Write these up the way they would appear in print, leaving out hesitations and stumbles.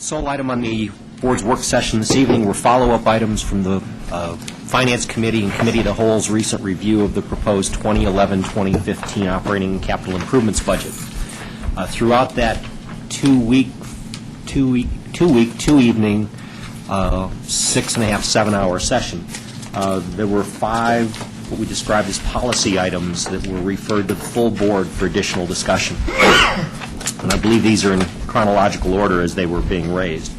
Sole item on the board's work session this evening were follow-up items from the Finance Committee and Committee of the Whole's recent review of the proposed 2011-2015 operating and capital improvements budget. Throughout that two-evening, 6.5, 7-hour session, there were 5 what we described as policy items that were referred to the full board for additional discussion. And I believe these are in chronological order as they were being raised.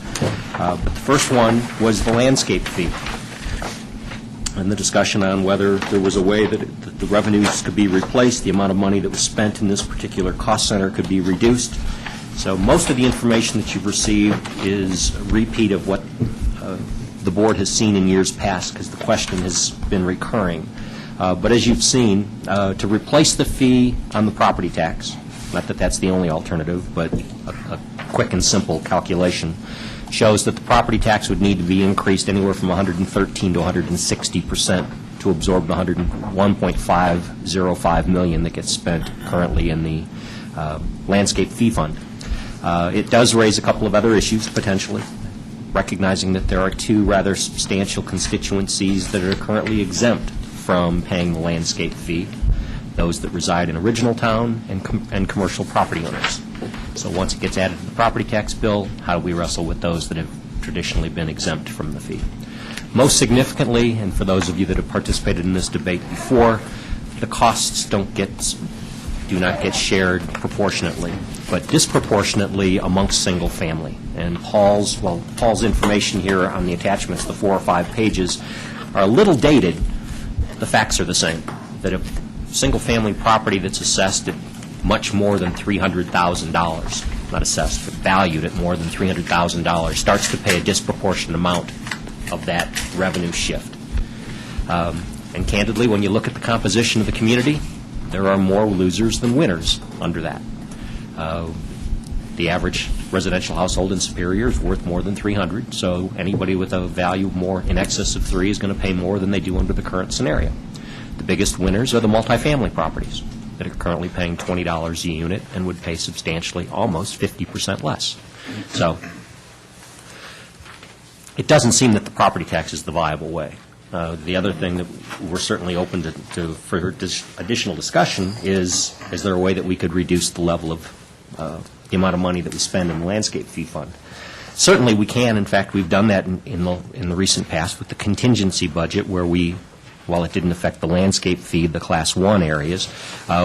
But the first one was the landscape fee, and the discussion on whether there was a way that the revenues could be replaced, the amount of money that was spent in this particular cost center could be reduced. So most of the information that you've received is a repeat of what the board has seen in years past, because the question has been recurring. But as you've seen, to replace the fee on the property tax, not that that's the only alternative, but a quick and simple calculation shows that the property tax would need to be increased anywhere from 113 to 160% to absorb the $1.505 million that gets spent currently in the landscape fee fund. It does raise a couple of other issues, potentially, recognizing that there are 2 rather substantial constituencies that are currently exempt from paying the landscape fee, those that reside in original town and commercial property owners. So once it gets added to the property tax bill, how do we wrestle with those that have traditionally been exempt from the fee? Most significantly, and for those of you that have participated in this debate before, the costs do not get shared proportionately, but disproportionately amongst single family. And Paul's information here on the attachments, the 4 or 5 pages, are a little dated. The facts are the same, that if single-family property that's assessed at much more than $300,000, not assessed, but valued at more than $300,000, starts to pay a disproportionate amount of that revenue shift. And candidly, when you look at the composition of the community, there are more losers than winners under that. The average residential household in Superior is worth more than $300,000, so anybody with a value more in excess of $3 is going to pay more than they do under the current scenario. The biggest winners are the multifamily properties that are currently paying $20 a unit and would pay substantially, almost 50% less. So it doesn't seem that the property tax is the viable way. The other thing that we're certainly open to for additional discussion is there a way that we could reduce the level of the amount of money that we spend in the landscape fee fund? Certainly we can. In fact, we've done that in the recent past with the contingency budget, where while it didn't affect the landscape fee, the Class 1 areas,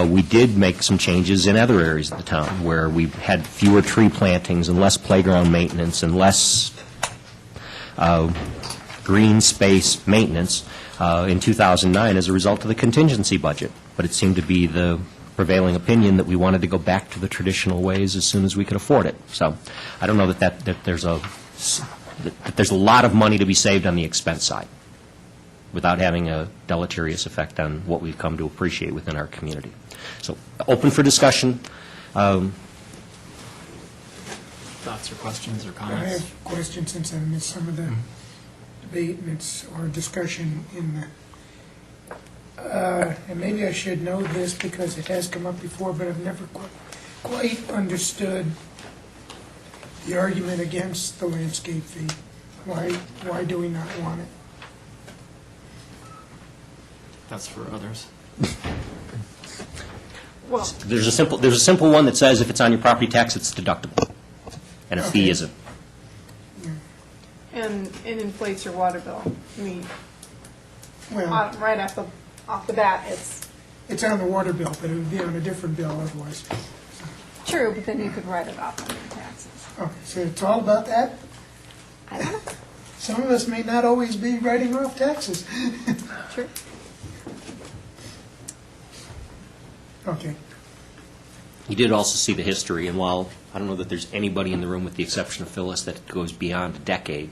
we did make some changes in other areas of the town where we had fewer tree plantings and less playground maintenance and less green space maintenance in 2009 as a result of the contingency budget. But it seemed to be the prevailing opinion that we wanted to go back to the traditional ways as soon as we could afford it. So I don't know that there's a lot of money to be saved on the expense side without having a deleterious effect on what we've come to appreciate within our community. So open for discussion. Thoughts or questions or I comments? have questions since I missed some of the debate or discussion in the, and maybe I should know this because it has come up before, but I've never quite understood the argument against the landscape fee. Why do we not want it? That's for others. Well, There's a simple one that says if it's on your property tax, it's deductible, and a fee Okay. isn't. and it inflates your water bill. I mean, Well, right off the bat, it's on the water bill, but it would be on a different bill otherwise. true, but then you could write it off on your taxes. Okay, so it's all about that? I don't know. Some of us may not always be writing off taxes. True. Okay. You did also see the history, and while I don't know that there's anybody in the room with the exception of Phyllis that goes beyond a decade,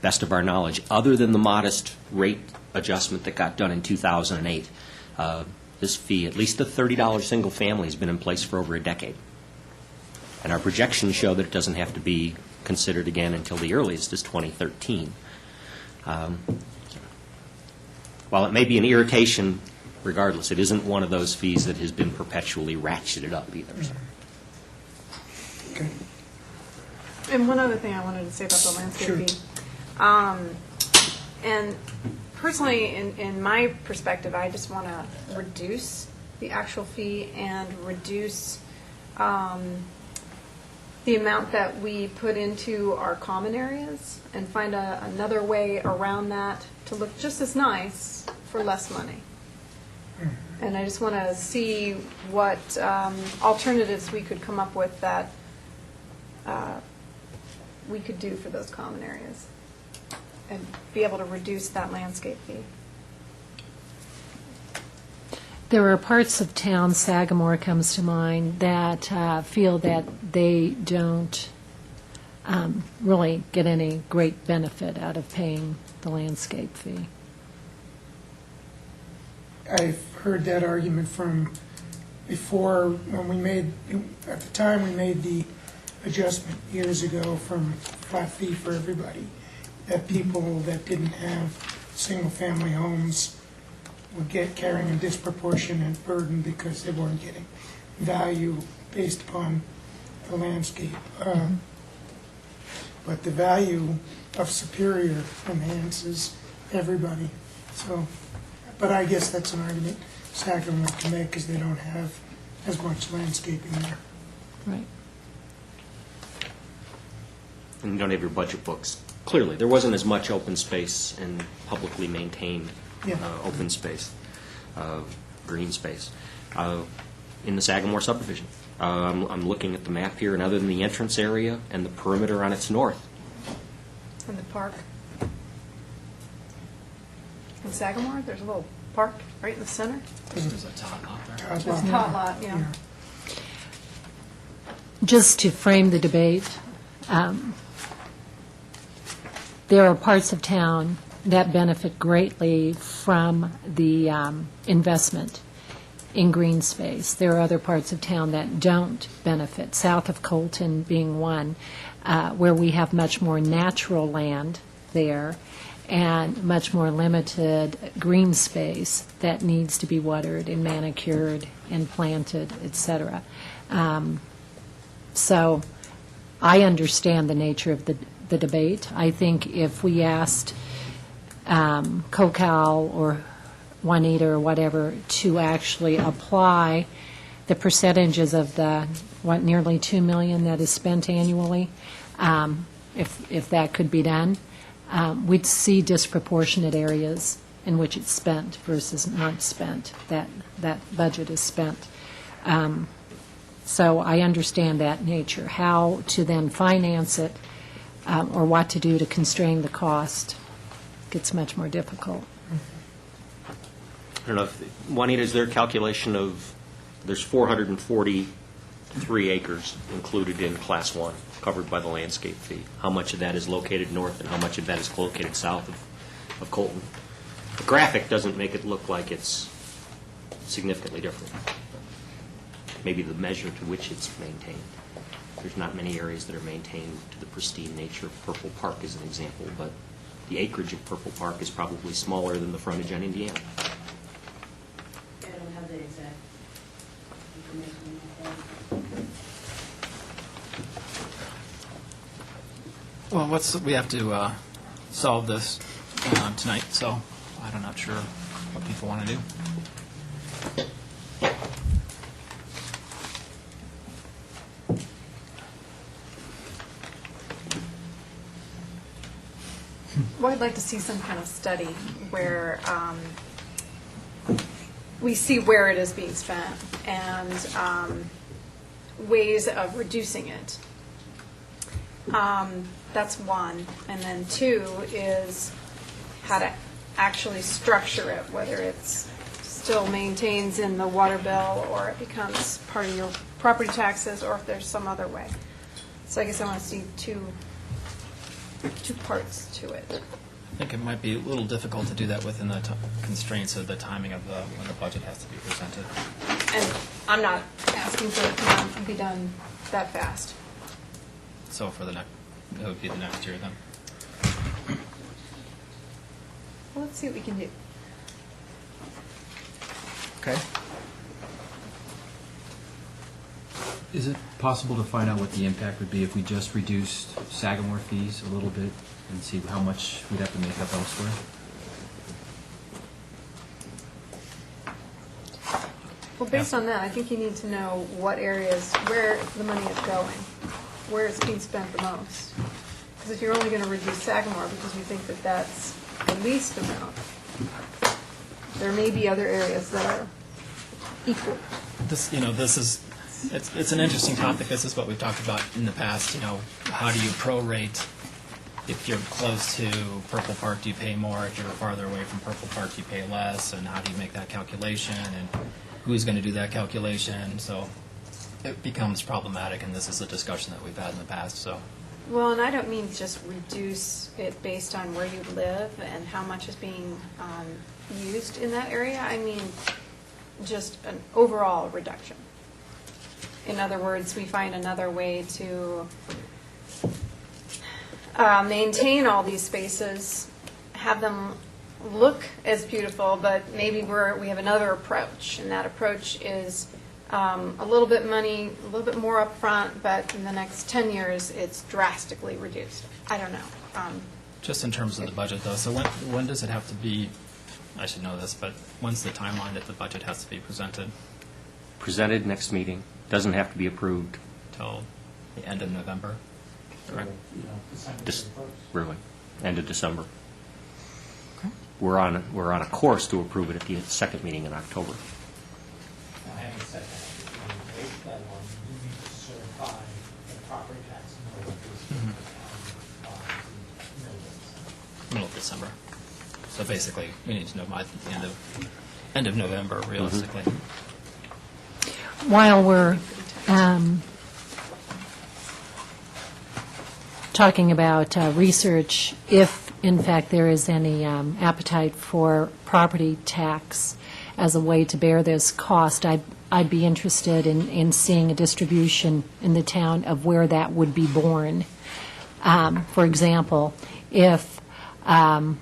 best of our knowledge, other than the modest rate adjustment that got done in 2008, this fee, at least the $30 single family, has been in place for over a decade. And our projections show that it doesn't have to be considered again until the earliest is 2013. While it may be an irritation, regardless, it isn't one of those fees that has been perpetually ratcheted up either. So. Okay. And one other thing I wanted to say about the landscape Sure. fee. And personally, in my perspective, I just want to reduce the actual fee and reduce the amount that we put into our common areas and find another way around that to look just as nice for less money. And I just want to see what alternatives we could come up with that we could do for those common areas and be able to reduce that landscape fee. There are parts of town, Sagamore comes to mind, that feel that they don't really get any great benefit out of paying the landscape fee. I've heard that argument from before, when we made, at the time, we made the adjustment years ago from flat fee for everybody, that people that didn't have single-family homes would get carrying a disproportionate burden because they weren't getting value based upon the landscape. But the value of Superior enhances everybody. So, but I guess that's an argument Sagamore can make because they don't have as much landscaping there. Right. And you don't have your budget books. Clearly, there wasn't as much open space and publicly maintained Yeah. open space, green space, in the Sagamore subdivision. I'm looking at the map here, and other than the entrance area and the perimeter on its north, In the park. In Sagamore, there's a little park right in the center. There's a tot out there. Tot There's a lot. tot lot, yeah. Just to frame the debate, there are parts of town that benefit greatly from the investment in green space. There are other parts of town that don't benefit, south of Colton being one, where we have much more natural land there and much more limited green space that needs to be watered and manicured and planted, et cetera. So I understand the nature of the debate. I think if we asked COCAL or Juanita or whatever to actually apply the percentages of the, nearly $2 million that is spent annually, if that could be done, we'd see disproportionate areas in which it's spent versus not spent, that budget is spent. So I understand that nature. How to then finance it or what to do to constrain the cost gets much more difficult. I don't know, if Juanita, is there a calculation of, there's 443 acres included in Class 1, covered by the landscape fee. How much of that is located north and how much of that is located south of Colton? The graphic doesn't make it look like it's significantly different. Maybe the measure to which it's maintained. There's not many areas that are maintained to the pristine nature of Purple Park as an example, but the acreage of Purple Park is probably smaller than the frontage on Indiana. I don't have the exact information on that. Well, we have to solve this tonight, so I'm not sure what people want to do. Well, I'd like to see some kind of study where we see where it is being spent and ways of reducing it. That's one. And then two is how to actually structure it, whether it's still maintains in the water bill or it becomes part of your property taxes or if there's some other way. So I guess I want to see two parts to it. I think it might be a little difficult to do that within the constraints of the timing of when the budget has to be presented. And I'm not asking for it to be done that fast. So it would be the next year then. Well, let's see what we can do. Okay. Is it possible to find out what the impact would be if we just reduced Sagamore fees a little bit and see how much we'd have to make up elsewhere? Well, based on that, I think you need to know what areas, where the money is going, where it's being spent the most. Because if you're only going to reduce Sagamore because you think that that's the least amount, there may be other areas that are equal. This it's an interesting topic. This is what we've talked about in the past. How do you prorate? If you're close to Purple Park, do you pay more? If you're farther away from Purple Park, do you pay less? And how do you make that calculation? And who's going to do that calculation? So it becomes problematic, and this is a discussion that we've had in the past. So. Well, and I don't mean just reduce it based on where you live and how much is being used in that area. I mean just an overall reduction. In other words, we find another way to maintain all these spaces, have them look as beautiful, but maybe we have another approach, and that approach is a little bit more upfront, but in the next 10 years, it's drastically reduced. I don't know. Just in terms of the budget, though, so when does it have to be, I should know this, but when's the timeline that the budget has to be presented? Presented next meeting. Doesn't have to be approved. Till the end of November? Correct. Really, end of December. We're on a course to approve it at the second meeting in October. Having said that, wait that long, you need to certify the property tax Middle of December. So basically, we need to know by the end of November, realistically. While we're talking about research, if in fact there is any appetite for property tax as a way to bear this cost, I'd be interested in seeing a distribution in the town of where that would be borne. For example, if the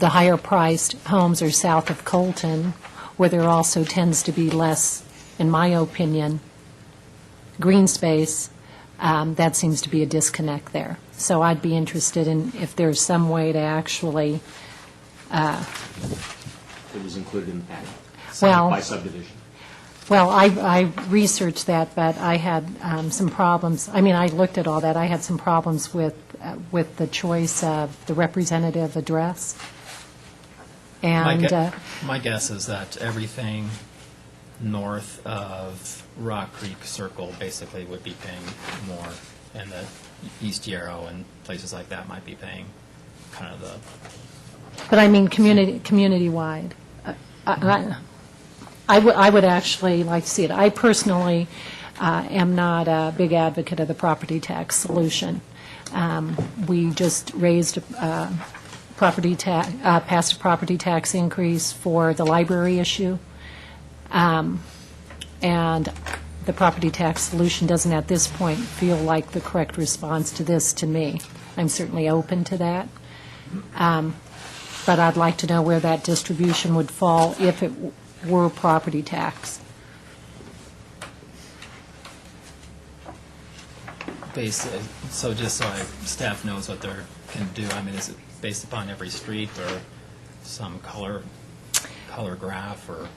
higher-priced homes are south of Colton, where there also tends to be less, in my opinion, green space, that seems to be a disconnect there. So I'd be interested in if there's some way to actually... It was included in the packet. Well- By subdivision. Well, I researched that, but I had some problems. I mean, I looked at all that. I had some problems with the choice of the representative address. And My guess is that everything north of Rock Creek Circle basically would be paying more, and that East Yarrow and places like that might be paying kind of the... But I mean, community-wide. I would actually like to see it. I personally am not a big advocate of the property tax solution. We just raised passed a property tax increase for the library issue, and the property tax solution doesn't at this point feel like the correct response to this to me. I'm certainly open to that. But I'd like to know where that distribution would fall if it were property tax. So just so staff knows what they can do, I mean, is it based upon every street or some color graph or?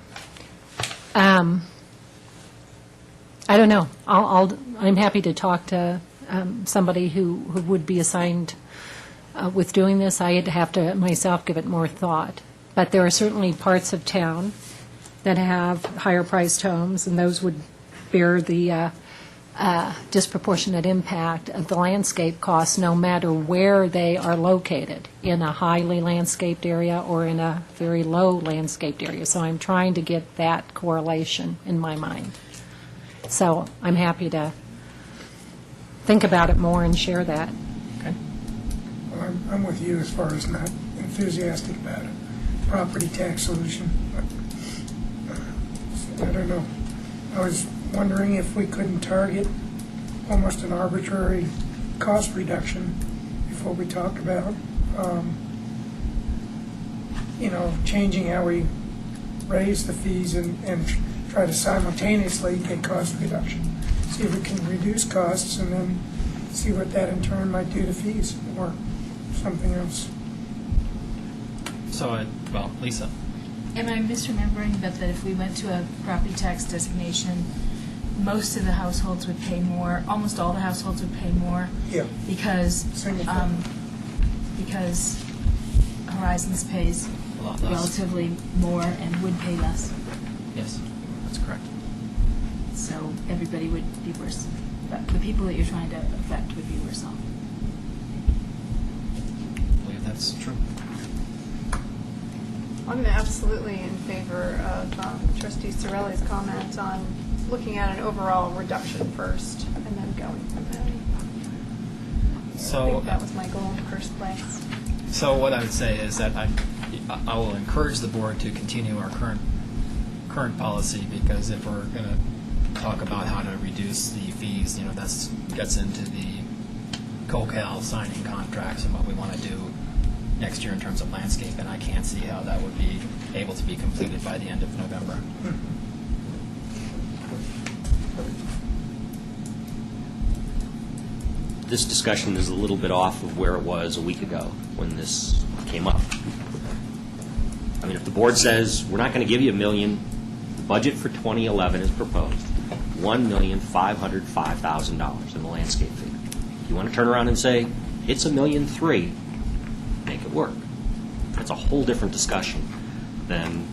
I don't know. I'm happy to talk to somebody who would be assigned with doing this. I'd have to myself give it more thought. But there are certainly parts of town that have higher-priced homes, and those would bear the disproportionate impact of the landscape costs, no matter where they are located, in a highly landscaped area or in a very low landscaped area. So I'm trying to get that correlation in my mind. So I'm happy to think about it more and share that. Okay. Well, I'm with you as far as not enthusiastic about a property tax solution. I don't know. I was wondering if we couldn't target almost an arbitrary cost reduction before we talk about, changing how we raise the fees and try to simultaneously get cost reduction. see if we can reduce costs, and then see what that in turn might do to fees or something else. So, well, Lisa, Am I misremembering that if we went to a property tax designation, most of the households would pay more, almost all the households would pay more? Yeah. Because, Single family. because Horizons pays a lot less. relatively more and would pay less. Yes, that's correct. So everybody would be worse. But the people that you're trying to affect would be worse off. I believe that's true. I'm absolutely in favor of Trustee Sorelli's comment on looking at an overall reduction first and then going from there. I So, think that was my goal in the first place. so what I would say is that I will encourage the board to continue our current policy, because if we're going to talk about how to reduce the fees, that's gets into the COCAL signing contracts and what we want to do next year in terms of landscape, and I can't see how that would be able to be completed by the end of November. This discussion is a little bit off of where it was a week ago when this came up. I mean, if the board says, we're not going to give you $1 million, the budget for 2011 is proposed, $1,505,000 in the landscape fee. If you want to turn around and say, it's $1.3 million, make it work. That's a whole different discussion than,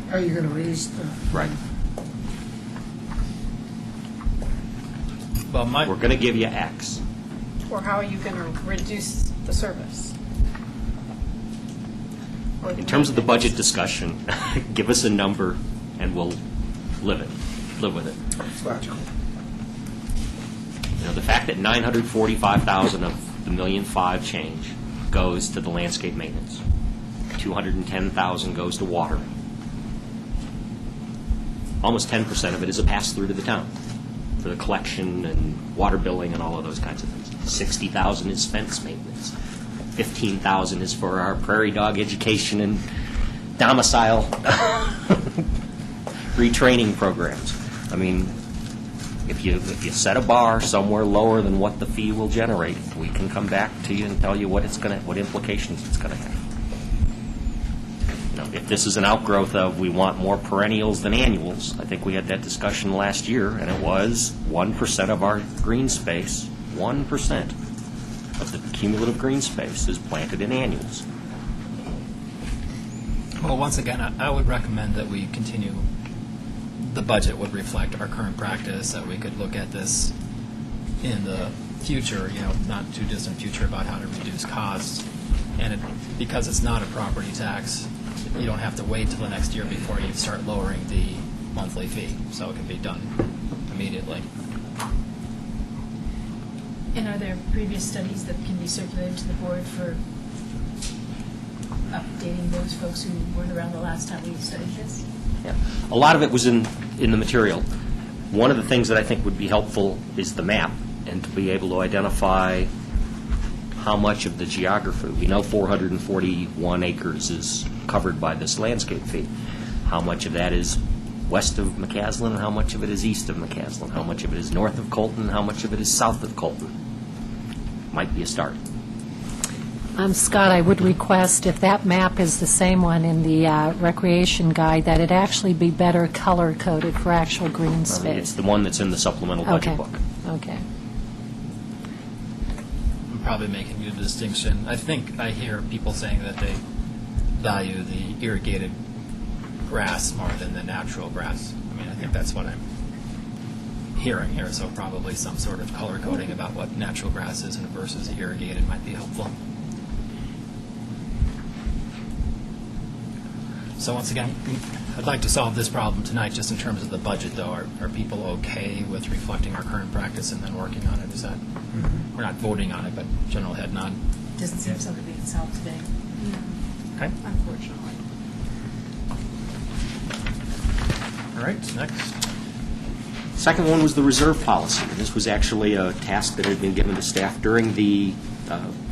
How are you going to raise the? right, Well, we're going to give you X. Or how are you going to reduce the service? Or In terms of the budget maintenance? discussion, give us a number and we'll live with it. It's logical. The fact that $945,000 of the $1.5 million change goes to the landscape maintenance, $210,000 goes to water. Almost 10% of it is a pass-through to the town for the collection and water billing and all of those kinds of things. $60,000 is fence maintenance. $15,000 is for our prairie dog education and domicile retraining programs. I mean, if you set a bar somewhere lower than what the fee will generate, we can come back to you and tell you what implications it's going to have. If this is an outgrowth of we want more perennials than annuals, I think we had that discussion last year, and it was 1% of our green space, 1% of the cumulative green space is planted in annuals. Well, once again, I would recommend that we continue. The budget would reflect our current practice, that we could look at this in the future, not too distant future, about how to reduce costs. And because it's not a property tax, you don't have to wait till the next year before you start lowering the monthly fee. So it can be done immediately. And are there previous studies that can be circulated to the board for updating those folks who weren't around the last time we studied this? Yeah. A lot of it was in the material. One of the things that I think would be helpful is the map, and to be able to identify how much of the geography. We know 441 acres is covered by this landscape fee. How much of that is west of McCaslin, how much of it is east of McCaslin, how much of it is north of Colton, how much of it is south of Colton. Might be a start. Scott, I would request, if that map is the same one in the recreation guide, that it actually be better color-coded for actual green It's space. the one that's in the supplemental budget Okay. book. Okay. I'm probably making a distinction. I think I hear people saying that they value the irrigated grass more than the natural grass. I mean, I think that's what I'm hearing here, so probably some sort of color coding about what natural grass is versus irrigated might be helpful. So once again, I'd like to solve this problem tonight just in terms of the budget, though. Are people okay with reflecting our current practice and then working on it? Is that, we're not voting on it, but general head nod. Doesn't seem something we can solve today. Okay. Unfortunately. All right, next. Second one was the reserve policy. And this was actually a task that had been given to staff during the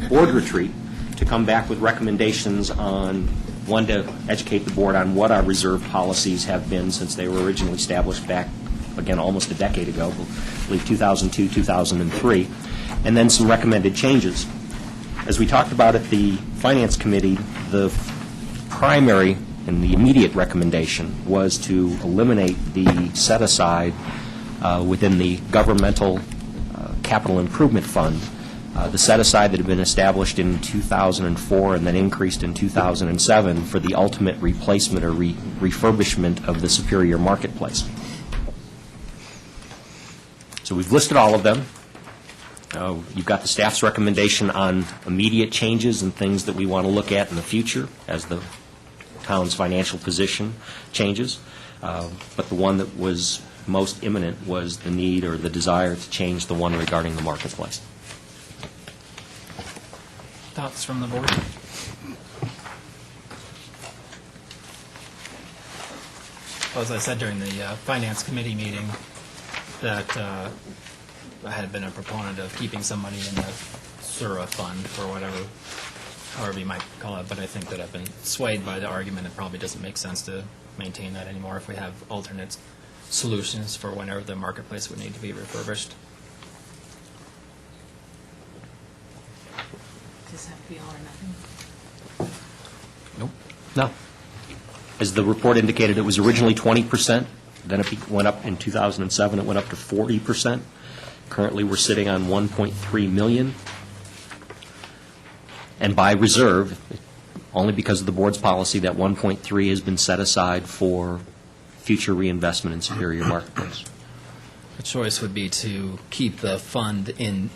board retreat to come back with recommendations on, one, to educate the board on what our reserve policies have been since they were originally established back again, almost a decade ago, I believe 2002, 2003, and then some recommended changes. As we talked about at the Finance Committee, the primary and the immediate recommendation was to eliminate the set-aside within the governmental capital improvement fund, the set-aside that had been established in 2004 and then increased in 2007 for the ultimate replacement or refurbishment of the Superior Marketplace. So we've listed all of them. You've got the staff's recommendation on immediate changes and things that we want to look at in the future as the town's financial position changes. But the one that was most imminent was the need or the desire to change the one regarding the marketplace. Thoughts from the board? Well, as I said during the Finance Committee meeting, that I had been a proponent of keeping some money in the SURA fund for whatever, however you might call it, but I think that I've been swayed by the argument it probably doesn't make sense to maintain that anymore if we have alternate solutions for whenever the marketplace would need to be refurbished. Does it have to be all or nothing? Nope. No. As the report indicated, it was originally 20%. Then it went up in 2007. It went up to 40%. Currently, we're sitting on 1.3 million. And by reserve, only because of the board's policy, that 1.3 has been set aside for future reinvestment in Superior Marketplace. The choice would be to keep the fund in,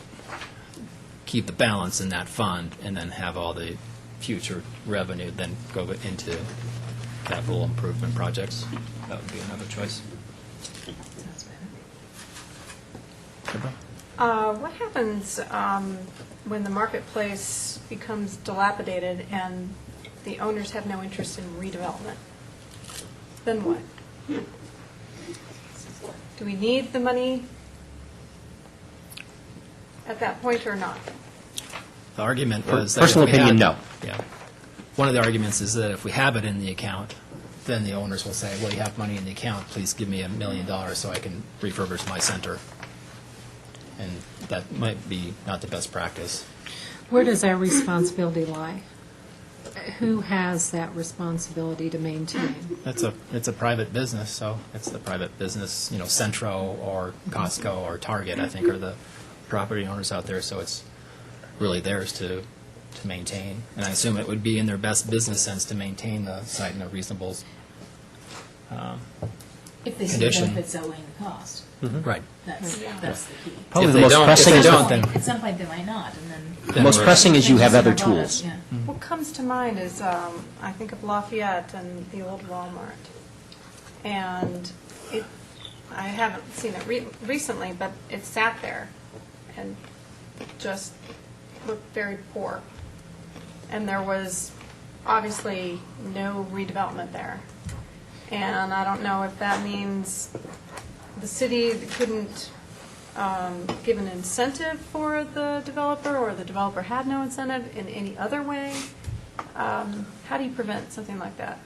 keep the balance in that fund, and then have all the future revenue then go into capital improvement projects. That would be another choice. Sounds better. What happens when the marketplace becomes dilapidated and the owners have no interest in redevelopment? Then what? Do we need the money at that point or not? The argument was that Personal if we opinion, had- no. Yeah. One of the arguments is that if we have it in the account, then the owners will say, well, you have money in the account, please give me $1 million so I can refurbish my center. And that might be not the best practice. Where does our responsibility lie? Who has that responsibility to maintain? It's a private business, so it's the private business, Centro or Costco or Target, I think, are the property owners out there, so it's really theirs to maintain. And I assume it would be in their best business sense to maintain the site in a reasonable If they see the condition. benefits outweighing the cost, Right. that's the key. Probably If the they most don't- pressing if is they the- don't, then At some point, they might not, and then. The most pressing is you have other About it, tools. yeah. What comes to mind is, I think of Lafayette and the old Walmart. And I haven't seen it recently, but it sat there and just looked very poor. And there was obviously no redevelopment there. And I don't know if that means the city couldn't give an incentive for the developer, or the developer had no incentive in any other way. How do you prevent something like that?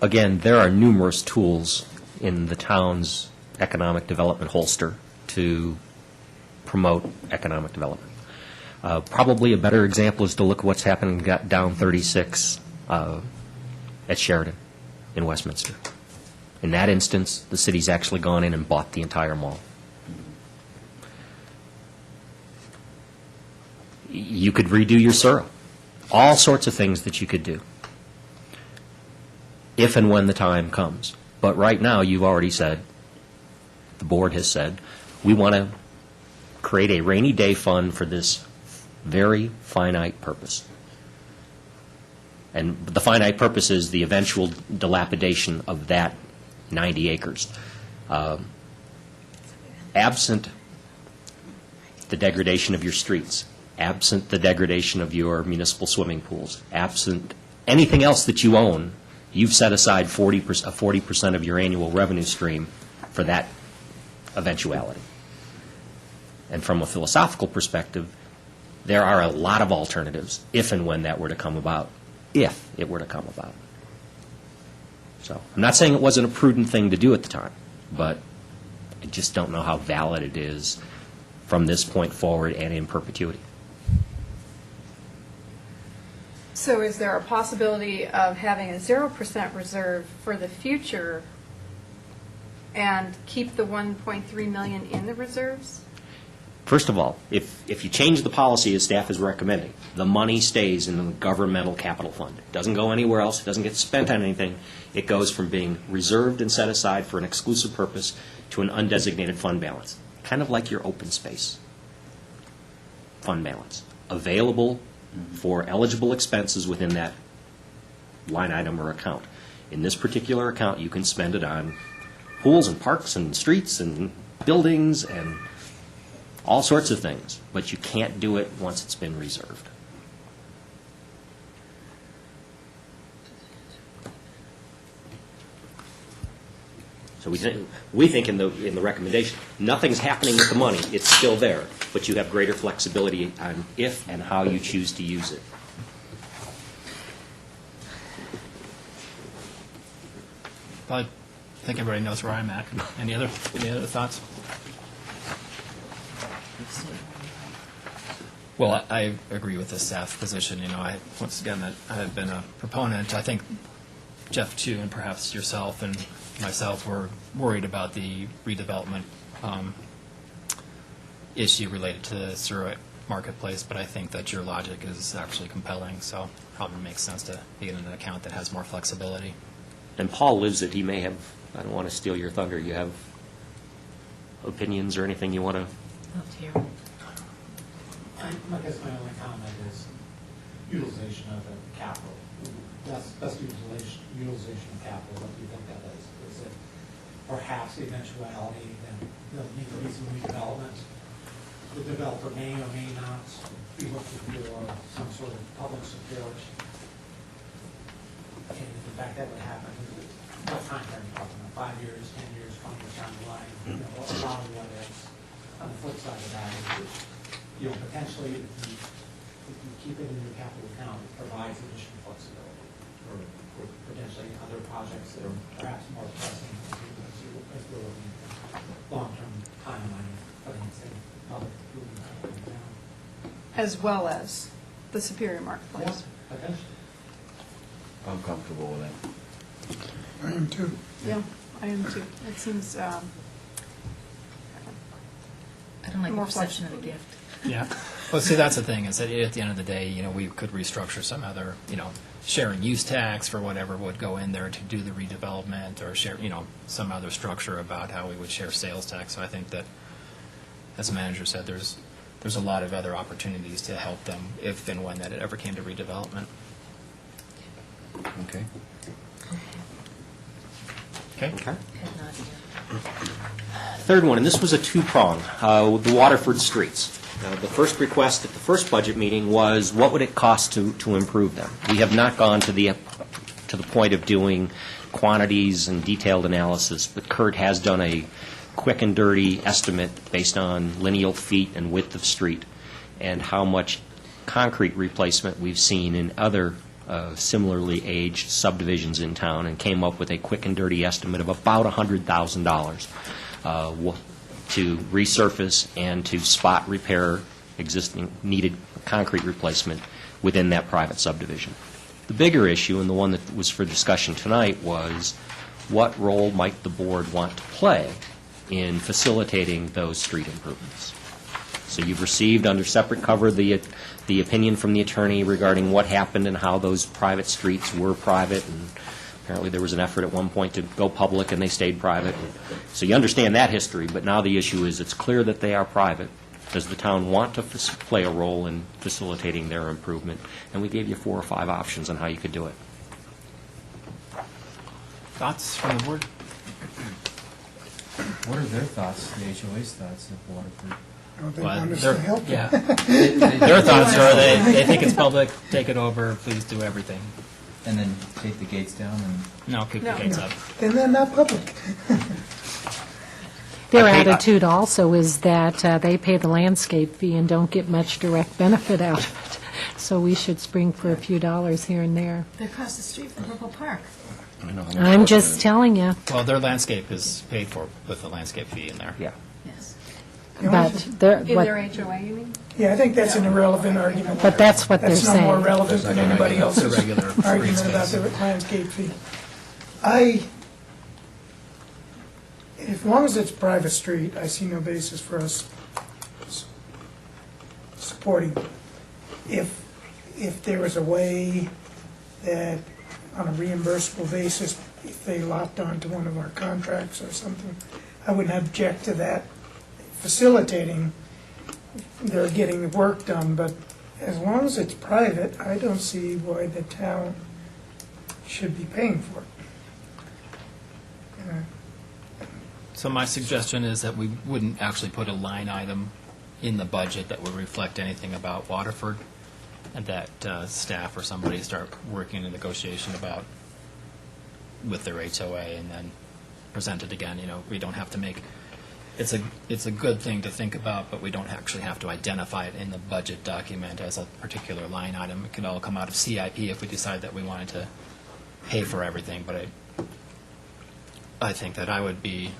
Again, there are numerous tools in the town's economic development holster to promote economic development. Probably a better example is to look at what's happening down 36 at Sheridan in Westminster. In that instance, the city's actually gone in and bought the entire mall. You could redo your SURA. All sorts of things that you could do if and when the time comes. But right now, you've already said, the board has said, we want to create a rainy day fund for this very finite purpose. And the finite purpose is the eventual dilapidation of that 90 acres. Absent the degradation of your streets, absent the degradation of your municipal swimming pools, absent anything else that you own, you've set aside 40% of your annual revenue stream for that eventuality. And from a philosophical perspective, there are a lot of alternatives if and when that were to come about, if it were to come about. So I'm not saying it wasn't a prudent thing to do at the time, but I just don't know how valid it is from this point forward and in perpetuity. So is there a possibility of having a 0% reserve for the future and keep the 1.3 million in the reserves? First of all, if you change the policy as staff is recommending, the money stays in the governmental capital fund. It doesn't go anywhere else. It doesn't get spent on anything. It goes from being reserved and set aside for an exclusive purpose to an undesignated fund balance, kind of like your open space fund balance, available for eligible expenses within that line item or account. In this particular account, you can spend it on pools and parks and streets and buildings and all sorts of things, but you can't do it once it's been reserved. So we think in the recommendation, nothing's happening with the money. It's still there, but you have greater flexibility on if and how you choose to use it. But I think everybody knows where I'm at. Any other thoughts? Well, I agree with the staff position. You know, once again, that I have been a proponent. I think Jeff, too, and perhaps yourself and myself were worried about the redevelopment issue related to the Surrey marketplace, but I think that your logic is actually compelling, so probably makes sense to get in an account that has more flexibility. And Paul lives it. He may have, I don't want to steal your thunder, you have opinions or anything you want to? I guess my only comment is utilization of the capital. Best utilization of capital, what do you think that is? Is it perhaps the eventuality that there'll need to be some redevelopment? The developer may or may not be looking for some sort of public support. And in fact, that would happen, what time frame are you talking about? 5 years, 10 years, 20 years down the line? You know, a lot of what is. On the flip side of that is, you know, potentially, if you keep it in your capital account, it provides additional flexibility for potentially other projects that are perhaps more pressing as we're looking at long-term timeline of financing public improvement down. As well as the Superior Marketplace? Yeah, potentially. I'm comfortable with that. I am too. Yeah, I am too. It seems, I don't like the More perception of a gift. Yeah. Well, see, that's the thing, is that at the end of the day, you know, we could restructure some other, you know, sharing use tax for whatever would go in there to do the redevelopment, or share, you know, some other structure about how we would share sales tax. So I think that, as the manager said, there's a lot of other opportunities to help them if and when that it ever came to redevelopment. Okay. Okay? Okay. Third one, and this was a two-prong, the Waterford streets. The first request at the first budget meeting was, what would it cost to improve them? We have not gone to the point of doing quantities and detailed analysis, but Kurt has done a quick and dirty estimate based on lineal feet and width of street and how much concrete replacement we've seen in other similarly aged subdivisions in town, and came up with a quick and dirty estimate of about $100,000 to resurface and to spot repair existing needed concrete replacement within that private subdivision. The bigger issue, and the one that was for discussion tonight, was what role might the board want to play in facilitating those street improvements. So you've received under separate cover the opinion from the attorney regarding what happened and how those private streets were private, and apparently there was an effort at one point to go public and they stayed private. So you understand that history, but now the issue is it's clear that they are private. Does the town want to play a role in facilitating their improvement? And we gave you 4 or 5 options on how you could do it. Thoughts from the board? What are their thoughts, the HOA's thoughts of Waterford? Oh, they Well, want us they're- to help them. Yeah. Their thoughts are they think it's public, take it over, please do everything. And then take the gates down and... No, keep the No. gates up. Then they're not public. Their I think- attitude also is that they pay the landscape fee and don't get much direct benefit out of it. So so we should spring for a few dollars here and there. They're across the street from Purple Park. I'm just telling you, Well, their landscape is paid for with the landscape fee in there. Yeah. Yes. but they're, In what, their HOA, you mean? Yeah, I think that's an irrelevant argument. but that's what they're That's no more saying. relevant than anybody It's a else's regular free argument about space. the landscape fee. As long as it's a private street, I see no basis for us supporting it. If there was a way that, on a reimbursable basis, if they locked onto one of our contracts or something, I wouldn't object to that facilitating their getting the work done, but as long as it's private, I don't see why the town should be paying for it. So my suggestion is that we wouldn't actually put a line item in the budget that would reflect anything about Waterford, and that staff or somebody start working a negotiation about with their HOA and then present it again. You know, we don't have to make, it's a good thing to think about, but we don't actually have to identify it in the budget document as a particular line item. It can all come out of CIP if we decide that we wanted to pay for everything, but I think that I would be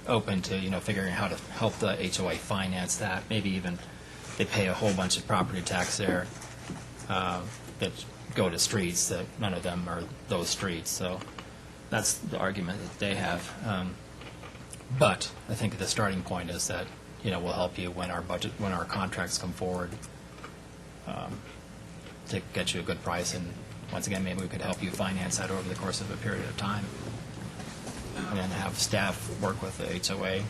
open to, you know, figuring how to help the HOA finance that. Maybe even they pay a whole bunch of property tax there that go to streets, that none of them are those streets. So that's the argument that they have. But I think the starting point is that, you know, we'll help you when our contracts come forward to get you a good price. And once again, maybe we could help you finance that over the course of a period of time. And then have staff work with the HOA.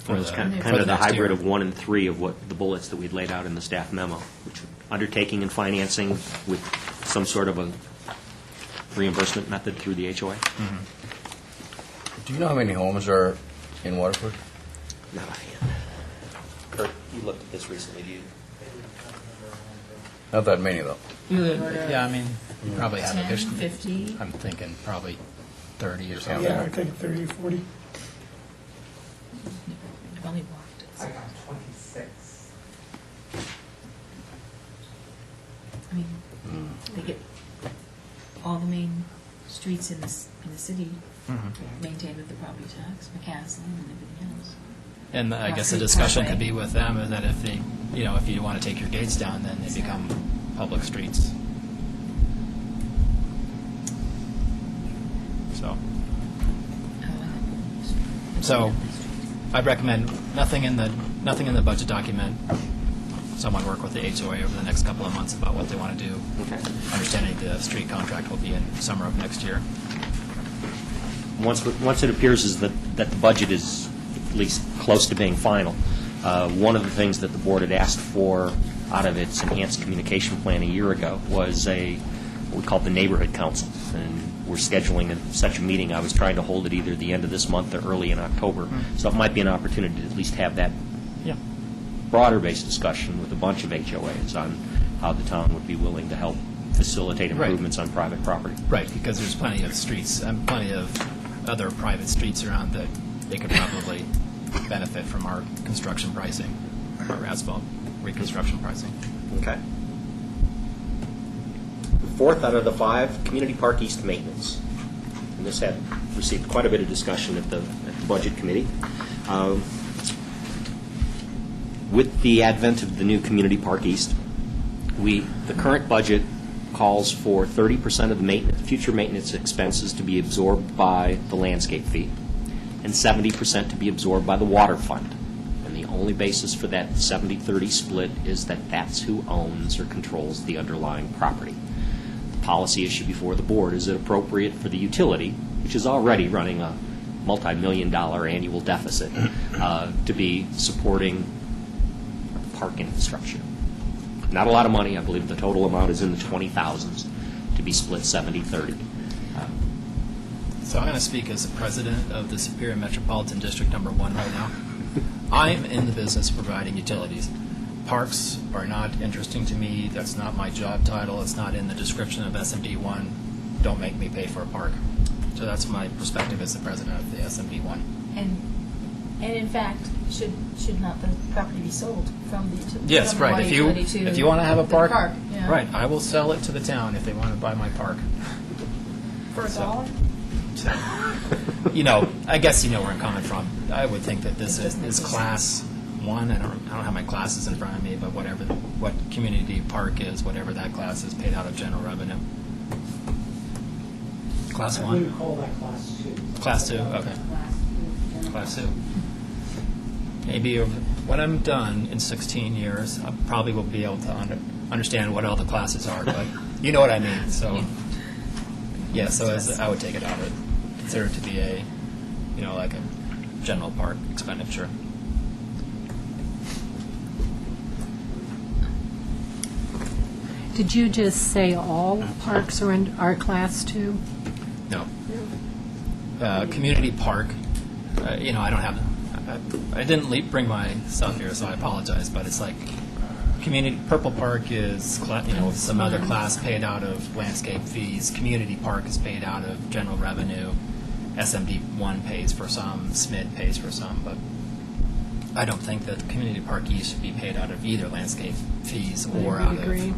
Well, it's kind for of the next hybrid year. of 1 and 3 of what the bullets that we'd laid out in the staff memo, which undertaking and financing with some sort of a reimbursement method through the HOA. Do you know how many homes are in Waterford? Not offhand. Kurt, you looked at this recently, do you? Not that many, though. Yeah, I mean, you probably have 10, a 50. I'm thinking probably 30 or something. Yeah, I think 30 or 40. I've only walked it. I got 26. I mean, they get all the main streets in the city maintained with the property tax, McCaslin and everything else. And I guess the Parkway. discussion could be with them is that if they, you know, if you want to take your gates down, then they become public streets. So I recommend nothing in the budget document. Someone work with the HOA over the next couple of months about what they want to do. Okay. Understanding the street contract will be in summer of next year. Once it appears is that the budget is at least close to being final, one of the things that the board had asked for out of its enhanced communication plan a year ago was what we call the neighborhood council. And we're scheduling such a meeting. I was trying to hold it either the end of this month or early in October. So it might be an opportunity to at least have that broader-based discussion with a bunch of HOAs on how the town would be willing to help facilitate improvements on private property. Right, because there's plenty of streets, plenty of other private streets around that they could probably benefit from our construction pricing, our asphalt reconstruction pricing. Okay. Fourth out of the 5, Community Park East maintenance. And this had received quite a bit of discussion at the Budget Committee. With the advent of the new Community Park East, the current budget calls for 30% of the future maintenance expenses to be absorbed by the landscape fee and 70% to be absorbed by the water fund. And the only basis for that 70-30 split is that that's who owns or controls the underlying property. The policy issue before the board is it appropriate for the utility, which is already running a multi-million-dollar annual deficit, to be supporting park infrastructure. Not a lot of money. I believe the total amount is in the 20,000s to be split 70-30. So I'm going to speak as the president of the Superior Metropolitan District number 1 right now. I'm in the business of providing utilities. Parks are not interesting to me. That's not my job title. It's not in the description of SMD 1. Don't make me pay for a park. So that's my perspective as the president of the SMD 1. And And in fact, should not the property be sold from the Yes, from the right. water If you utility to if you want to have a the park, yeah. right, I will sell it to the town if they want to buy my park. For a So- dollar? So, you know, I guess you know where I'm coming from. I would think that this It doesn't is make class one. I don't have my classes in front of me, but what community park is, whatever that class is, paid out of general revenue. Class We one, would call that class 2. class two, okay, class two. Maybe when I'm done in 16 years, I probably will be able to understand what all the classes are, but you know what I mean. So, yeah. So I would take it out of it, consider it to be a, you know, like a general park expenditure. Did you just say all parks are Class 2? No. Community park. You know, I don't have. I didn't bring my stuff here, so I apologize. But it's like community. Purple Park is, you know, some other class paid out of landscape fees. Community Park is paid out of general revenue. SMD 1 pays for some. SMID pays for some. But I don't think that the Community Park East should be paid out of either landscape fees or out agree.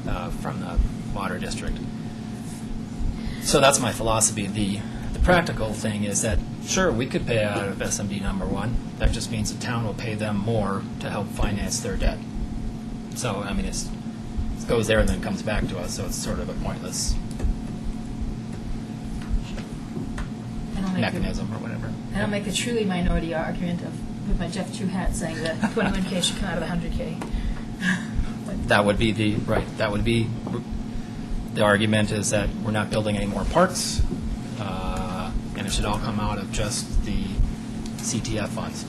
of from the water district. So that's my philosophy. The practical thing is that, sure, we could pay out of SMD number 1. That just means the town will pay them more to help finance their debt. So, I mean, it goes there and then comes back to us, so it's sort of a pointless mechanism or whatever. I don't make the truly minority argument with my Jeff True hat saying that 21K should come out of the 100K. That would be that would be the argument, is that we're not building any more parks, and it should all come out of just the CTF funds.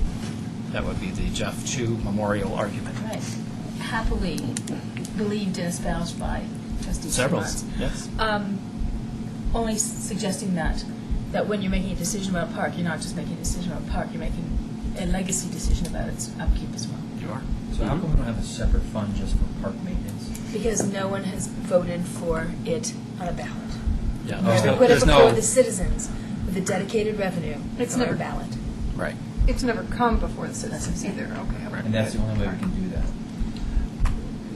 That would be the Jeff Chu memorial argument. Right. Happily believed and espoused by Trustee Several, Schwartz. yes. Only suggesting that when you're making a decision about a park, you're not just making a decision about a park, you're making a legacy decision about its upkeep as well. You are. So how come we don't have a separate fund just for park maintenance? Because no one has voted for it on a ballot. Yeah. Never put it before the citizens with a dedicated revenue It's on never- a ballot. Right. It's never come before the citizens either, okay. And that's the only way we can do that.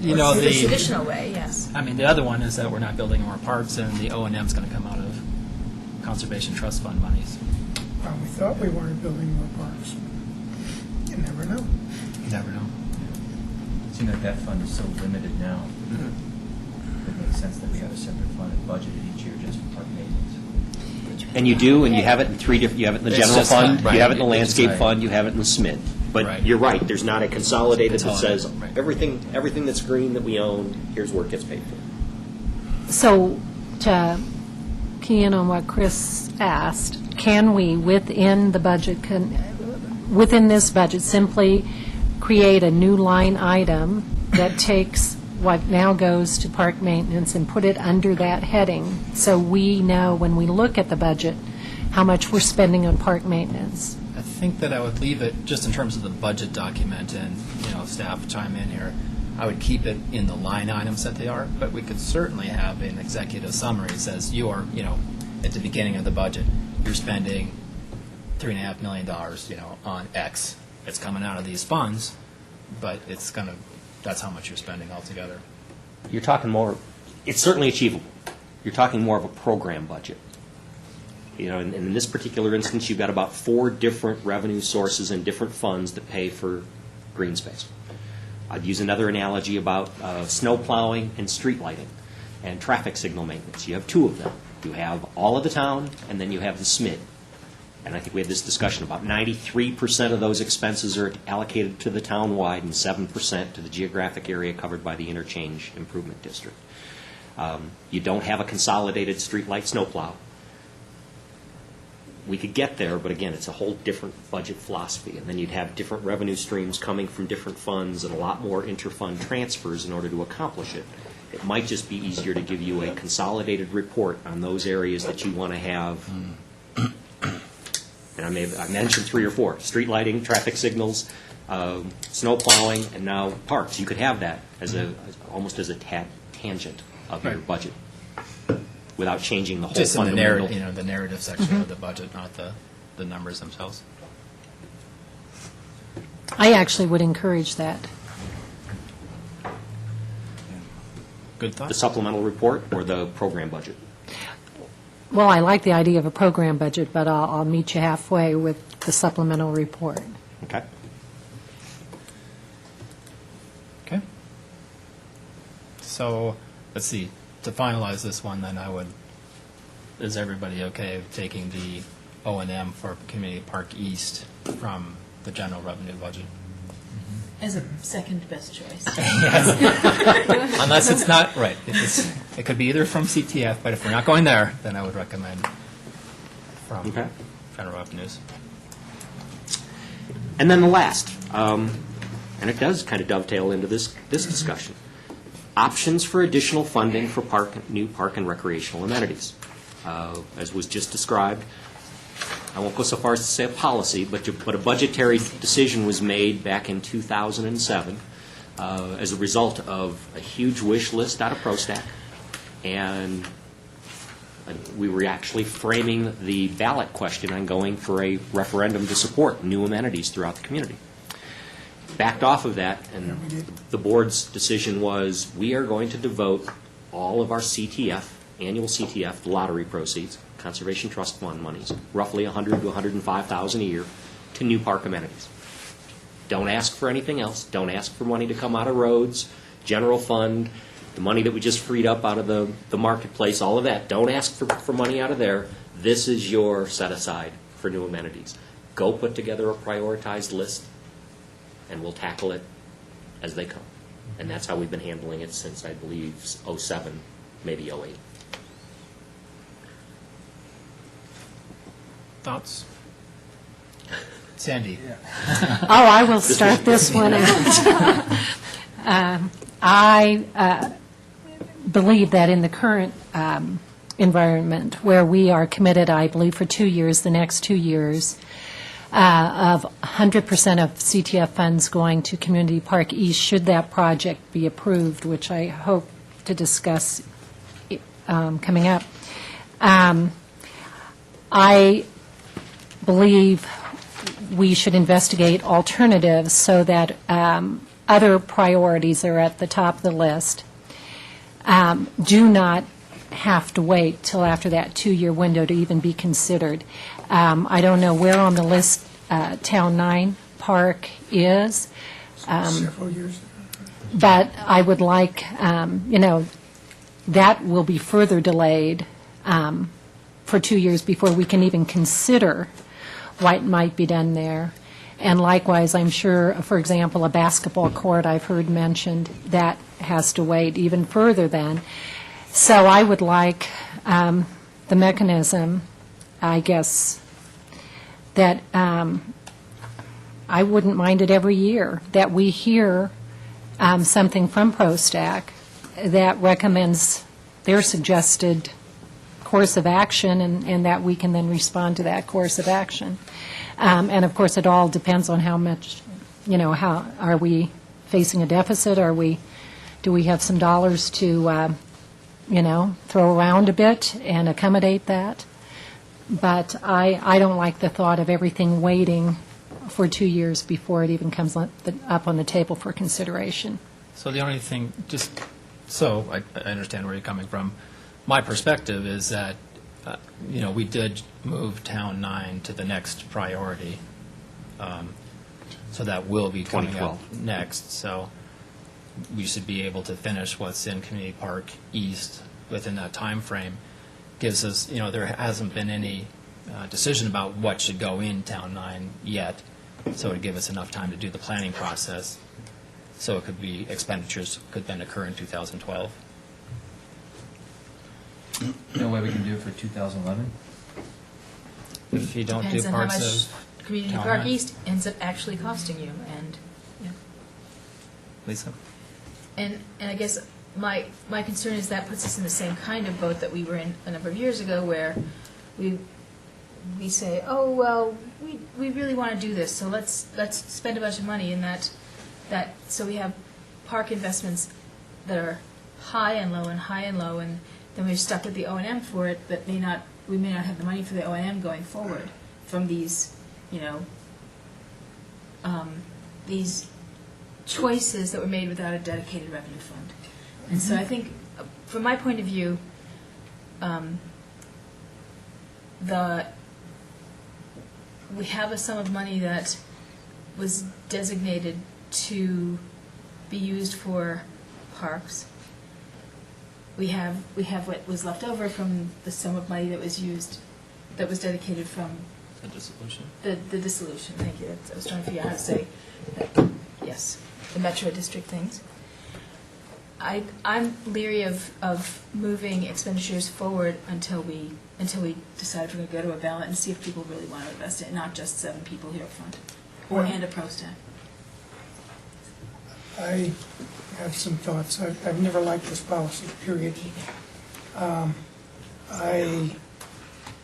You know, The traditional way, yes. I mean, the other one is that we're not building more parks, and the O&M's going to come out of Conservation Trust Fund monies. Well, we thought we weren't building more parks. You never know. You never know. It seems like that fund is so limited now. It makes sense that we have a separate fund and budgeted each year just for park maintenance. And you do, and you have it in three different, you have it in the It's general just fund, right. you have it in the It's just landscape right. fund, you have it in the SMID. But Right. you're right, there's not a consolidated that says, Consolidated, right. everything that's green that we own, here's where it gets paid for. So to key in on what Chris asked, can we, within the budget, within this budget, simply create a new line item that takes what now goes to park maintenance and put it under that heading, so we know when we look at the budget how much we're spending on park maintenance? I think that I would leave it, just in terms of the budget document, and, you know, staff chime in here, I would keep it in the line items that they are, but we could certainly have an executive summary that says you are, you know, at the beginning of the budget, you're spending $3.5 million, you know, on X. It's coming out of these funds, but that's how much you're spending altogether. You're talking more, it's certainly achievable. You're talking more of a program budget. You know, and in this particular instance, you've got about 4 different revenue sources and different funds that pay for green space. I'd use another analogy about snow plowing and street lighting and traffic signal maintenance. You have 2 of them. You have all of the town, and then you have the SMID. And I think we had this discussion about 93% of those expenses are allocated to the town-wide and 7% to the geographic area covered by the Interchange Improvement District. You don't have a consolidated streetlight snowplow. We could get there, but again, it's a whole different budget philosophy. And then you'd have different revenue streams coming from different funds and a lot more inter-fund transfers in order to accomplish it. It might just be easier to give you a consolidated report on those areas that you want to have. And I mentioned 3 or 4: street lighting, traffic signals, snow plowing, and now parks. You could have that as almost as a tangent of your Right. budget, without changing the whole Just in the fundamental. narrative, you know, the narrative section of the budget, not the numbers themselves. I actually would encourage that. Good The thought. supplemental report or the program budget? Well, I like the idea of a program budget, but I'll meet you halfway with the supplemental report. Okay. Okay. So, let's see, to finalize this one, then is everybody okay with taking the O&M for Community Park East from the general revenue budget? As a second best choice. Unless it's not, right, it could be either from CTF, but if we're not going there, then I would recommend from Okay. general revenues. And then the last, and it does kind of dovetail into this discussion, options for additional funding for new park and recreational amenities. As was just described, I won't go so far as to say a policy, but a budgetary decision was made back in 2007 as a result of a huge wish list out of ProStack, and we were actually framing the ballot question on going for a referendum to support new amenities throughout the community. Backed off of that, and the board's decision was, we are going to devote all of our CTF, annual CTF, lottery proceeds, Conservation Trust Fund monies, roughly $100,000 to $105,000 a year, to new park amenities. Don't ask for anything else. Don't ask for money to come out of roads, general fund, the money that we just freed up out of the marketplace, all of that. Don't ask for money out of there. This is your set aside for new amenities. Go put together a prioritized list, and we'll tackle it as they come. And that's how we've been handling it since, I believe, '07, maybe '08. Thoughts? Sandy? Oh, I will start this one out. I believe that in the current environment, where we are committed, I believe, for 2 years, the next 2 years, of 100% of CTF funds going to Community Park East, should that project be approved, which I hope to discuss coming up. I believe we should investigate alternatives so that other priorities are at the top of the list. Do not have to wait till after that 2-year window to even be considered. I don't know where on the list Town 9 Park is, Several years. but I would like, that will be further delayed for 2 years before we can even consider what might be done there. And likewise, I'm sure, for example, a basketball court I've heard mentioned, that has to wait even further then. So I would like the mechanism, I guess, that I wouldn't mind it every year, that we hear something from ProStack that recommends their suggested course of action, and that we can then respond to that course of action. And of course, it all depends on how much, how, are we facing a deficit? Do we have some dollars to, throw around a bit and accommodate that? But I don't like the thought of everything waiting for 2 years before it even comes up on the table for consideration. So the only thing, just so I understand where you're coming from, my perspective is that, we did move Town 9 to the next priority. So that will be coming up 2012. next. So we should be able to finish what's in Community Park East within that time frame. Gives us, there hasn't been any decision about what should go in Town 9 yet. So it would give us enough time to do the planning process. So it could be, expenditures could then occur in 2012. No way we can do it for 2011? If you don't do Depends on how parts much of Community Town Park 9. East ends up actually costing you, and, Lisa? And I guess my concern is that puts us in the same kind of boat that we were in a number of years ago, where we say, oh, well, we really want to do this, so let's spend a bunch of money in that so we have park investments that are high and low and high and low, and then we're stuck with the O&M for it, but we may not have the money for the O&M going forward from these, these choices that were made without a dedicated revenue fund. And so I think, from my point of view, we have a sum of money that was designated to be used for parks. We have what was left over from the sum of money that was used, that was dedicated from The dissolution. the dissolution, thank you. I was trying to figure out how to say that. Yes, the Metro District things. I'm leery of moving expenditures forward until we decide if we're going to go to a ballot and see if people really want to invest it, not just 7 people here up front, and a pro staff. I have some thoughts. I've never liked this policy, period.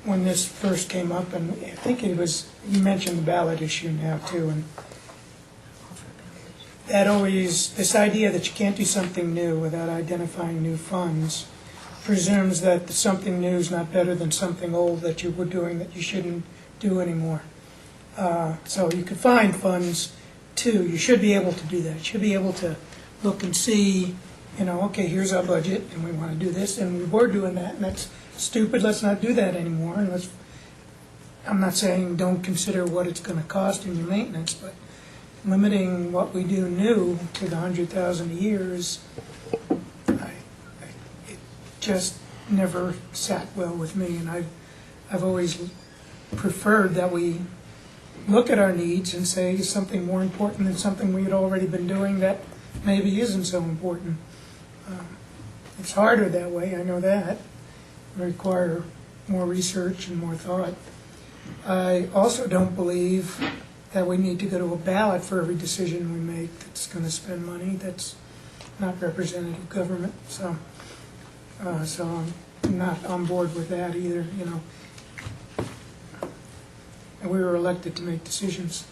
When this first came up, and I think it was, you mentioned the ballot issue now too, and that always, this idea that you can't do something new without identifying new funds presumes that something new is not better than something old that you were doing that you shouldn't do anymore. So you could find funds too. You should be able to do that. You should be able to look and see, okay, here's our budget and we want to do this and we were doing that and that's stupid, let's not do that anymore. And I'm not saying don't consider what it's going to cost in your maintenance, but limiting what we do new to the 100,000 a year is, it just never sat well with me, and I've always preferred that we look at our needs and say is something more important than something we had already been doing that maybe isn't so important. It's harder that way, I know that. It require more research and more thought. I also don't believe that we need to go to a ballot for every decision we make that's going to spend money. That's not representative government. So I'm not on board with that either. And we were elected to make decisions.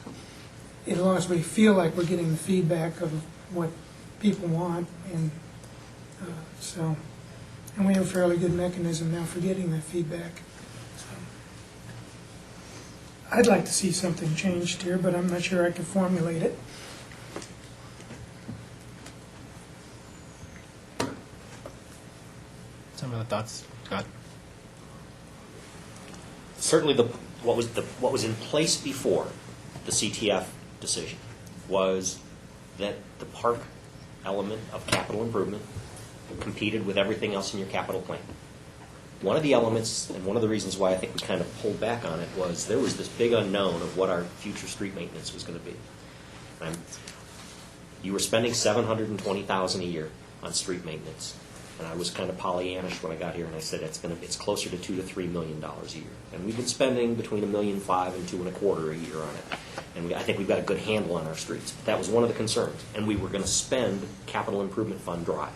As long as we feel like we're getting the feedback of what people want, and and we have a fairly good mechanism now for getting that feedback. I'd like to see something changed here, but I'm not sure I can formulate it. Some of the thoughts, Scott? Certainly, what was in place before the CTF decision was that the park element of capital improvement competed with everything else in your capital plan. One of the elements, and one of the reasons why I think we kind of pulled back on it, was there was this big unknown of what our future street maintenance was going to be. You were spending $720,000 a year on street maintenance, and I was kind of Pollyannish when I got here, and I said it's closer to $2 to $3 million a year, and we've been spending between $1.5 million and $2.25 million a year on it, and I think we've got a good handle on our streets. But that was one of the concerns, and we were going to spend capital improvement fund dry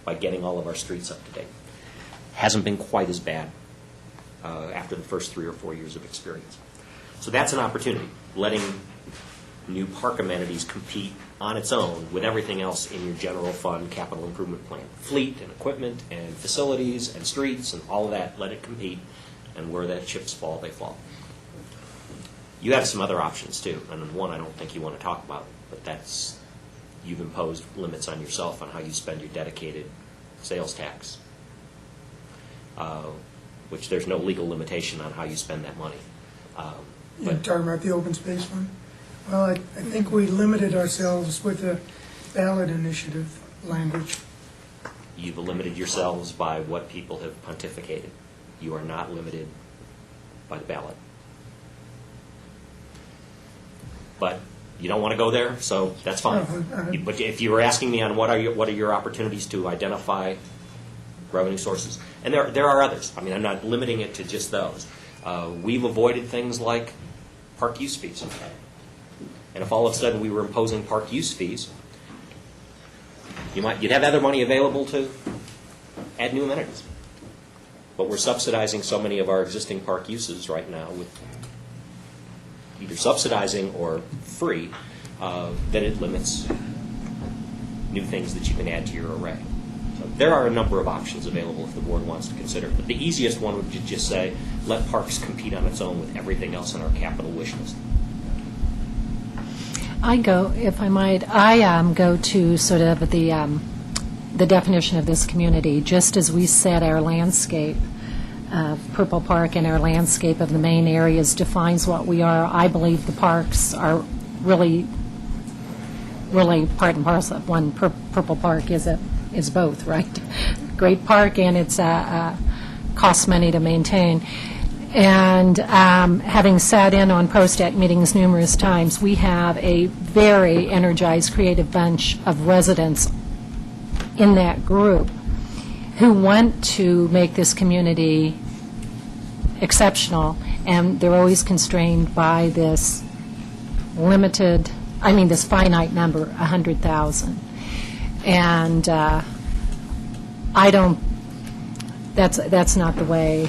by getting all of our streets up to date. Hasn't been quite as bad after the first 3 or 4 years of experience. So that's an opportunity, letting new park amenities compete on its own with everything else in your general fund capital improvement plan. Fleet and equipment and facilities and streets and all of that, let it compete, and where that chips fall, they fall. You have some other options too, and one I don't think you want to talk about, but that's you've imposed limits on yourself on how you spend your dedicated sales tax. Which there's no legal limitation on how you spend that money. You're talking about the open space fund? Well, I think we limited ourselves with the ballot initiative language. You've limited yourselves by what people have pontificated. You are not limited by the ballot. But you don't want to go there, so that's fine. But if you were asking me on what are your opportunities to identify revenue sources, and there are others. I mean, I'm not limiting it to just those. We've avoided things like park use fees. And if all of a sudden we were imposing park use fees, you'd have other money available to add new amenities. But we're subsidizing so many of our existing park uses right now with either subsidizing or free that it limits new things that you can add to your array. So there are a number of options available if the board wants to consider. But the easiest one would just say, let parks compete on its own with everything else on our capital wish list. I go, if I might, go to sort of the definition of this community, just as we set our landscape of Purple Park and our landscape of the main areas defines what we are. I believe the parks are really part and parcel of one. Purple Park is both, right? Great park, and it's costs money to maintain. And having sat in on ProStack meetings numerous times, we have a very energized, creative bunch of residents in that group who want to make this community exceptional, and they're always constrained by this this finite number, 100,000. And I don't, that's not the way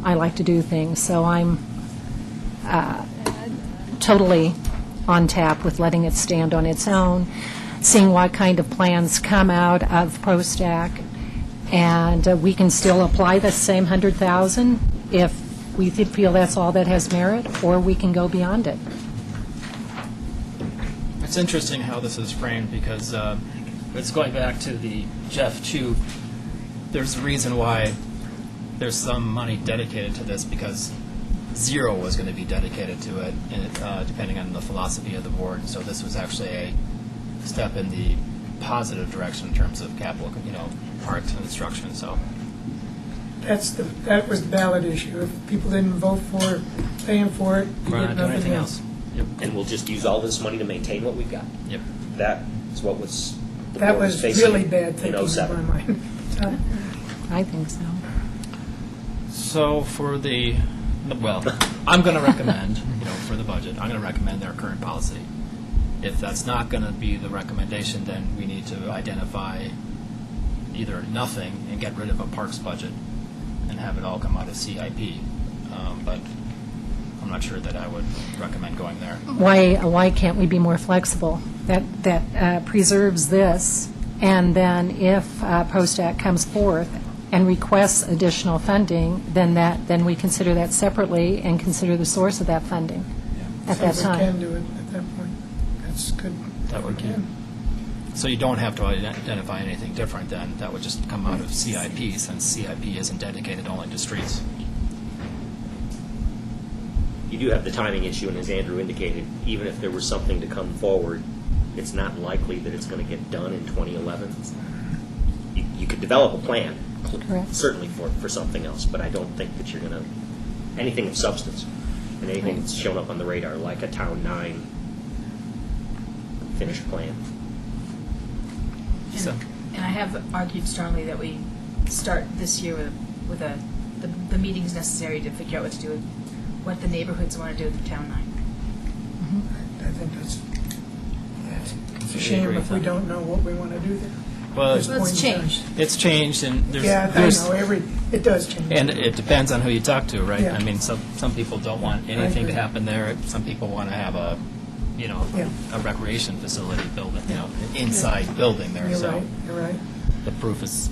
I like to do things. So I'm totally on tap with letting it stand on its own, seeing what kind of plans come out of ProStack, and we can still apply the same 100,000 if we feel that's all that has merit, or we can go beyond it. It's interesting how this is framed, because it's going back to the Jeff Chu. There's a reason why there's some money dedicated to this, because zero was going to be dedicated to it, and depending on the philosophy of the board. So this was actually a step in the positive direction in terms of capital, art and instruction. So That was the ballot issue. If people didn't vote for paying for it, you we're get not doing nothing anything else. else. Yep. And we'll just use all this money to maintain what we've got. Yep. That is what was. the That board was facing really bad thinking in in 07. my mind. I think so. So for the, well, I'm going to recommend, for the budget, I'm going to recommend their current policy. If that's not going to be the recommendation, then we need to identify either nothing and get rid of a parks budget and have it all come out of CIP. But I'm not sure that I would recommend going there. Why can't we be more flexible? That preserves this, and then if ProStack comes forth and requests additional funding, then we consider that separately and consider the source of that funding at that So we can time. do it at that point. That's good. That would We can. So you don't have to identify anything different then. That would just come out of CIP, since CIP isn't dedicated only to streets. You do have the timing issue, and as Andrew indicated, even if there was something to come forward, it's not likely that it's going to get done in 2011. You could develop a plan, Correct. certainly for something else, but I don't think that you're going to, anything of substance, and anything that's shown up on the radar, like a Town 9 finished plan. So- And I have argued strongly that we start this year with the meetings necessary to figure out what to do, what the neighborhoods want to do with the Town 9. I think that's it's a I shame agree if with we that. don't know what we want to do there. Well, At this Well, it's point in time. changed. it's changed, and there's, Yeah, I there's know, it does change. and it depends on who you talk to, right? Yeah. I mean, some people don't want anything to agree. happen there. Some people want to have a, Yeah. a recreation facility building, an inside building there. You're So right, you're right. the proof is,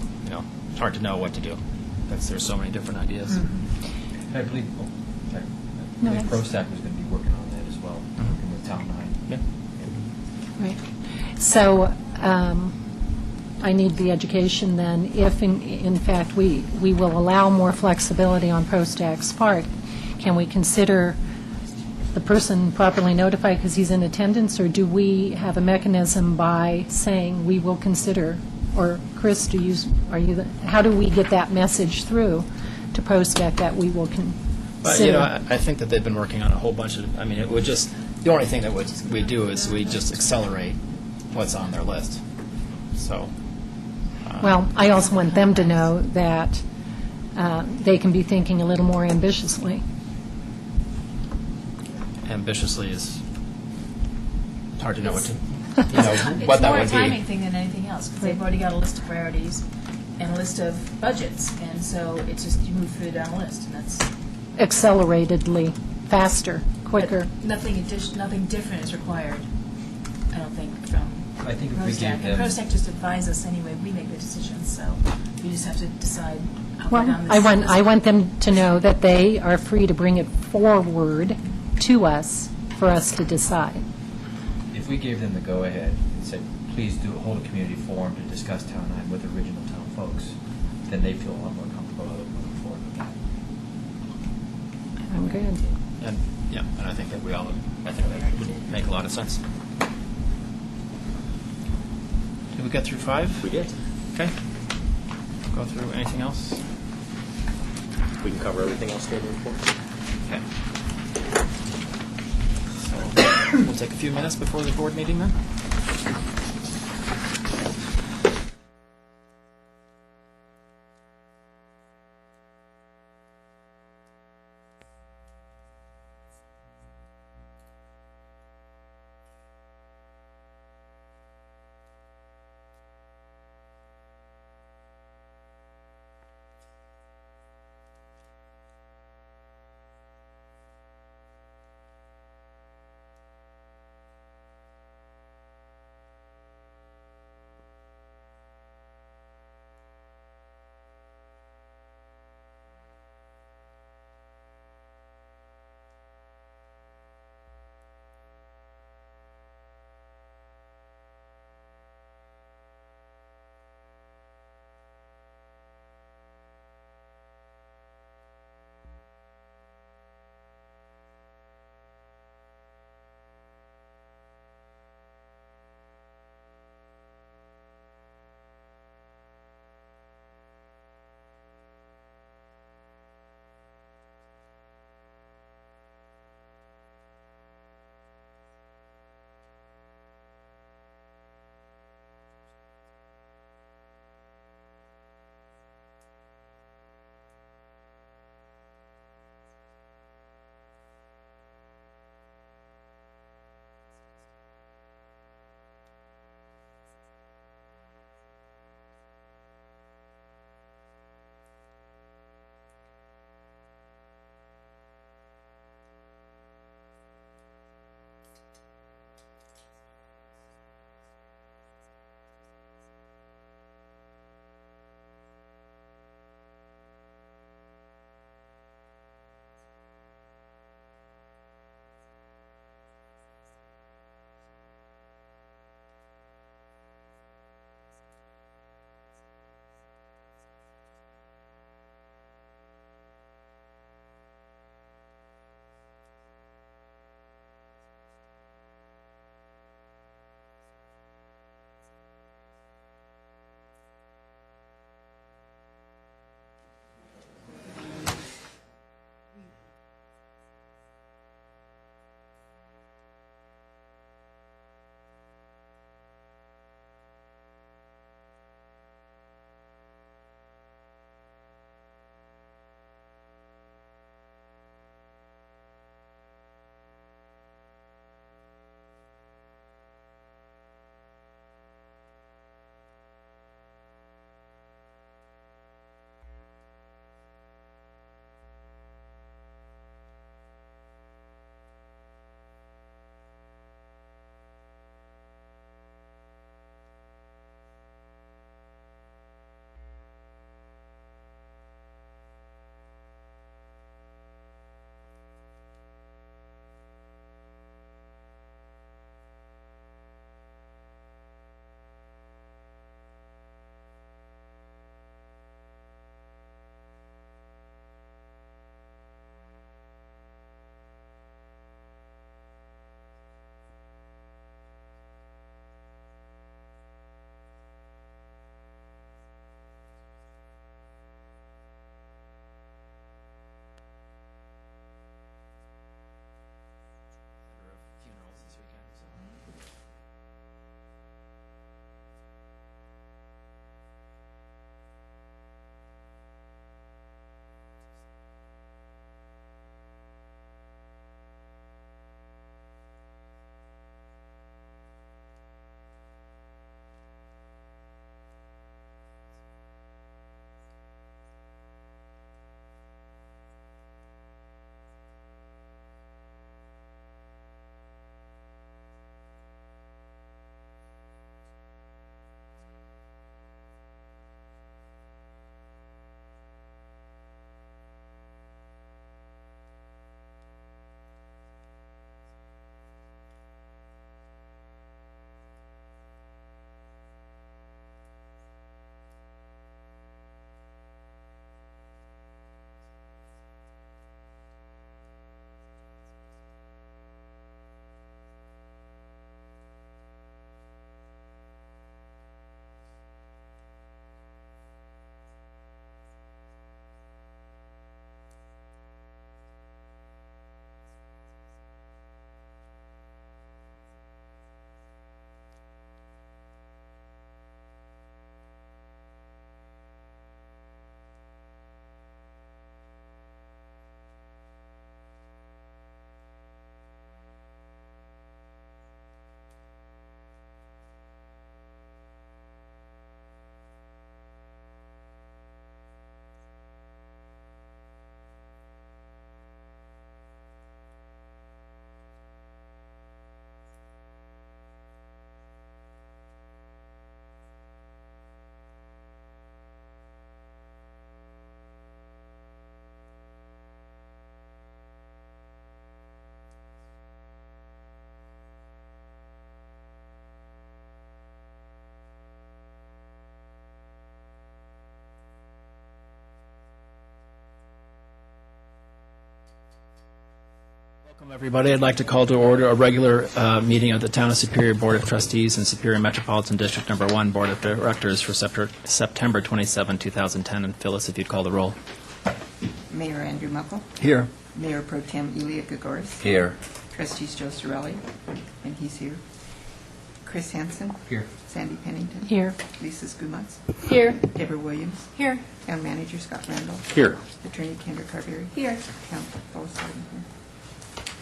it's hard to know what to do. There's so many different ideas. Mm-hmm. I believe, sorry. No, I believe that's- ProStack was going to be working on that as well, working with Town 9. Yeah. Right. So I need the education then, if in fact we will allow more flexibility on ProStack's part, can we consider the person properly notified because he's in attendance, or do we have a mechanism by saying we will consider, or Chris, how do we get that message through to ProStack that we will But, consider? I think that they've been working on a whole bunch of, it would just, the only thing that we do is we just accelerate what's on their list. So. Well, I also want them to know that they can be thinking a little more ambitiously. Ambitiously is hard to know what to, It's what that more a would timing be. thing than anything else, because they've already got a list of priorities and a list of budgets, and so it's just, you move through down the list, and that's. Acceleratedly, faster, quicker. But nothing different is required, I don't think, from I think if we ProStack. gave And them, ProStack just advise us anyway, we make the decisions, so we just have to decide how far Well, down this. I want them to know that they are free to bring it forward to us for us to decide. we gave them the go-ahead and said, please hold a community forum to discuss Town 9 with original town folks, then they feel a lot more comfortable moving forward with that. I'm good. And, yeah, and I think that I think that would make a lot of sense. Did we get through 5? We did. Okay. Go through anything else? We can cover everything else during the report. Okay. So, we'll take a few minutes before the board meeting then. Welcome, everybody. I'd like to call to order a regular meeting of the Town of Superior Board of Trustees and Superior Metropolitan District Number 1 Board of Directors for September 27, 2010. And Phyllis, if you'd call the roll. Mayor Andrew Muckle, Here. Mayor Pro Tem Elia Gagoris, Here. Trustees Joe Sorelli, and he's here. Chris Hansen. Here. Sandy Pennington. Here. Lisa Skumatz. Here. Deborah Williams. Here. Town Manager Scott Randall. Here. Attorney Kendra Carberry. Here. Town Lois Sargent here.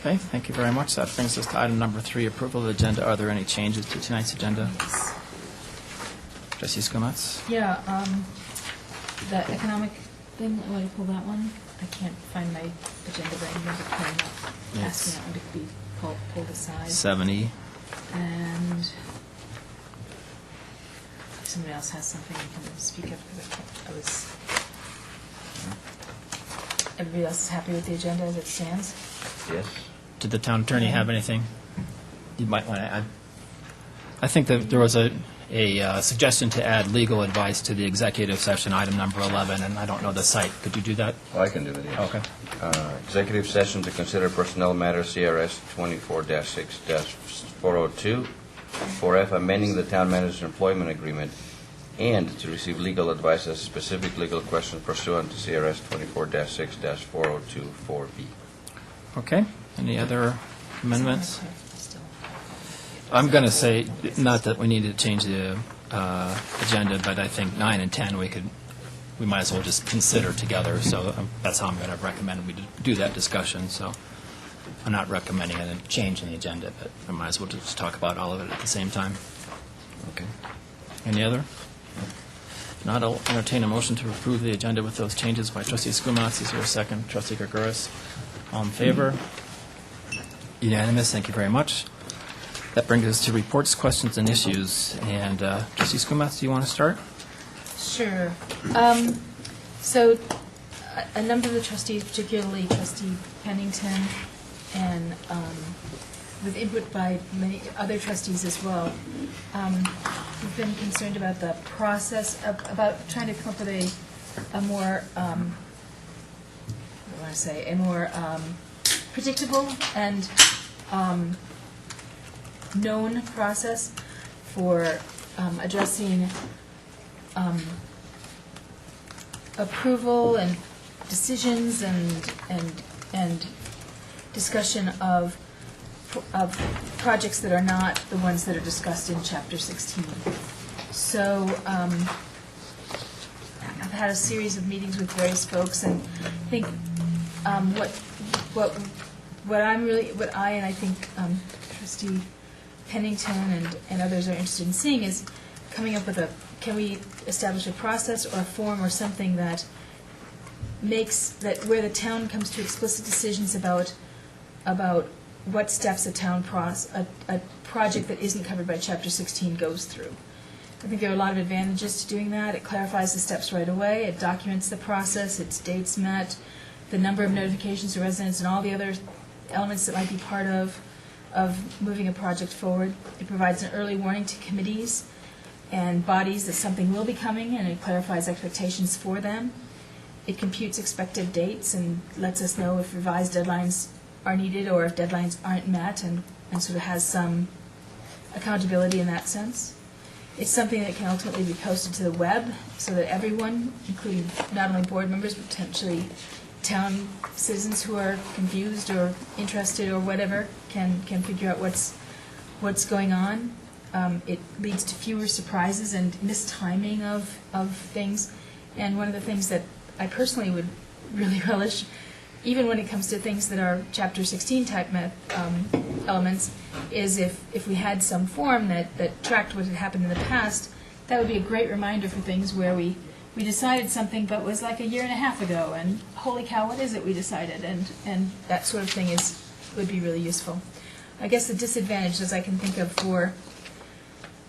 Okay, thank you very much. That brings us to item number 3, approval of the agenda. Are there any changes to tonight's agenda? Trustee Skumatz? Yeah, the economic thing, I want to pull that one. I can't find my agenda, but I remember pulling up, asking that one to be pulled aside. 70. And if somebody else has something, you can speak up, because I was, everybody else is happy with the agenda as it stands? Yes. Did the town attorney have anything you might want to add? I think that there was a suggestion to add legal advice to the executive session, item number 11, and I don't know the site. Could you do that? Oh, I can do that, yes. Okay. Executive session to consider personnel matters, CRS 24-6-402, 4F, amending the town manager's employment agreement, and to receive legal advice as a specific legal question pursuant to CRS 24-6-402, 4B. Okay. Any other amendments? I'm going to say, not that we need to change the agenda, but I think 9 and 10 we might as well just consider together. So that's how I'm going to recommend we do that discussion. So I'm not recommending a change in the agenda, but we might as well just talk about all of it at the same time. Okay. Any other? If not, I'll entertain a motion to approve the agenda with those changes by Trustee Skumatz. Is there a second? Trustee Gregoris? All in favor? Unanimous. Thank you very much. That brings us to reports, questions, and issues. And Trustee Skumatz, do you want to start? Sure. So a number of the trustees, particularly Trustee Pennington, and with input by many other trustees as well, have been concerned about the process, about trying to come up with a more, what do I want to say, a more predictable and known process for addressing approval and decisions and discussion of projects that are not the ones that are discussed in Chapter 16. So I've had a series of meetings with various folks, and I think what I and I think Trustee Pennington and others are interested in seeing is coming up with can we establish a process or a form or something that makes that where the town comes to explicit decisions about what steps a project that isn't covered by Chapter 16 goes through. I think there are a lot of advantages to doing that. It clarifies the steps right away. It documents the process. It's dates met, the number of notifications to residents, and all the other elements that might be part of moving a project forward. It provides an early warning to committees and bodies that something will be coming, and it clarifies expectations for them. It computes expected dates and lets us know if revised deadlines are needed or if deadlines aren't met, and sort of has some accountability in that sense. It's something that can ultimately be posted to the web so that everyone, including not only board members, but potentially town citizens who are confused or interested or whatever, can figure out what's going on. It leads to fewer surprises and mistiming of things. And one of the things that I personally would really relish, even when it comes to things that are Chapter 16 type elements, is if we had some form that tracked what had happened in the past. That would be a great reminder for things where we decided something but was like a year and a half ago, and holy cow, what is it we decided? And that sort of thing would be really useful. I guess the disadvantages I can think of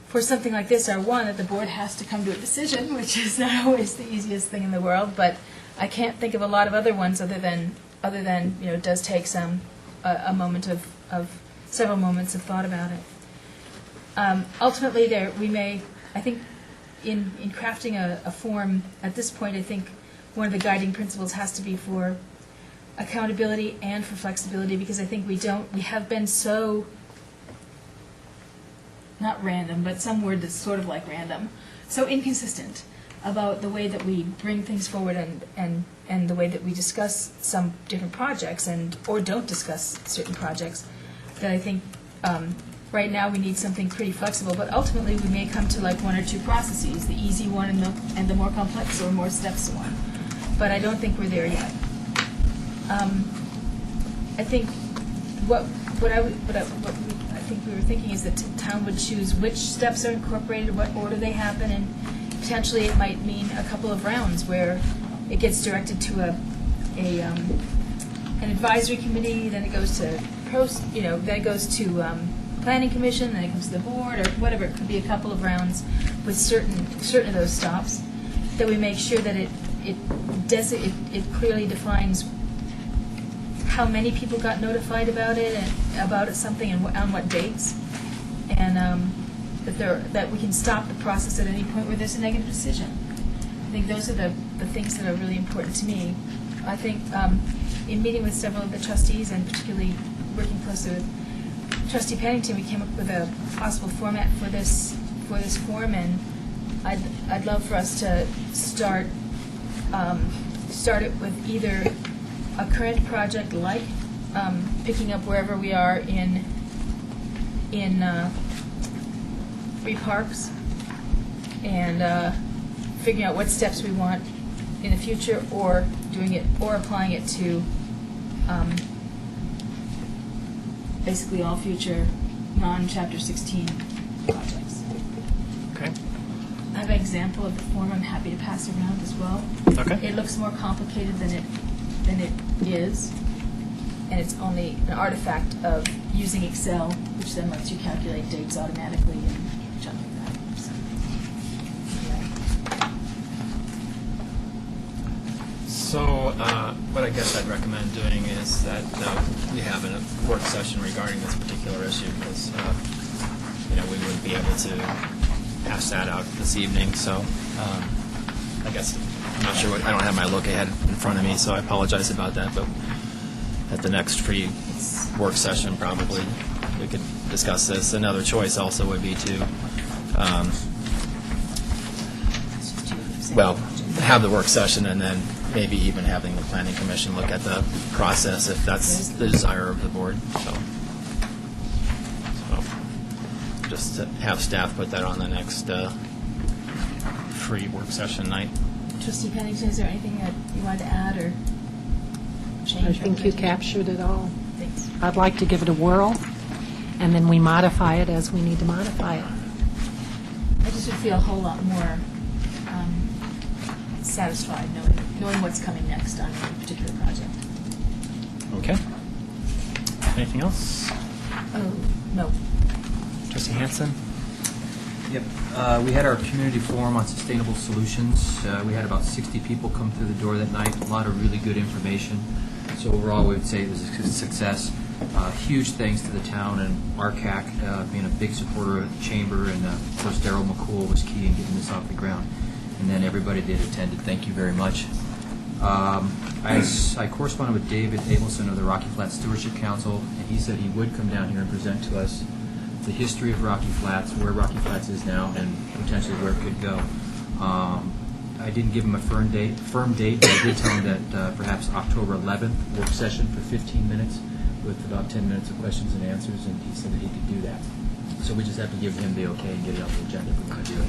for something like this are, one, that the board has to come to a decision, which is not always the easiest thing in the world, but I can't think of a lot of other ones other than it does take a moment of several moments of thought about it. Ultimately, we may, I think, in crafting a form at this point, I think one of the guiding principles has to be for accountability and for flexibility, because I think we have been so, not random, but some word that's sort of like random, so inconsistent about the way that we bring things forward and the way that we discuss some different projects or don't discuss certain projects, that I think right now we need something pretty flexible, but ultimately we may come to like one or two processes, the easy one and the more complex or more steps one. But I don't think we're there yet. I think what I think we were thinking is that the town would choose which steps are incorporated, what order they happen, and potentially it might mean a couple of rounds where it gets directed to an advisory committee, then it goes to then it goes to planning commission, then it comes to the board, or whatever. It could be a couple of rounds with certain of those stops, that we make sure that it clearly defines how many people got notified about it and about something and on what dates, and that we can stop the process at any point where there's a negative decision. I think those are the things that are really important to me. I think in meeting with several of the trustees, and particularly working closely with Trustee Pennington, we came up with a possible format for this forum, and I'd love for us to start it with either a current project like picking up wherever we are in Free Parks and figuring out what steps we want in the future, or doing it or applying it to basically all future non-Chapter 16 projects. Okay. I have an example of the form I'm happy to pass around as well. Okay. It looks more complicated than it is, and it's only an artifact of using Excel, which then lets you calculate dates automatically and junk like that. So, So what I guess I'd recommend doing is that we have a work session regarding this particular issue, because we wouldn't be able to hash that out this evening. So I guess I'm not sure I don't have my look ahead in front of me, so I apologize about that. But at the next free work session, probably we could discuss this. Another choice also would be to have the work session, and then maybe even having the planning commission look at the process if that's the desire of the board. So just to have staff put that on the next free work session night. Trustee Pennington, is there anything that you wanted to add or change? I think you captured it all. Thanks. I'd like to give it a whirl, and then we modify it as we need to modify it. I just would feel a whole lot more satisfied knowing what's coming next on a particular project. Okay. Anything else? Oh, no. Trustee Hansen? Yep. We had our community forum on sustainable solutions. We had about 60 people come through the door that night. A lot of really good information. So overall, we would say it was a success. Huge thanks to the town and RCAC being a big supporter of the chamber, and of course Darryl McCool was key in getting this off the ground. And then everybody that attended, thank you very much. I corresponded with David Abelson of the Rocky Flats Stewardship Council, and he said he would come down here and present to us the history of Rocky Flats, where Rocky Flats is now, and potentially where it could go. I didn't give him a firm date, but I did tell him that perhaps October 11th, work session for 15 minutes with about 10 minutes of questions and answers, and he said that he could do that. So we just have to give him the okay and get it on the agenda if we're going to do it.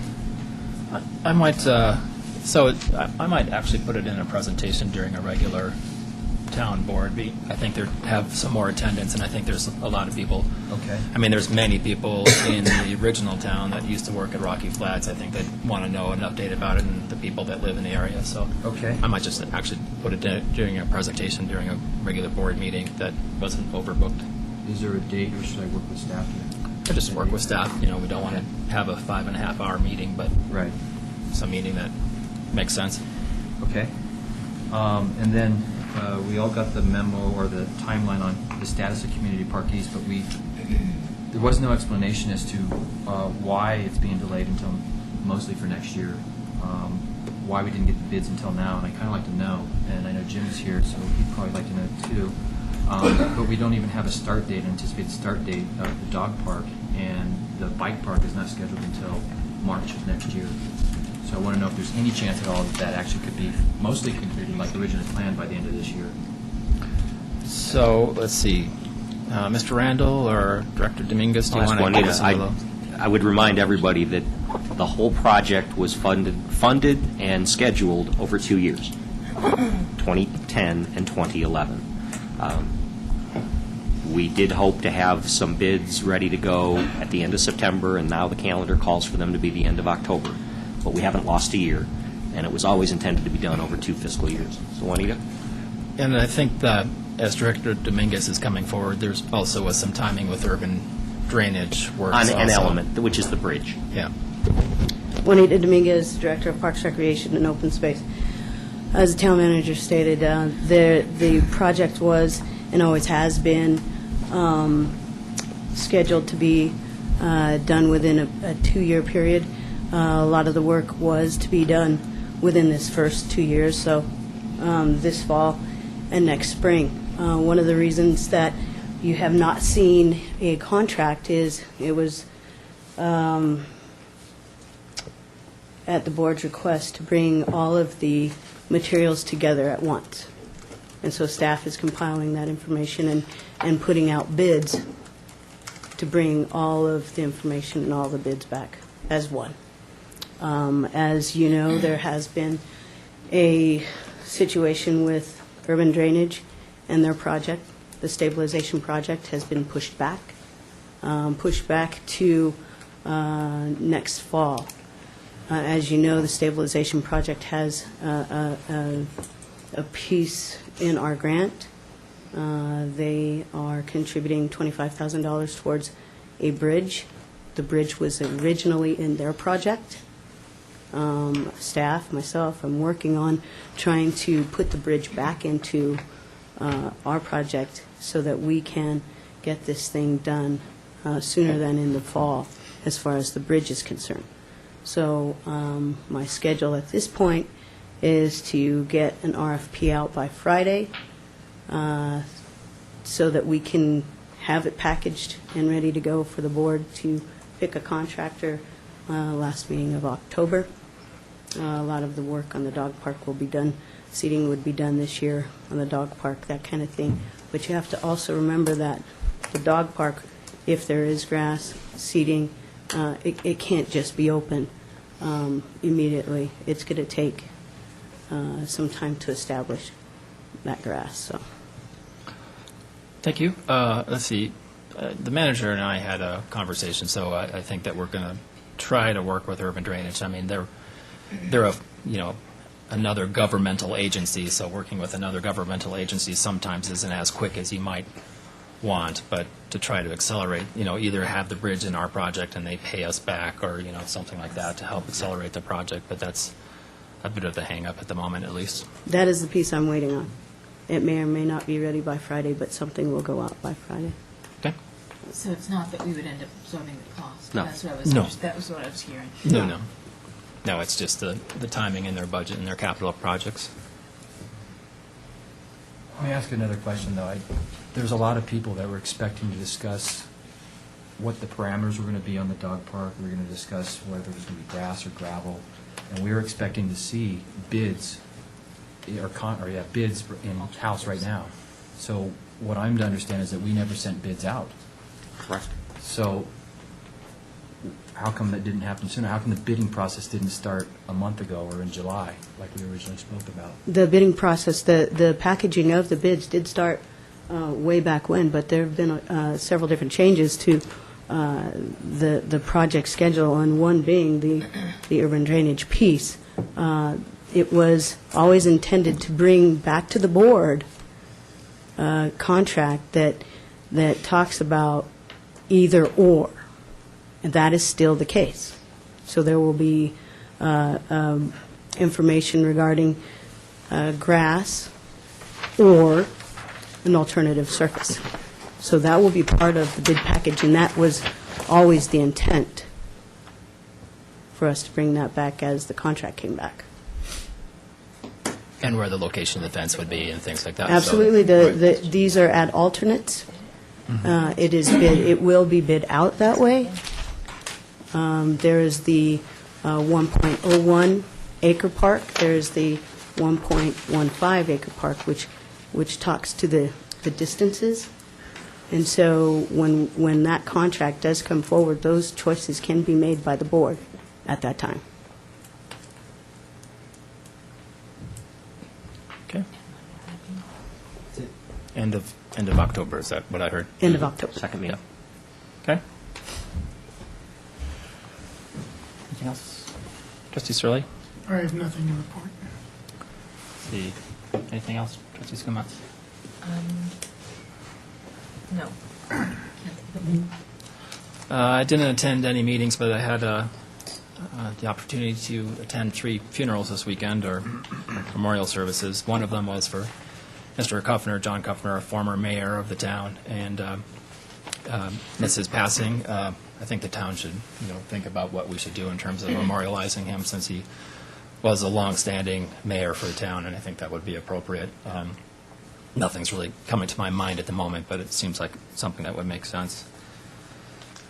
I might I might actually put it in a presentation during a regular town board meeting. I think there have some more attendance, and I think there's a lot of people. Okay. I mean, there's many people in the original town that used to work at Rocky Flats. I think they want to know an update about it, and the people that live in the area. So Okay. I might just actually put it during a presentation during a regular board meeting that wasn't overbooked. Is there a date, or should I work with staff? I just work with staff. We don't want to have a 5.5-hour meeting, but Right. some meeting that makes sense. Okay. And then we all got the memo or the timeline on the status of Community Park East, but there was no explanation as to why it's being delayed until mostly for next year. Why we didn't get the bids until now, and I kind of like to know. And I know Jim is here, so he'd probably like to know too. But we don't even have a start date, anticipated start date of the dog park, and the bike park is not scheduled until March of next year. So I want to know if there's any chance at all that that actually could be mostly completed like originally planned by the end of this year. So, let's see, Mr. Randall or Director Dominguez, do you want to give us some of those? I would remind everybody that the whole project was funded and scheduled over 2 years, 2010 and 2011. We did hope to have some bids ready to go at the end of September, and now the calendar calls for them to be the end of October. But we haven't lost a year, and it was always intended to be done over 2 fiscal years. So, Juanita? And I think that as Director Dominguez is coming forward, there's also was some timing with urban drainage works On an also. element, which is the bridge. Yeah. Juanita Dominguez, Director of Parks, Recreation, and Open Space. As the town manager stated, the project was and always has been scheduled to be done within a 2-year period. A lot of the work was to be done within this first 2 years, so this fall and next spring. One of the reasons that you have not seen a contract is it was at the board's request to bring all of the materials together at once. And so staff is compiling that information and putting out bids to bring all of the information and all the bids back as one. As you know, there has been a situation with urban drainage and their project. The stabilization project has been pushed back to next fall. As you know, the stabilization project has a piece in our grant. They are contributing $25,000 towards a bridge. The bridge was originally in their project. Staff, myself, I'm working on trying to put the bridge back into our project so that we can get this thing done sooner than in the fall as far as the bridge is concerned. So my schedule at this point is to get an RFP out by Friday so that we can have it packaged and ready to go for the board to pick a contractor last meeting of October. A lot of the work on the dog park will be done. Seating would be done this year on the dog park, that kind of thing. But you have to also remember that the dog park, if there is grass, seating, it can't just be open immediately. It's going to take some time to establish that grass. So, Thank you. Let's see. The manager and I had a conversation, so I think that we're going to try to work with urban drainage. I mean, they're another governmental agency, so working with another governmental agency sometimes isn't as quick as you might want, but to try to accelerate, either have the bridge in our project and they pay us back, or, something like that to help accelerate the project, but that's a bit of the hang-up at the moment, at least. that is the piece I'm waiting on. It may or may not be ready by Friday, but something will go out by Friday. Okay? So it's not that we would end up absorbing the cost? No. That's what I was, No. That was what I was hearing. No. No, it's just the timing in their budget and their capital projects. Let me ask another question, though. There's a lot of people that were expecting to discuss what the parameters were going to be on the dog park. We were going to discuss whether it was going to be grass or gravel, and we were expecting to see bids, bids in-house right now. So what I'm to understand is that we never sent bids out. Correct. So how come that didn't happen sooner? How come the bidding process didn't start a month ago or in July, like we originally spoke about? The bidding process, the packaging of the bids did start way back when, but there have been several different changes to the project schedule, and one being the urban drainage piece. It was always intended to bring back to the board a contract that talks about either or, and that is still the case. So there will be information regarding grass or an alternative surface. So that will be part of the bid package, and that was always the intent for us to bring that back as the contract came back. And where the location of the fence would be and things like that. So- Absolutely. These are at alternates. It is bid, it will be bid out that way. There is the 1.01 acre park. There is the 1.15 acre park, which talks to the distances. And so when that contract does come forward, those choices can be made by the board at that time. Okay. End of October, is that what I heard? End of October. Second meeting. Okay. Anything else? Trustee Surley? I have nothing to report. See, anything else? Trustee Skumatz? No. I didn't attend any meetings, but I had the opportunity to attend 3 funerals this weekend, or memorial services. One of them was for Mr. Kuffner, John Kuffner, a former mayor of the town, and missed his passing. I think the town should, think about what we should do in terms of memorializing him, since he was a long-standing mayor for the town, and I think that would be appropriate. Nothing's really coming to my mind at the moment, but it seems like something that would make sense.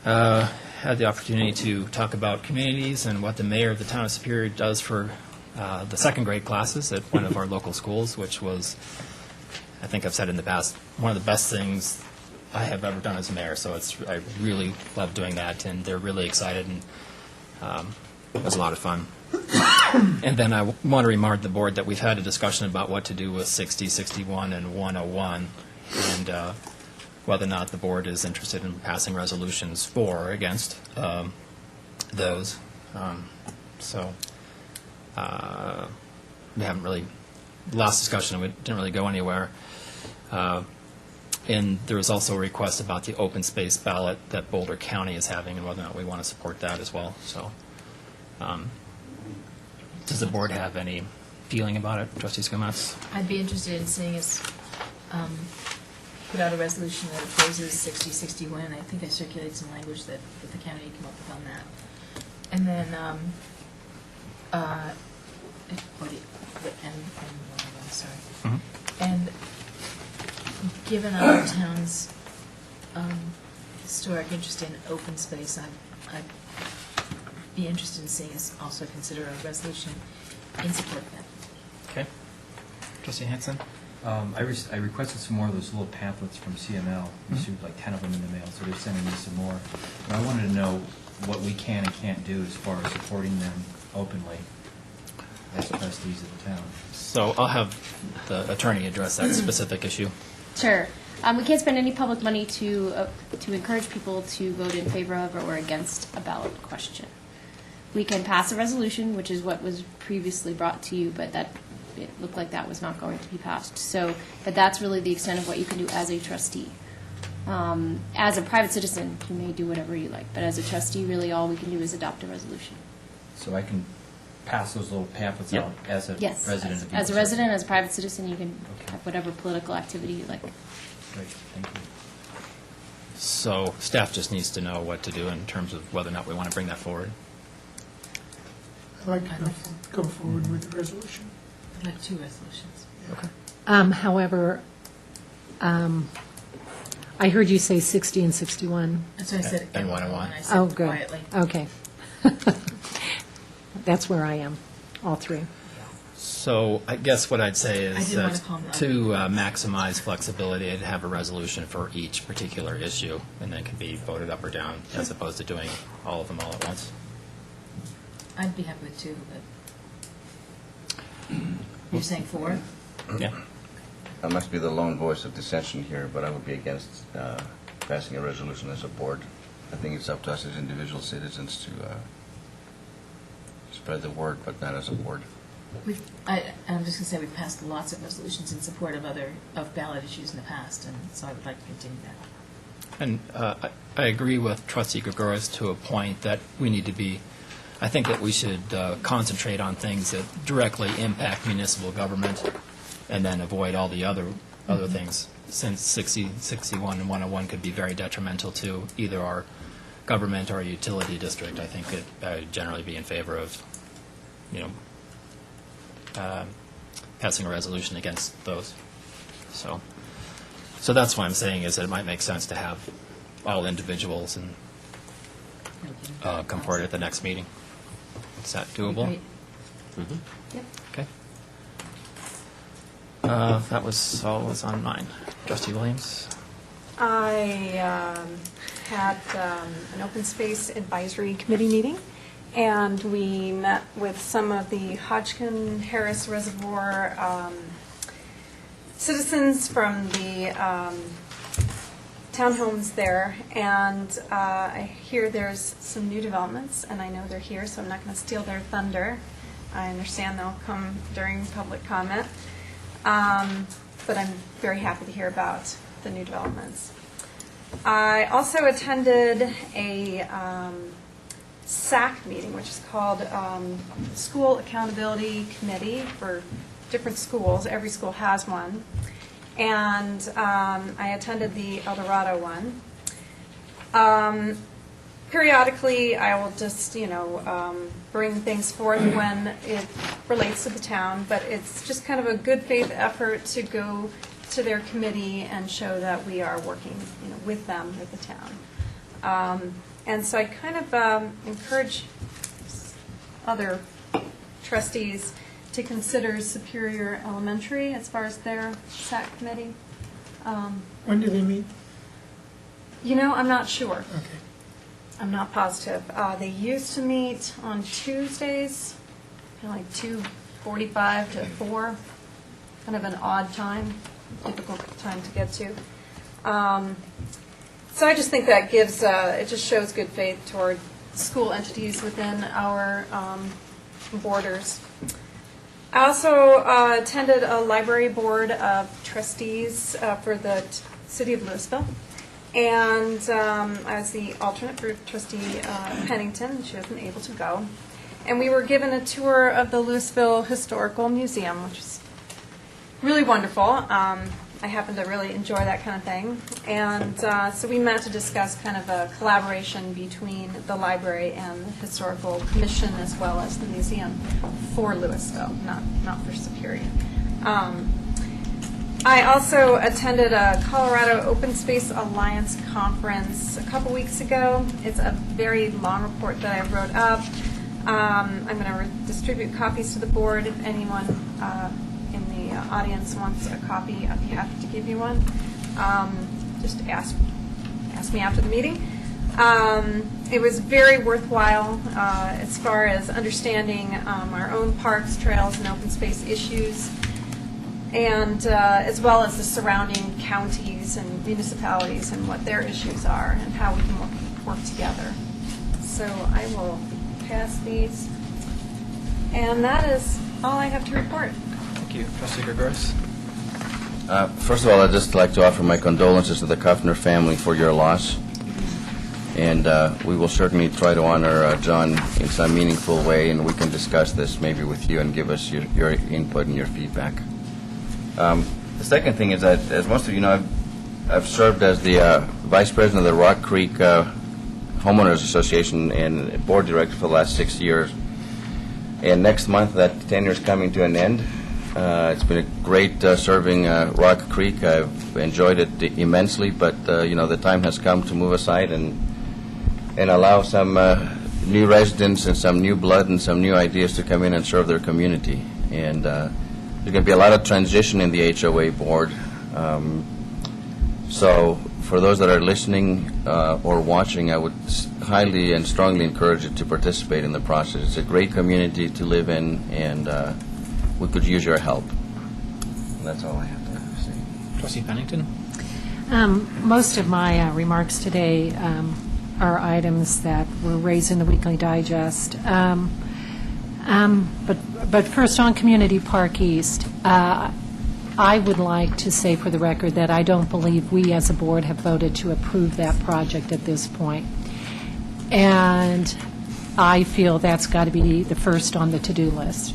Had the opportunity to talk about communities and what the mayor of the town of Superior does for the second grade classes at one of our local schools, which was, I think I've said in the past, one of the best things I have ever done as a mayor. So I really love doing that, and they're really excited, and it was a lot of fun. And then I want to remind the board that we've had a discussion about what to do with 60, 61, and 101, and whether or not the board is interested in passing resolutions for or against those. So we haven't really, last discussion, we didn't really go anywhere. And there was also a request about the open space ballot that Boulder County is having, and whether or not we want to support that as well. So does the board have any feeling about it, Trustee Skumatz? I'd be interested in seeing us put out a resolution that opposes 60, 61, and I think I circulated some language that the county came up with on that. And then, sorry. And given our town's historic interest in open space, I'd be interested in seeing us also consider a resolution in support of that. Okay. Trustee Hanson? I requested some more of those little pamphlets from CML. We received like 10 of them in the mail, so they're sending me some more. And I wanted to know what we can and can't do as far as supporting them openly as trustees of the town. So I'll have the attorney address that specific issue. Sure. We can't spend any public money to encourage people to vote in favor of or against a ballot question. We can pass a resolution, which is what was previously brought to you, but it looked like that was not going to be passed. So, but that's really the extent of what you can do as a trustee. As a private citizen, you may do whatever you like, but as a trustee, really all we can do is adopt a resolution. So I can pass those little pamphlets out as a Yes. resident of As a Beaver resident, City? as a private citizen, you can Okay. have whatever political activity you like. Great, thank you. So staff just needs to know what to do in terms of whether or not we want to bring that forward. I'd like to go forward with the resolution. I'd like 2 resolutions. However, I heard you say 60 and 61. That's what I said. And 101. I said Oh, good. quietly. Okay. That's where I am, all 3. So I guess what I'd say I is didn't want that to call them to maximize flexibility, I'd have a resolution for each particular issue, and then it can be voted up or down, as opposed to doing all of them all at once. I'd be happy with 2, but you're saying 4? Yeah. I must be the lone voice of dissension here, but I would be against passing a resolution as a board. I think it's up to us as individual citizens to spread the word, but not as a board. I'm just going to say we've passed lots of resolutions in support of ballot issues in the past, and so I would like to continue that. And I agree with Trustee Gregoris to a point that we need to be, I think that we should concentrate on things that directly impact municipal government, and then avoid all the other things, since 60, 61, and 101 could be very detrimental to either our government or our utility district. I think that I would generally be in favor of, passing a resolution against those. So that's what I'm saying, is that it might make sense to have all individuals and come forward at the next meeting. Is that doable? Great. Yep. Okay. That was all was on mine. Trustee Williams? I had an open space advisory committee meeting, and we met with some of the Hodgkin-Harris Reservoir citizens from the townhomes there, and I hear there's some new developments, and I know they're here, so I'm not going to steal their thunder. I understand they'll come during public comment, but I'm very happy to hear about the new developments. I also attended a SAC meeting, which is called School Accountability Committee for different schools. Every school has one. And I attended the El Dorado one. Periodically, I will just, bring things forth when it relates to the town, but it's just kind of a good faith effort to go to their committee and show that we are working, with them, with the town. And so I kind of encourage other trustees to consider Superior Elementary as far as their SAC committee. When do they meet? I'm not sure. Okay. I'm not positive. They used to meet on Tuesdays, kind of like 2:45 to 4, kind of an odd time, difficult time to get to. So I just think that gives, it just shows good faith toward school entities within our borders. I also attended a library board of trustees for the city of Louisville. And I was the alternate for trustee Pennington. She wasn't able to go. And we were given a tour of the Louisville Historical Museum, which is really wonderful. I happen to really enjoy that kind of thing. And so we met to discuss kind of a collaboration between the library and the Historical Commission, as well as the museum for Louisville, not for Superior. I also attended a Colorado Open Space Alliance conference a couple weeks ago. It's a very long report that I wrote up. I'm going to distribute copies to the board. If anyone in the audience wants a copy, I'd be happy to give you one. Just ask me after the meeting. It was very worthwhile as far as understanding our own parks, trails, and open space issues, and as well as the surrounding counties and municipalities and what their issues are and how we can work together. So I will pass these. And that is all I have to report. Thank you. Trustee Gregorius? First of all, I'd just like to offer my condolences to the Kuffner family for your loss. And we will certainly try to honor John in some meaningful way, and we can discuss this maybe with you and give us your input and your feedback. The second thing is that, as most of you know, I've served as the Vice President of the Rock Creek Homeowners Association and Board Director for the last 6 years. And next month, that tenure is coming to an end. It's been a great serving Rock Creek. I've enjoyed it immensely, but the time has come to move aside and allow some new residents and some new blood and some new ideas to come in and serve their community. And there's going to be a lot of transition in the HOA board. So for those that are listening or watching, I would highly and strongly encourage you to participate in the process. It's a great community to live in, and we could use your help. And that's all I have to say. Trustee Pennington? Most of my remarks today are items that were raised in the Weekly Digest. But first, on Community Park East, I would like to say for the record that I don't believe we as a board have voted to approve that project at this point. And I feel that's got to be the first on the to-do list,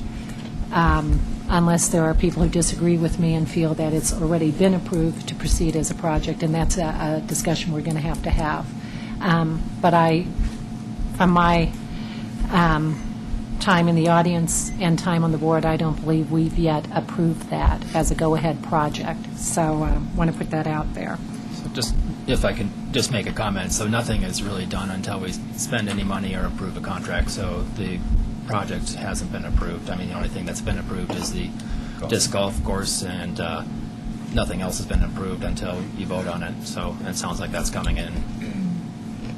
unless there are people who disagree with me and feel that it's already been approved to proceed as a project, and that's a discussion we're going to have. But from my time in the audience and time on the board, I don't believe we've yet approved that as a go-ahead project. So I want to put that out there. So just, if I can just make a comment, so nothing is really done until we spend any money or approve a contract, so the project hasn't been approved. I mean, the only thing that's been approved is the disc golf course, and nothing else has been approved until you vote on it. So it sounds like that's coming in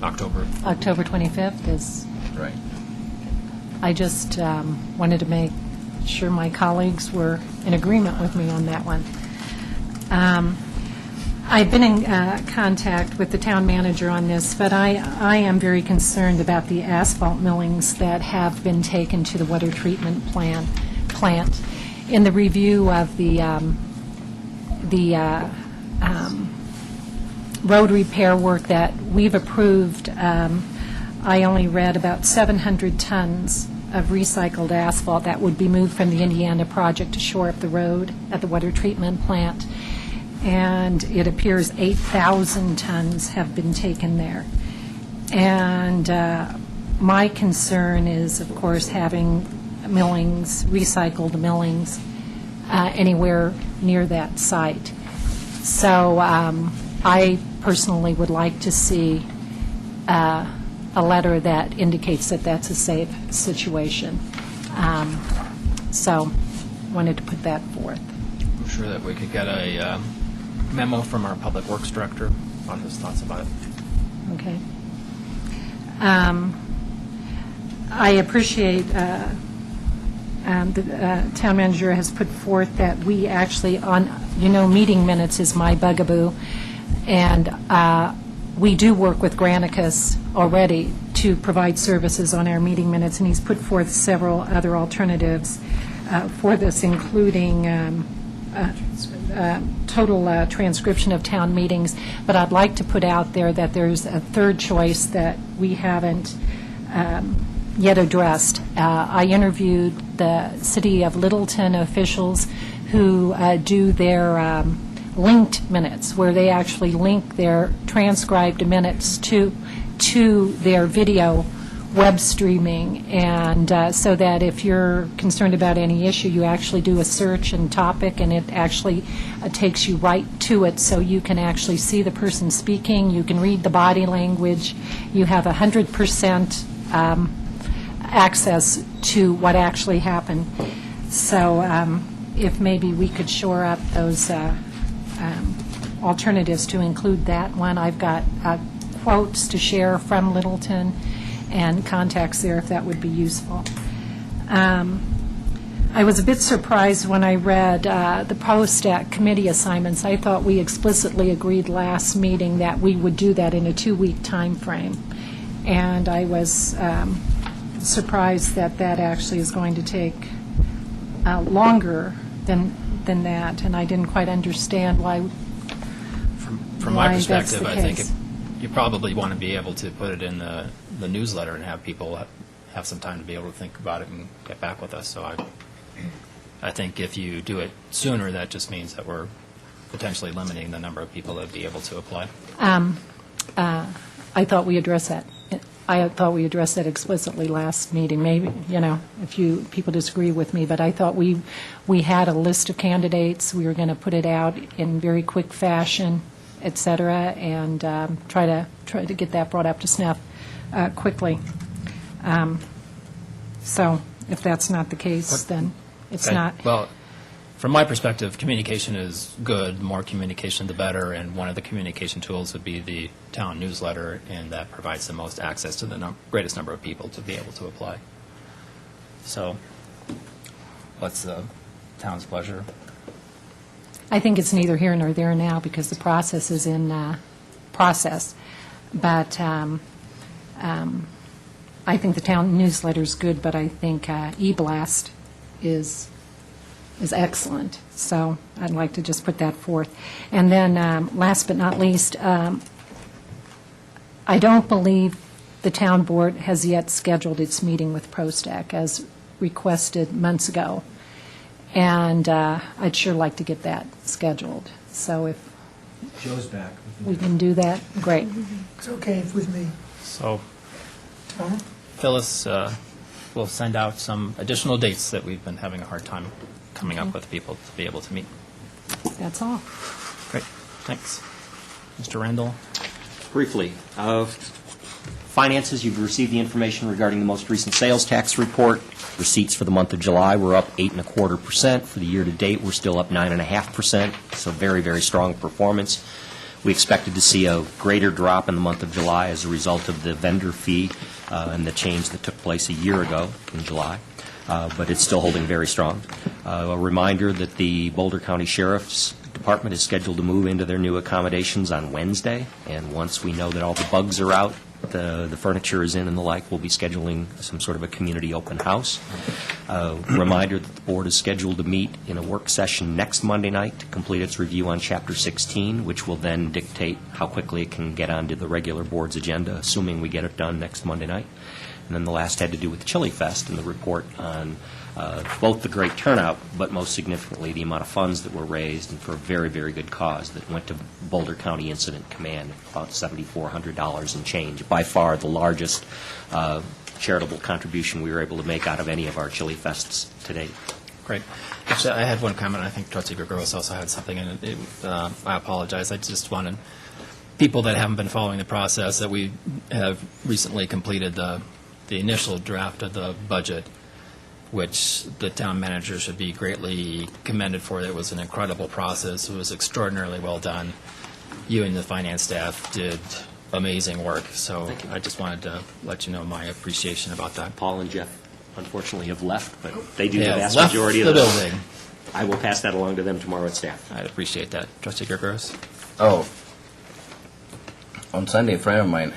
October. October 25th is, Right. I just wanted to make sure my colleagues were in agreement with me on that one. I've been in contact with the town manager on this, but I am very concerned about the asphalt millings that have been taken to the water treatment plant. In the review of the road repair work that we've approved, I only read about 700 tons of recycled asphalt that would be moved from the Indiana project to shore up the road at the water treatment plant. And it appears 8,000 tons have been taken there. And my concern is, of course, having millings, recycled millings, anywhere near that site. So I personally would like to see a letter that indicates that that's a safe situation. So wanted to put that forth. I'm sure that we could get a memo from our Public Works Director on his thoughts about it. Okay. I appreciate the town manager has put forth that we actually, meeting minutes is my bugaboo, and we do work with Granicus already to provide services on our meeting minutes, and he's put forth several other alternatives for this, including total transcription of town meetings. But I'd like to put out there that there's a third choice that we haven't yet addressed. I interviewed the City of Littleton officials who do their linked minutes, where they actually link their transcribed minutes to their video web streaming, and so that if you're concerned about any issue, you actually do a search and topic, and it actually takes you right to it, so you can actually see the person speaking, you can read the body language, you have 100% access to what actually happened. So if maybe we could shore up those alternatives to include that one. I've got quotes to share from Littleton and contacts there if that would be useful. I was a bit surprised when I read the post-act committee assignments. I thought we explicitly agreed last meeting that we would do that in a 2-week time frame. And I was surprised that that actually is going to take longer than that, and I didn't quite understand why. From my why that's perspective, the I think case. you probably want to be able to put it in the newsletter and have people have some time to be able to think about it and get back with us. So I think if you do it sooner, that just means that we're potentially limiting the number of people that would be able to apply. I thought we addressed that. I thought we addressed that explicitly last meeting. Maybe, if people disagree with me, but I thought we had a list of candidates. We were going to put it out in very quick fashion, et cetera, and try to get that brought up to snuff quickly. So if that's not the case, then it's Okay. not. Well, from my perspective, communication is good. The more communication, the better. And one of the communication tools would be the town newsletter, and that provides the most access to the greatest number of people to be able to apply. So what's the town's pleasure? I think it's neither here nor there now because the process is in process. But I think the town newsletter is good, but I think e-blast is excellent. So I'd like to just put that forth. And then last but not least, I don't believe the town board has yet scheduled its meeting with ProStack as requested months ago. And I'd sure like to get that scheduled. So if Joe's back. we can do that, great. It's okay with me. So Tom? Phyllis we'll send out some additional dates that we've been having a hard time coming up with people to be able to meet. That's all. Great, thanks. Mr. Randall? Briefly, finances, you've received the information regarding the most recent sales tax report. Receipts for the month of July were up 8.25%. For the year-to-date, we're still up 9.5%, so very, very strong performance. We expected to see a greater drop in the month of July as a result of the vendor fee and the change that took place a year ago in July, but it's still holding very strong. A reminder that the Boulder County Sheriff's Department is scheduled to move into their new accommodations on Wednesday, and once we know that all the bugs are out, the furniture is in and the like, we'll be scheduling some sort of a community open house. Reminder that the board is scheduled to meet in a work session next Monday night to complete its review on Chapter 16, which will then dictate how quickly it can get onto the regular board's agenda, assuming we get it done next Monday night. And then the last had to do with the Chili Fest and the report on both the great turnout, but most significantly the amount of funds that were raised and for a very, very good cause that went to Boulder County Incident Command, about $7,400 and change. By far the largest charitable contribution we were able to make out of any of our Chili Fests to date. Great. Actually, I had one comment. I think Trustee Gregorowitz also had something, and I apologize. I just wanted people that haven't been following the process that we have recently completed the initial draft of the budget, which the town manager should be greatly commended for. It was an incredible process. It was extraordinarily well done. You and the finance staff did amazing work, so I just wanted to let you know my appreciation about that. Paul and Jeff unfortunately have left, but they do the Yeah, vast left majority the of building. I will pass that along to them tomorrow at staff. I'd appreciate that. Trustee Gregorowitz? Oh, on Sunday, a friend of mine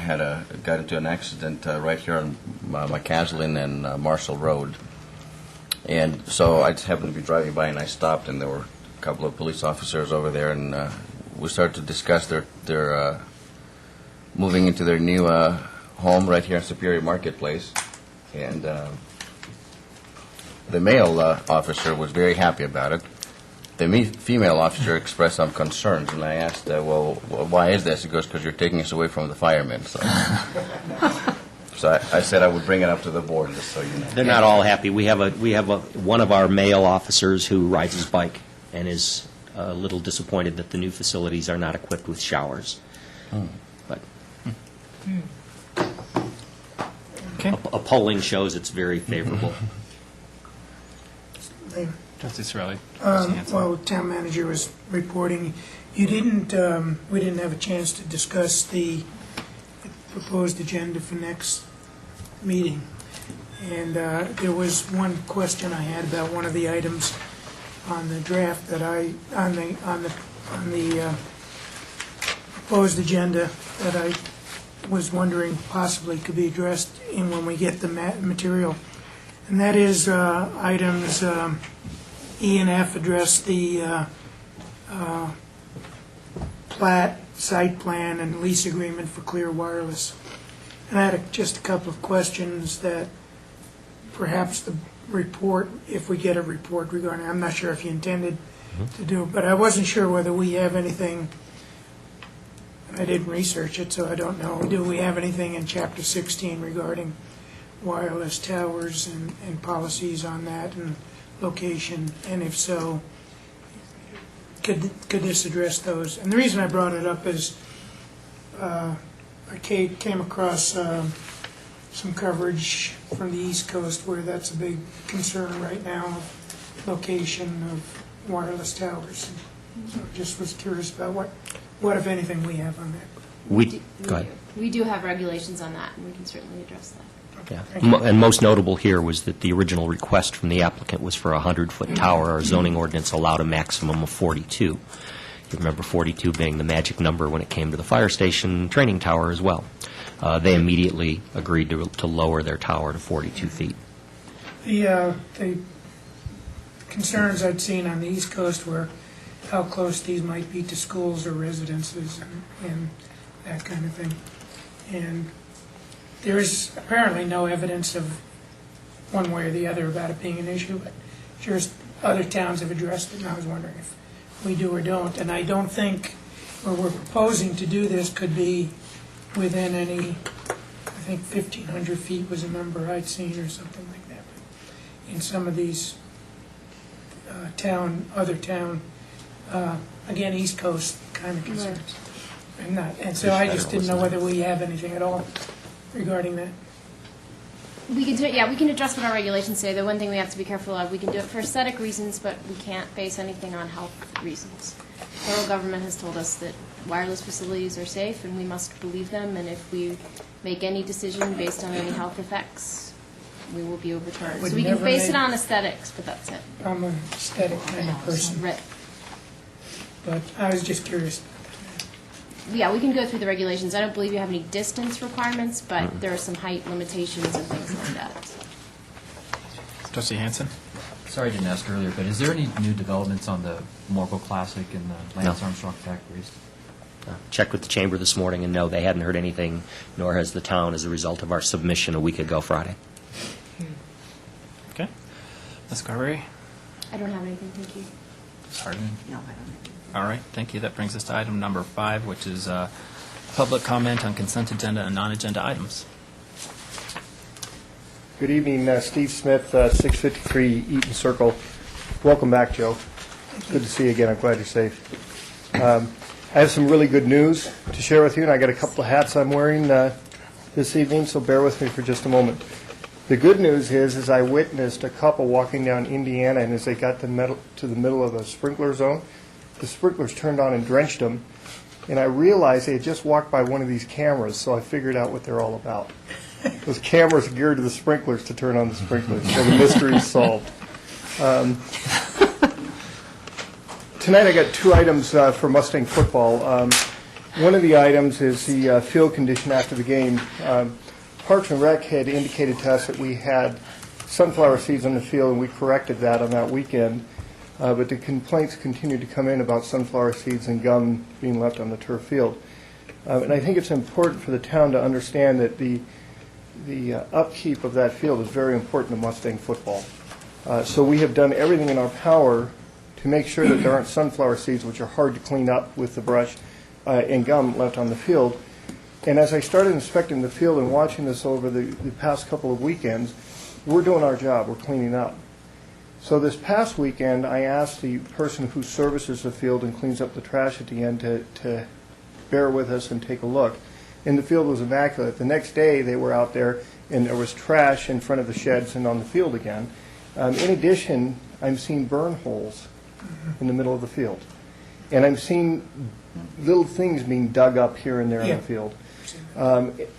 got into an accident right here on McCaslin and Marshall Road. And so I just happened to be driving by, and I stopped, and there were a couple of police officers over there, and we started to discuss their moving into their new home right here in Superior Marketplace. And the male officer was very happy about it. The female officer expressed some concerns, and I asked, well, why is this? He goes, because you're taking us away from the firemen. So, so I said I would bring it up to the board, just so you know. They're not all happy. We have one of our male officers who rides his bike and is a little disappointed that the new facilities are not equipped with showers. But Okay. a polling shows it's very favorable. Trustee Sorelli? While town manager was reporting, we didn't have a chance to discuss the proposed agenda for next meeting. And there was one question I had about one of the items on the draft that on the proposed agenda that I was wondering possibly could be addressed in when we get the material. And that is items E and F address the plat, site plan, and lease agreement for Clear Wireless. And I had just a couple of questions that perhaps the report, if we get a report regarding, I'm not sure if you intended to do it, but I wasn't sure whether we have anything, I didn't research it, so I don't know. Do we have anything in Chapter 16 regarding wireless towers and policies on that and location? And if so, could this address those? And the reason I brought it up is I came across some coverage from the East Coast where that's a big concern right now, location of wireless towers. So just was curious about what if anything, we have on that. Go ahead. We do have regulations on that, and we can certainly address that. Yeah. And most notable here was that the original request from the applicant was for a 100-foot tower. Our zoning ordinance allowed a maximum of 42. You remember 42 being the magic number when it came to the fire station training tower as well. They immediately agreed to lower their tower to 42 feet. The concerns I'd seen on the East Coast were how close these might be to schools or residences and that kind of thing. And there is apparently no evidence of one way or the other about it being an issue, but sure other towns have addressed it, and I was wondering if we do or don't. And I don't think where we're proposing to do this could be within any, I think 1,500 feet was a number I'd seen or something like that. in some of these other town, again, East Coast kind of concerns. And so I just didn't know whether we have anything at all regarding that. We can do it, yeah, we can address what our regulations say. The one thing we have to be careful of, we can do it for aesthetic reasons, but we can't base anything on health reasons. Federal government has told us that wireless facilities are safe, and we must believe them, and if we make any decision based on any health effects, we will be overturned. Would So we can never base it make- on aesthetics, but that's it. I'm an aesthetic kind of person, Right. but I was just curious. Yeah, we can go through the regulations. I don't believe you have any distance requirements, but there are some height limitations and things like that. Trustee Hansen? Sorry I didn't ask earlier, but is there any new developments on the Morgul Classic and the Lance No. Armstrong factories? Checked with the chamber this morning, and no, they hadn't heard anything, nor has the town as a result of our submission a week ago Friday. Okay. Ms. Carberry? I don't have anything, thank you. Ms. Hardeman? No, I don't. All right, thank you. That brings us to item number 5, which is public comment on consent agenda and non-agenda items. Good evening, Steve Smith, 653 Eaton Circle. Welcome back, Joe. Good to see you again. I'm glad you're safe. I have some really good news to share with you, and I got a couple of hats I'm wearing this evening, so bear with me for just a moment. The good news is I witnessed a couple walking down Indiana, and as they got to the middle of a sprinkler zone, the sprinklers turned on and drenched them, and I realized they had just walked by one of these cameras, so I figured out what they're all about. Those cameras are geared to the sprinklers to turn on the sprinklers, so the mystery is solved. Tonight I got 2 items for Mustang football. One of the items is the field condition after the game. Parks and Rec had indicated to us that we had sunflower seeds on the field, and we corrected that on that weekend. But the complaints continued to come in about sunflower seeds and gum being left on the turf field. And I think it's important for the town to understand that the upkeep of that field is very important to Mustang football. So we have done everything in our power to make sure that there aren't sunflower seeds, which are hard to clean up with the brush, and gum left on the field. And as I started inspecting the field and watching this over the past couple of weekends, we're doing our job. We're cleaning up. So this past weekend, I asked the person who services the field and cleans up the trash at the end to bear with us and take a look. And the field was immaculate. The next day, they were out there, and there was trash in front of the sheds and on the field again. In addition, I'm seeing burn holes in the middle of the field. And I'm seeing little things being dug up here and there in the field.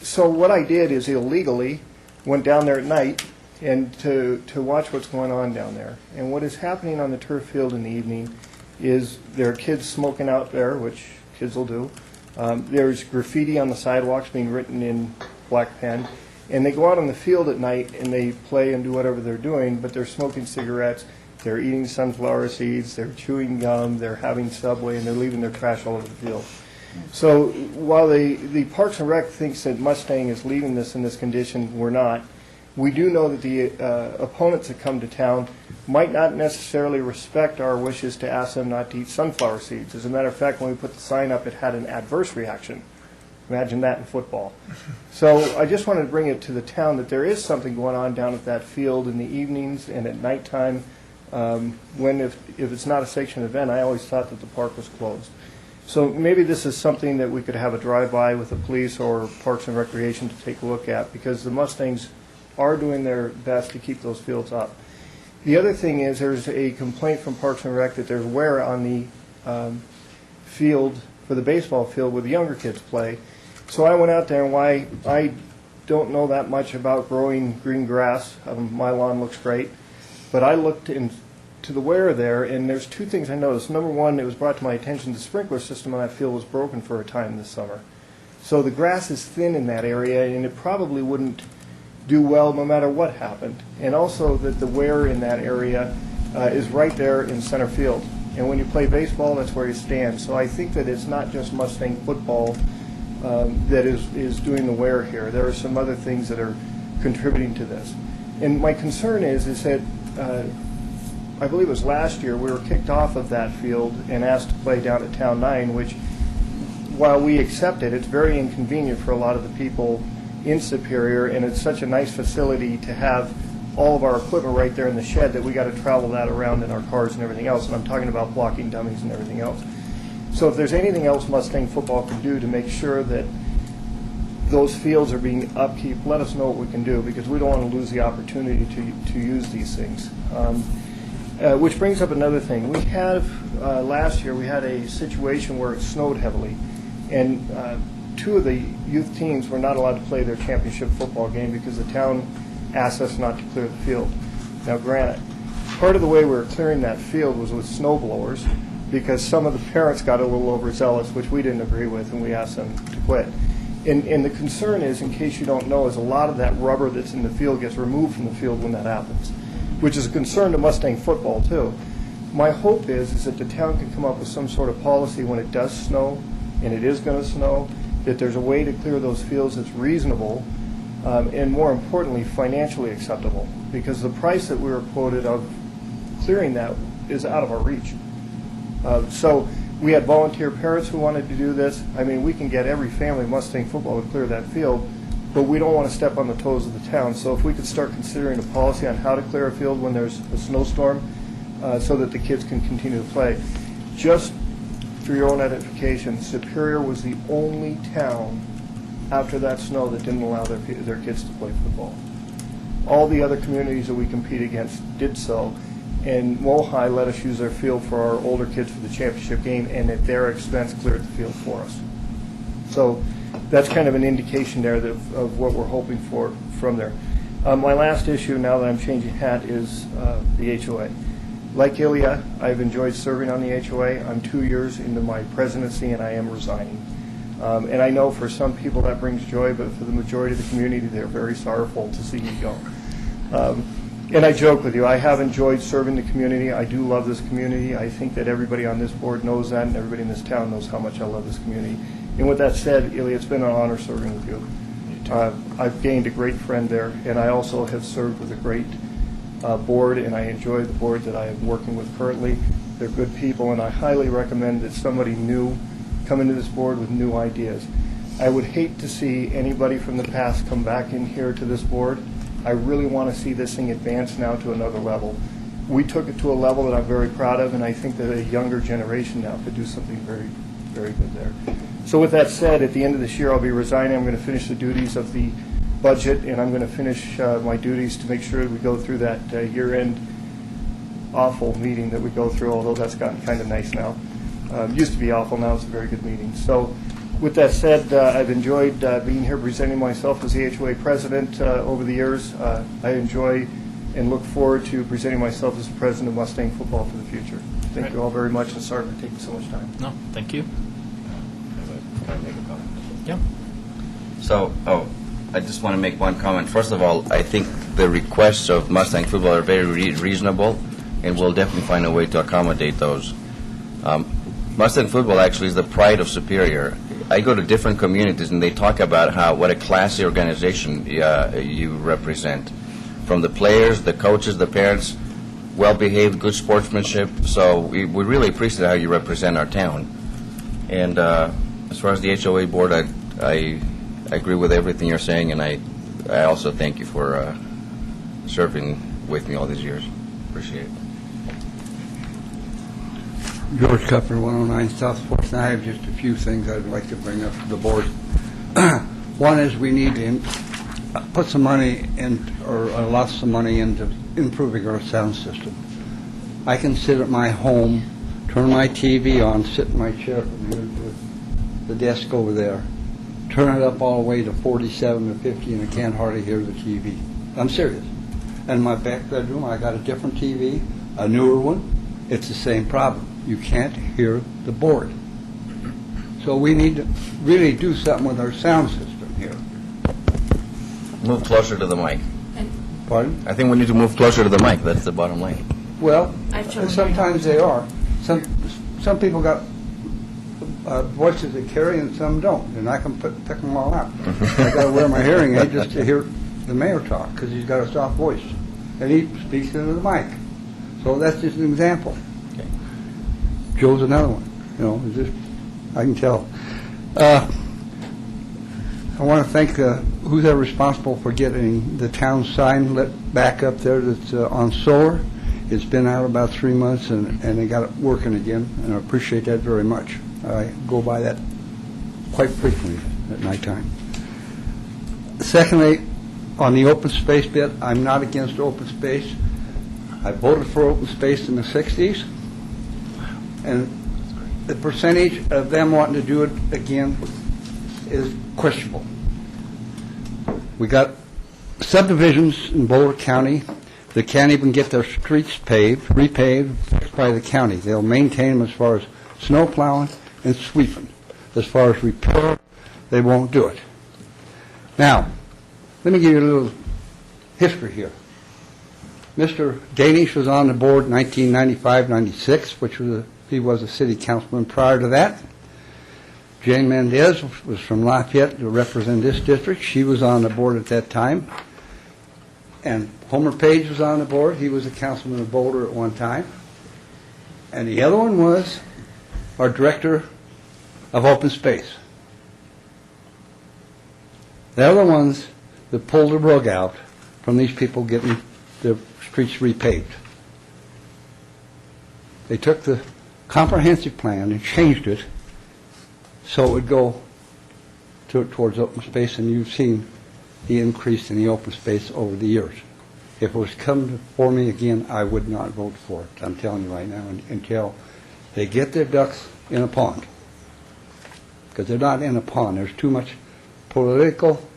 So what I did is illegally went down there at night and to watch what's going on down there. And what is happening on the turf field in the evening is there are kids smoking out there, which kids will do. There's graffiti on the sidewalks being written in black pen. And they go out on the field at night and they play and do whatever they're doing, but they're smoking cigarettes, they're eating sunflower seeds, they're chewing gum, they're having Subway, and they're leaving their trash all over the field. So while the Parks and Rec thinks that Mustang is leaving this in this condition, we're not. We do know that the opponents that come to town might not necessarily respect our wishes to ask them not to eat sunflower seeds. As a matter of fact, when we put the sign up, it had an adverse reaction. Imagine that in football. So I just wanted to bring it to the town that there is something going on down at that field in the evenings and at nighttime. If it's not a sanctioned event, I always thought that the park was closed. So maybe this is something that we could have a drive-by with the police or Parks and Recreation to take a look at, because the Mustangs are doing their best to keep those fields up. The other thing is there's a complaint from Parks and Rec that there's wear on the field, for the baseball field where the younger kids play. So I went out there, and why I don't know that much about growing green grass. My lawn looks great. But I looked into the wear there, and there's 2 things I noticed. Number one, it was brought to my attention the sprinkler system on that field was broken for a time this summer. So the grass is thin in that area, and it probably wouldn't do well no matter what happened. And also that the wear in that area is right there in center field. And when you play baseball, that's where you stand. So I think that it's not just Mustang football that is doing the wear here. There are some other things that are contributing to this. And my concern is that I believe it was last year we were kicked off of that field and asked to play down at Town 9, which, while we accept it, it's very inconvenient for a lot of the people in Superior, and it's such a nice facility to have all of our equipment right there in the shed that we got to travel that around in our cars and everything else, and I'm talking about blocking dummies and everything else. So if there's anything else Mustang football can do to make sure that those fields are being upkeep, let us know what we can do, because we don't want to lose the opportunity to use these things. Which brings up another thing. We have, last year, we had a situation where it snowed heavily, and 2 of the youth teams were not allowed to play their championship football game because the town asked us not to clear the field. Now, granted, part of the way we were clearing that field was with snow blowers, because some of the parents got a little overzealous, which we didn't agree with, and we asked them to quit. And the concern is, in case you don't know, is a lot of that rubber that's in the field gets removed from the field when that happens, which is a concern to Mustang football, too. My hope is that the town can come up with some sort of policy when it does snow, and it is going to snow, that there's a way to clear those fields that's reasonable, and more importantly, financially acceptable, because the price that we were quoted of clearing that is out of our reach. So we had volunteer parents who wanted to do this. I mean, we can get every family Mustang football to clear that field, but we don't want to step on the toes of the town. So if we could start considering a policy on how to clear a field when there's a snowstorm, so that the kids can continue to play. Just for your own edification, Superior was the only town after that snow that didn't allow their kids to play football. All the other communities that we compete against did so, and Mohi let us use their field for our older kids for the championship game, and at their expense cleared the field for us. So that's kind of an indication there of what we're hoping for from there. My last issue, now that I'm changing hat, is the HOA. Like Ilya, I've enjoyed serving on the HOA. I'm 2 years into my presidency, and I am resigning. And I know for some people that brings joy, but for the majority of the community, they're very sorrowful to see me go. And I joke with you, I have enjoyed serving the community. I do love this community. I think that everybody on this board knows that, and everybody in this town knows how much I love this community. And with that said, Ilya, it's been an honor serving with you. I've gained a great friend there, and I also have served with a great board, and I enjoy the board that I am working with currently. They're good people, and I highly recommend that somebody new come into this board with new ideas. I would hate to see anybody from the past come back in here to this board. I really want to see this thing advance now to another level. We took it to a level that I'm very proud of, and I think that a younger generation now could do something very, very good there. So with that said, at the end of this year, I'll be resigning. I'm going to finish the duties of the budget, and I'm going to finish my duties to make sure we go through that year-end awful meeting that we go through, although that's gotten kind of nice now. Used to be awful, now it's a very good meeting. So with that said, I've enjoyed being here presenting myself as the HOA president over the years. I enjoy and look forward to presenting myself as president of Mustang football for the future. Thank you all very much, and sorry for taking so much time. No, thank you. Can I make a comment? Yeah. So, I just want to make one comment. First of all, I think the requests of Mustang football are very reasonable, and we'll definitely find a way to accommodate those. Mustang football actually is the pride of Superior. I go to different communities, and they talk about what a classy organization you represent. From the players, the coaches, the parents, well-behaved, good sportsmanship. So we really appreciate how you represent our town. And as far as the HOA board, I agree with everything you're saying, and I also thank you for serving with me all these years. Appreciate it. George Kupfer, 109 South 4th, and I have just a few things I'd like to bring up to the board. One is we need to put some money in, or lots of money into improving our sound system. I can sit at my home, turn my TV on, sit in my chair from here to the desk over there, turn it up all the way to 47 or 50, and I can't hardly hear the TV. I'm serious. And in my back bedroom, I got a different TV, a newer one. It's the same problem. You can't hear the board. So we need to really do something with our sound system here. Move closer to the mic. Pardon? I think we need to move closer to the mic. That's the bottom line. Well, sometimes they are. Some people got voices that carry and some don't, and I can pick them all out. I got to wear my hearing aid just to hear the mayor talk because he's got a soft voice, and he speaks into the mic. So that's just an example. Okay. Joe's another one. You know, it's just, I can tell. I want to thank who's ever responsible for getting the town sign lit back up there that's on solar. It's been out about 3 months, and they got it working again, and I appreciate that very much. I go by that quite frequently at nighttime. Secondly, on the open space bit, I'm not against open space. I voted for open space in the 60s, and the percentage of them wanting to do it again is questionable. We got subdivisions in Boulder County that can't even get their streets paved, repaved, fixed by the county. They'll maintain them as far as snow plowing and sweeping. As far as repair, they won't do it. Now, let me give you a little history here. Mr. Danish was on the board in 1995-96, which was he was a city councilman prior to that. Jane Mendez was from Lafayette to represent this district. She was on the board at that time. And Homer Page was on the board. He was a councilman of Boulder at one time. And the other one was our director of open space. They're the ones that pulled the rug out from these people getting their streets repaved. They took the comprehensive plan and changed it so it would go towards open space, and you've seen the increase in the open space over the years. If it was come for me again, I would not vote for it. I'm telling you right now, until they get their ducks in a pond. Because they're not in a pond. There's too much political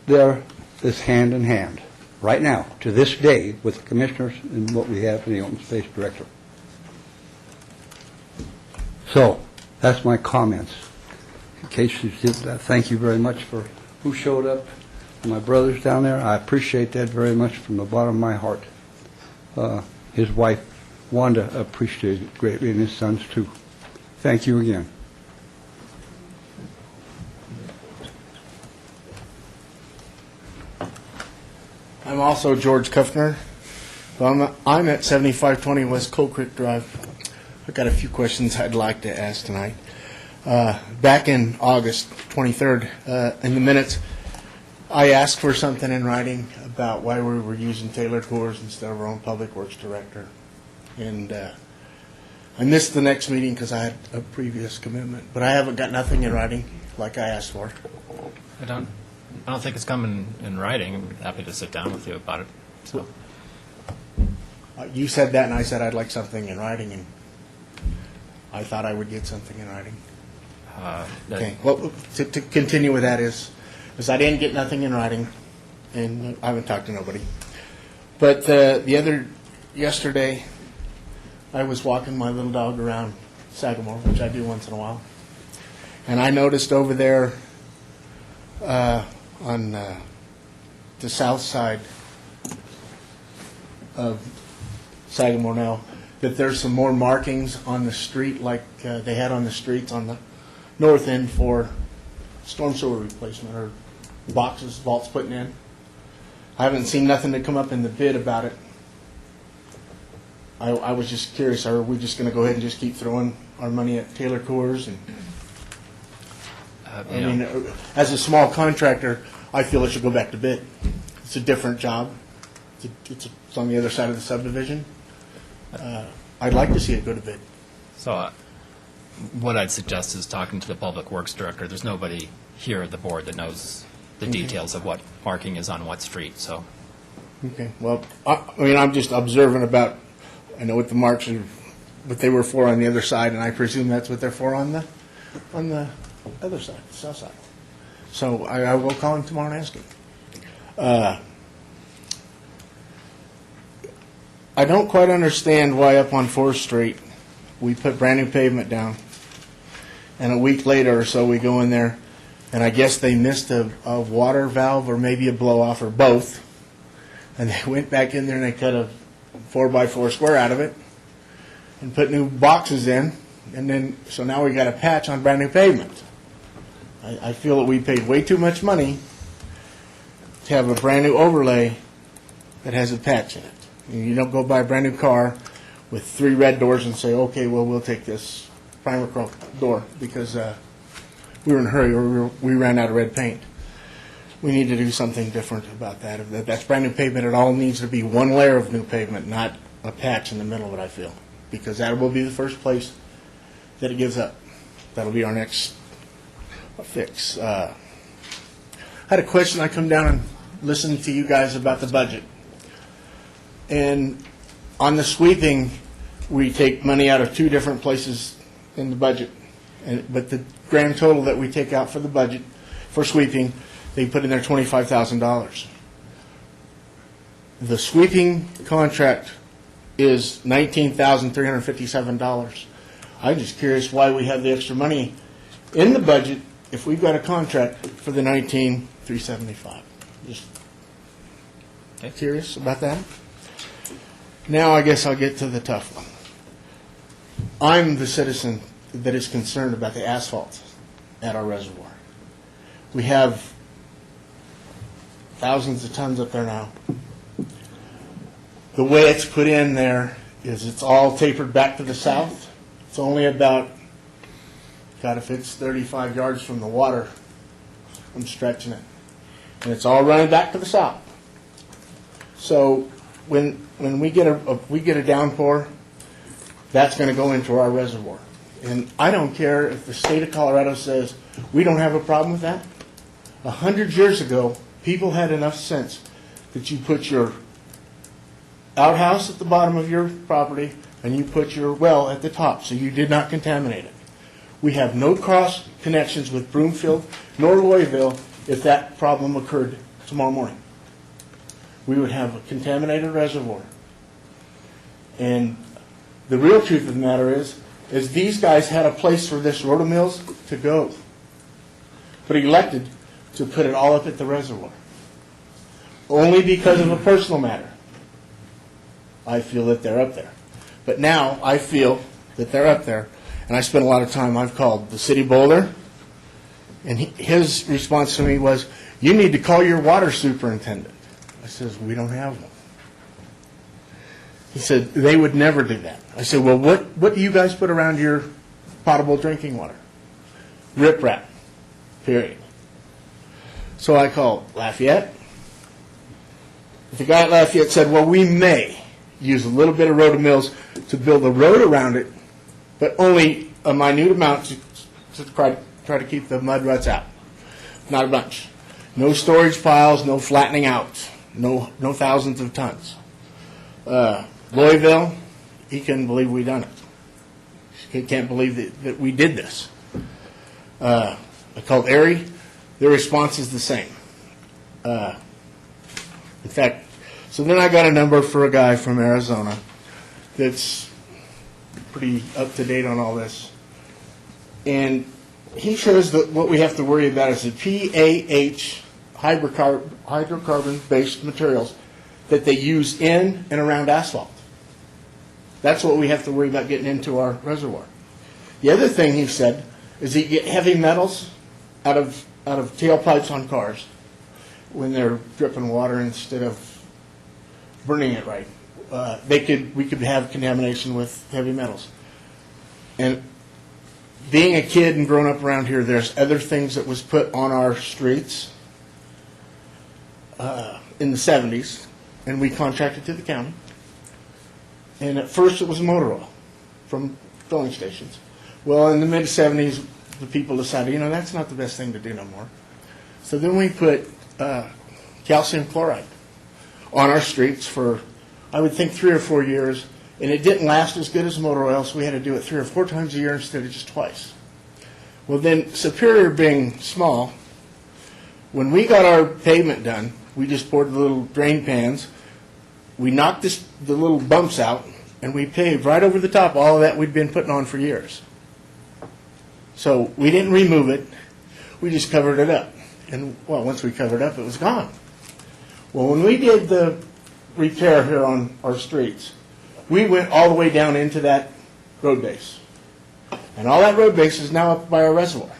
there that's hand in hand. Right now, to this day, with the commissioners and what we have in the open space director. So, that's my comments. In case you did that, thank you very much for who showed up. My brothers down there, I appreciate that very much from the bottom of my heart. His wife, Wanda, appreciated it greatly, and his sons too. Thank you again. I'm also George Kuffner. I'm at 7520 West Coal Creek Drive. I've got a few questions I'd like to ask tonight. Back in August 23rd, in the minutes, I asked for something in writing about why we were using Taylor Coors instead of our own Public Works Director. And I missed the next meeting because I had a previous commitment, but I haven't got nothing in writing like I asked for. I don't think it's coming in writing. I'm happy to sit down with you about it. So. You said that, and I said I'd like something in writing, and I thought I would get something in writing. Okay. Well, to continue with that is I didn't get nothing in writing, and I haven't talked to nobody. But yesterday, I was walking my little dog around Sagamore, which I do once in a while, and I noticed over there on the south side of Sagamore now that there's some more markings on the street like they had on the streets on the north end for storm sewer replacement or boxes, vaults putting in. I haven't seen nothing to come up in the bid about it. I was just curious, are we just going to go ahead and just keep throwing our money at Taylor Coors? And I mean, as a small contractor, I feel it should go back to bid. It's a different job. It's on the other side of the subdivision. I'd like to see it go to bid. So what I'd suggest is talking to the Public Works Director. There's nobody here at the board that knows the details of what marking is on what street. So. Okay. Well, I mean, I'm just observing about. I know what the marks are, what they were for on the other side, and I presume that's what they're for on the other side, the south side. So I will call him tomorrow and ask him. I don't quite understand why up on 4th Street we put brand new pavement down, and a week later or so we go in there, and I guess they missed a water valve or maybe a blow-off or both, and they went back in there and they cut a 4x4 square out of it and put new boxes in, and then so now we got a patch on brand new pavement. I feel that we paid way too much money to have a brand new overlay that has a patch in it. You don't go buy a brand new car with 3 red doors and say, okay, well, we'll take this primer coat door because we were in a hurry or we ran out of red paint. We need to do something different about that. If that's brand new pavement, it all needs to be one layer of new pavement, not a patch in the middle of it, I feel. Because that will be the first place that it gives up. That'll be our next fix. I had a question. I come down and listen to you guys about the budget. And on the sweeping, we take money out of two different places in the budget. But the grand total that we take out for the budget for sweeping, they put in there $25,000. The sweeping contract is $19,357. I'm just curious why we have the extra money in the budget if we've got a contract for the $19,375. Just curious about that. Now I guess I'll get to the tough one. I'm the citizen that is concerned about the asphalt at our reservoir. We have thousands of tons up there now. The way it's put in there is it's all tapered back to the south. It's only about, God, if it's 35 yards from the water, I'm stretching it. And it's all running back to the south. So when we get a downpour, that's going to go into our reservoir. And I don't care if the state of Colorado says we don't have a problem with that. 100 years ago, people had enough sense that you put your outhouse at the bottom of your property and you put your well at the top, so you did not contaminate it. We have no cross connections with Broomfield nor Louisville if that problem occurred tomorrow morning. We would have a contaminated reservoir. And the real truth of the matter is these guys had a place for this rotomills to go, but elected to put it all up at the reservoir. Only because of a personal matter, I feel that they're up there. But now I feel that they're up there, and I spent a lot of time. I've called the city Boulder, and his response to me was, "You need to call your water superintendent." I says, "We don't have one." He said, "They would never do that." I said, "Well, what do you guys put around your potable drinking water?" Riprap, period. So I called Lafayette. The guy at Lafayette said, "Well, we may use a little bit of rotomills to build a road around it, but only a minute amount to try to keep the mud ruts out. Not a bunch. No storage piles, no flattening out, no thousands of tons." Louisville, he couldn't believe we done it. He can't believe that we did this. I called Erie. Their response is the same. In fact, so then I got a number for a guy from Arizona that's pretty up to date on all this. And he shows that what we have to worry about is the PAH hydrocarbon-based materials that they use in and around asphalt. That's what we have to worry about getting into our reservoir. The other thing he said is you get heavy metals out of tailpipes on cars when they're dripping water instead of burning it right. We could have contamination with heavy metals. And being a kid and growing up around here, there's other things that was put on our streets in the 70s, and we contracted to the county. And at first it was motor oil from filling stations. Well, in the mid-70s, the people decided, that's not the best thing to do no more. So then we put calcium chloride on our streets for, I would think, 3 or 4 years, and it didn't last as good as motor oil, so we had to do it 3 or 4 times a year instead of just twice. Well, then, Superior being small, when we got our pavement done, we just poured the little drain pans, we knocked the little bumps out, and we paved right over the top all of that we'd been putting on for years. So we didn't remove it, we just covered it up. And, well, once we covered it up, it was gone. Well, when we did the repair here on our streets, we went all the way down into that road base. And all that road base is now up by our reservoir.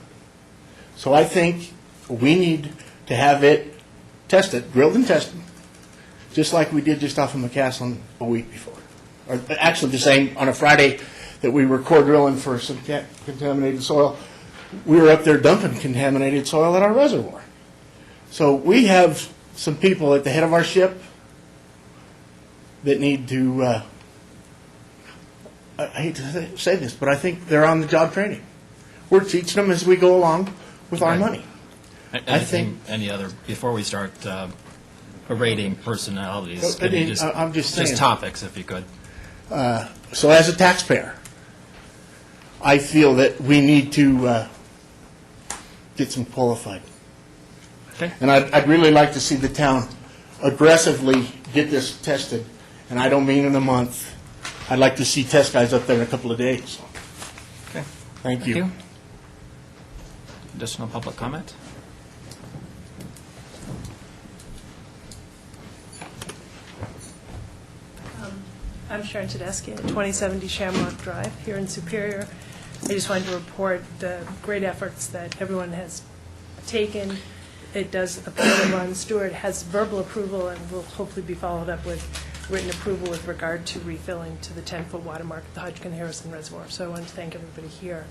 So I think we need to have it tested, drilled and tested, just like we did just off of McCaslin a week before. Or actually the same on a Friday that we were core drilling for some contaminated soil. we were up there dumping contaminated soil at our reservoir. So we have some people at the head of our ship that need to, I hate to say this, but I think they're on the job training. We're teaching them as we go along with our Right. money. Anything, any other, before we start rating personalities, can you I'm just saying. just topics, if you could. So as a taxpayer, I feel that we need to get some qualified. Okay. And I'd really like to see the town aggressively get this tested, and I don't mean in a month. I'd like to see test guys up there in a couple of days. Okay. Thank you. Additional public comment? I'm Sharon Tedeschi at 2070 Shamrock Drive here in Superior. I just wanted to report the great efforts that everyone has taken. It does appear that Ron Stewart has verbal approval and will hopefully be followed up with written approval with regard to refilling to the 10-foot watermark at the Hodgkin-Harrison Reservoir. So I want to thank everybody here.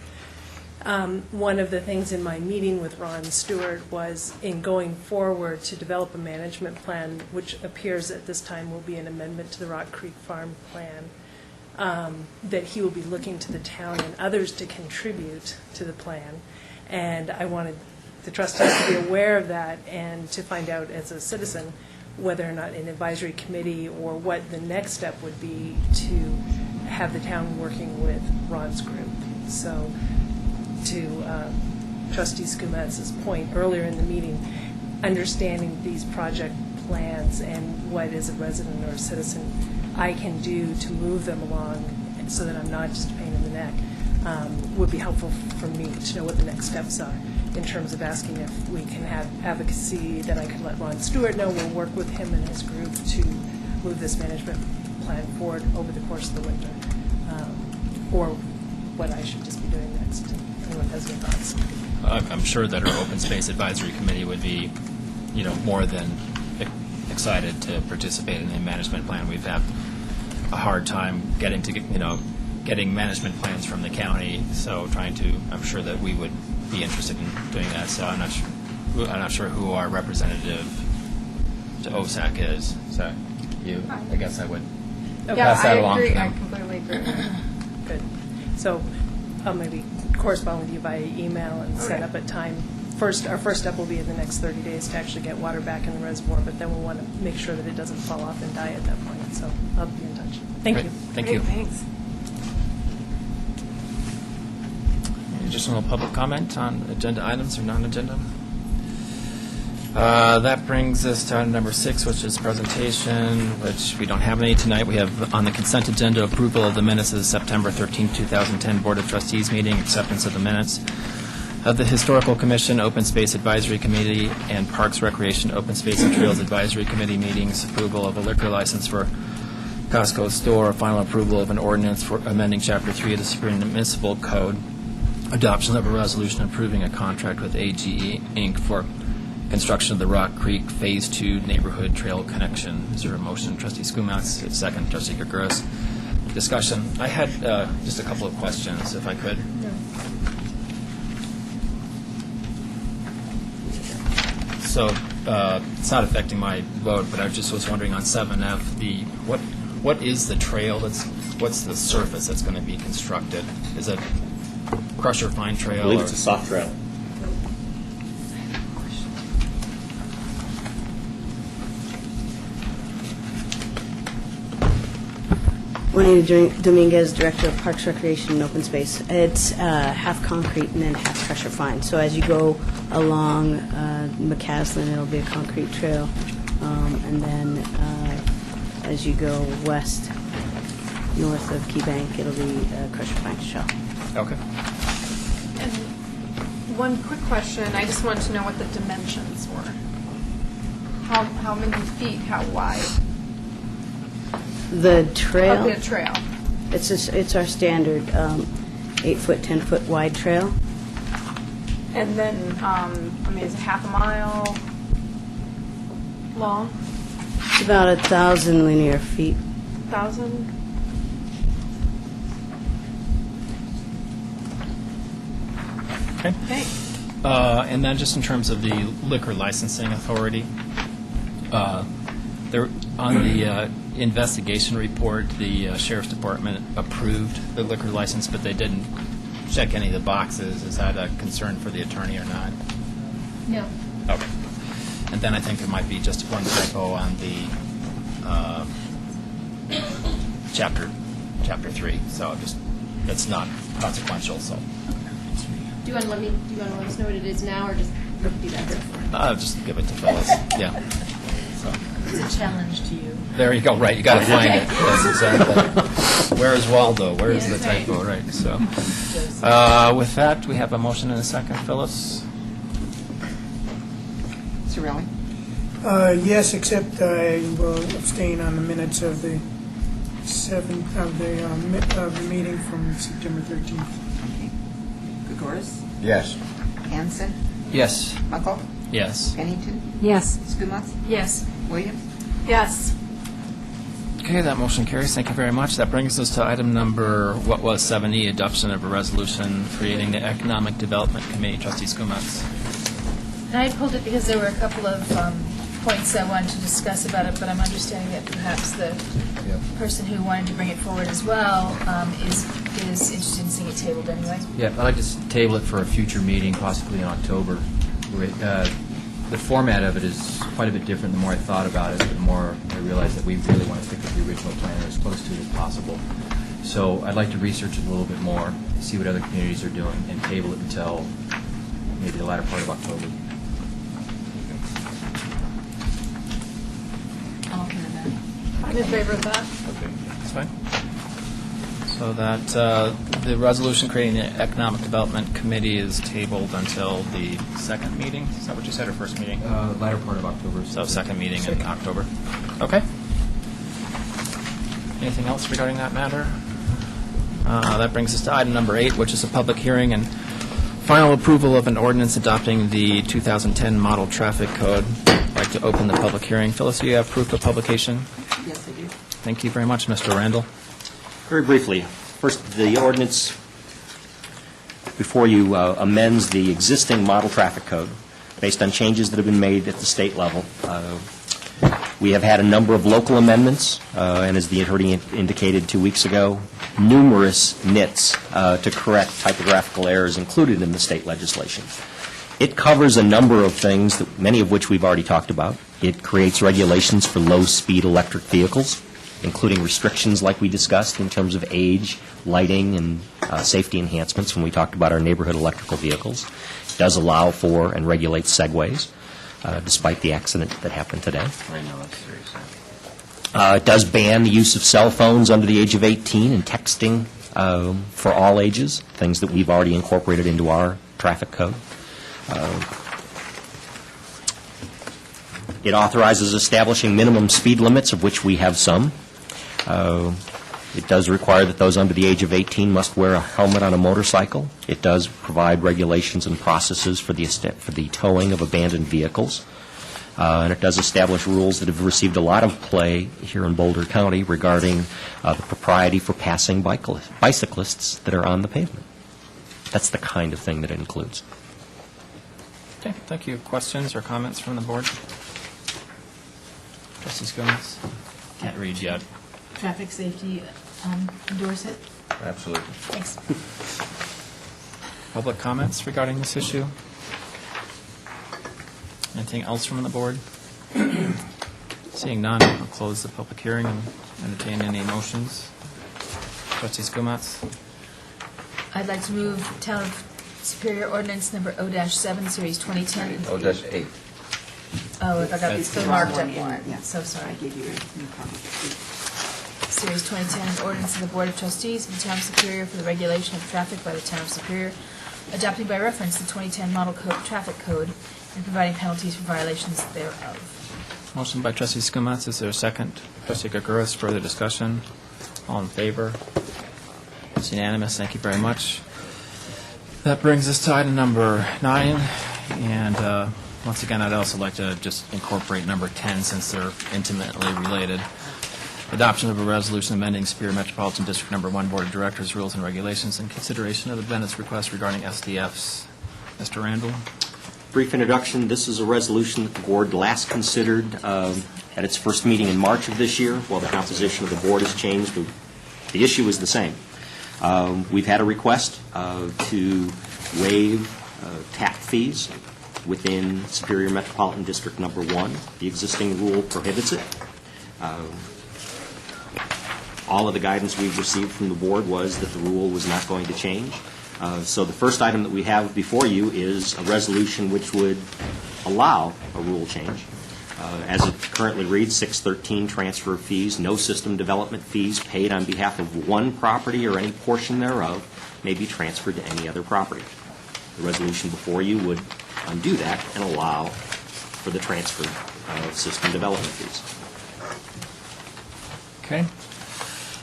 One of the things in my meeting with Ron Stewart was in going forward to develop a management plan, which appears at this time will be an amendment to the Rock Creek Farm Plan, that he will be looking to the town and others to contribute to the plan. And I wanted the trustees to be aware of that and to find out as a citizen whether or not an advisory committee or what the next step would be to have the town working with Ron's group. So to Trustee Skumatz's point earlier in the meeting, understanding these project plans and what as a resident or a citizen I can do to move them along so that I'm not just a pain in the neck would be helpful for me to know what the next steps are in terms of asking if we can have advocacy that I could let Ron Stewart know. We'll work with him and his group to move this management plan forward over the course of the winter, or what I should just be doing next. Anyone has any thoughts? I'm sure that our Open Space Advisory Committee would be, more than excited to participate in the management plan. We've had a hard time getting management plans from the county, so I'm sure that we would be interested in doing that. So I'm not sure who our representative to OSAC is. So you, I guess I would pass that along to them. I completely agree. Good. So I'll maybe correspond with you via email and set up a time. Our first step will be in the next 30 days to actually get water back in the reservoir, but then we'll want to make sure that it doesn't fall off and die at that point. So I'll be in touch. Thank Great. you. Thank you. Thanks. Additional public comment on agenda items or non-agenda? That brings us to item number 6, which is presentation, which we don't have any tonight. We have on the consent agenda approval of the minutes of the September 13, 2010 Board of Trustees meeting, acceptance of the minutes of the Historical Commission, Open Space Advisory Committee, and Parks, Recreation, Open Space and Trails Advisory Committee meetings, approval of a liquor license for Costco store, final approval of an ordinance for amending Chapter 3 of the Superior Municipal Code, adoption of a resolution approving a contract with AGE Inc. for construction of the Rock Creek Phase 2 Neighborhood Trail Connection. Is there a motion? Trustee Skumatz, second. Trustee Gurguras. Discussion. I had just a couple of questions, if I could. So it's not affecting my vote, but I just was wondering on 7F, what is the trail what's the surface that's going to be constructed? Is it crusher fine trail? I believe it's a soft trail. Juanita Dominguez, Director of Parks, Recreation, and Open Space. It's half concrete and then half pressure fine. So as you go along McCaslin, it'll be a concrete trail, and then as you go west, north of Key Bank, it'll be a crusher fine trail. Okay. And one quick question, I just wanted to know what the dimensions were. How many feet, how wide? The trail? Of the trail. It's our standard 8-foot, 10-foot wide trail. And then, is it half a mile long? It's about 1,000 linear feet. 1,000? Okay. Okay. And then just in terms of the liquor licensing authority, there, on the investigation report, the sheriff's department approved the liquor license, but they didn't check any of the boxes. Is that a concern for the attorney or not? No. Okay. And then I think there might be just one typo on the chapter 3. So just it's not consequential. So Do you want to let us know what it is now, or just do that? just give it to Phyllis. Yeah. So. It's a challenge to you. There you go. Right, you got to find it. Yes, exactly. Where is Waldo? Where is the typo? Right. So, with that, we have a motion and a second. Phyllis. Sorelli? Yes, except I will abstain on the minutes of the of the meeting from September 13th. Okay. Gregoris? Yes. Hanson? Yes. Buckle? Yes. Pennington? Yes. Skumath? Yes. Williams? Yes. Okay, that motion carries. Thank you very much. That brings us to item number, 7E, adoption of a resolution creating the Economic Development Committee. Trustee Skumatz. And I pulled it because there were a couple of points I wanted to discuss about it, but I'm understanding that perhaps the person who wanted to bring it forward as well is interested in seeing it tabled anyway. Yeah, I'd like to table it for a future meeting, possibly in October. The format of it is quite a bit different. The more I thought about it, the more I realized that we really want to stick with the original plan as close to it as possible. So I'd like to research it a little bit more, see what other communities are doing, and table it until maybe the latter part of October. I'm okay with that. I'm in favor of that. Okay, that's fine. So that the resolution creating the Economic Development Committee is tabled until the second meeting? Is that what you said, or first meeting? Latter part of October. So second meeting in October. Okay. Anything else regarding that matter? That brings us to item number 8, which is a public hearing and final approval of an ordinance adopting the 2010 Model Traffic Code. I'd like to open the public hearing. Phyllis, do you have proof of publication? Yes, I do. Thank you very much, Mr. Randall. Very briefly, first, the ordinance before you amends the existing model traffic code based on changes that have been made at the state level. We have had a number of local amendments, and as the attorney indicated 2 weeks ago, numerous nits to correct typographical errors included in the state legislation. It covers a number of things, many of which we've already talked about. It creates regulations for low-speed electric vehicles, including restrictions like we discussed in terms of age, lighting, and safety enhancements when we talked about our neighborhood electrical vehicles. It does allow for and regulate segways, despite the accident that happened today. I know, that's serious. It does ban the use of cell phones under the age of 18 and texting for all ages, things that we've already incorporated into our traffic code. It authorizes establishing minimum speed limits, of which we have some. It does require that those under the age of 18 must wear a helmet on a motorcycle. It does provide regulations and processes for the towing of abandoned vehicles. And it does establish rules that have received a lot of play here in Boulder County regarding the propriety for passing bicyclists that are on the pavement. That's the kind of thing that it includes. Okay, thank you. Questions or comments from the board? Trustee Gomez? Can't read yet. Traffic safety, endorse it? Absolutely. Thanks. Public comments regarding this issue? Anything else from the board? Seeing none, I'll close the public hearing and entertain any motions. Trustee Skumatz? I'd like to move Town of Superior Ordinance Number O-7, Series 2010. Oh, that's 8. Oh, I got That's the the marked wrong up one, one. yeah. So sorry. I gave you a new copy. Series 2010, ordinance of the Board of Trustees of the Town of Superior for the regulation of traffic by the Town of Superior, adopting by reference the 2010 Model Traffic Code and providing penalties for violations thereof. Motion by Trustee Skumatz. Is there a second? Trustee Gregoris, further discussion? All in favor? It's unanimous. Thank you very much. That brings us to item number 9. And once again, I'd also like to just incorporate number 10 since they're intimately related. Adoption of a resolution amending Superior Metropolitan District Number 1 Board of Directors Rules and Regulations in consideration of the Bennett's request regarding SDFs. Mr. Randall? Brief introduction, this is a resolution that the board last considered at its first meeting in March of this year. While the composition of the board has changed, the issue is the same. We've had a request to waive TAP fees within Superior Metropolitan District Number 1. The existing rule prohibits it. All of the guidance we've received from the board was that the rule was not going to change. So the first item that we have before you is a resolution which would allow a rule change. As it currently reads, 613 transfer of fees, no system development fees paid on behalf of one property or any portion thereof may be transferred to any other property. The resolution before you would undo that and allow for the transfer of system development fees. Okay.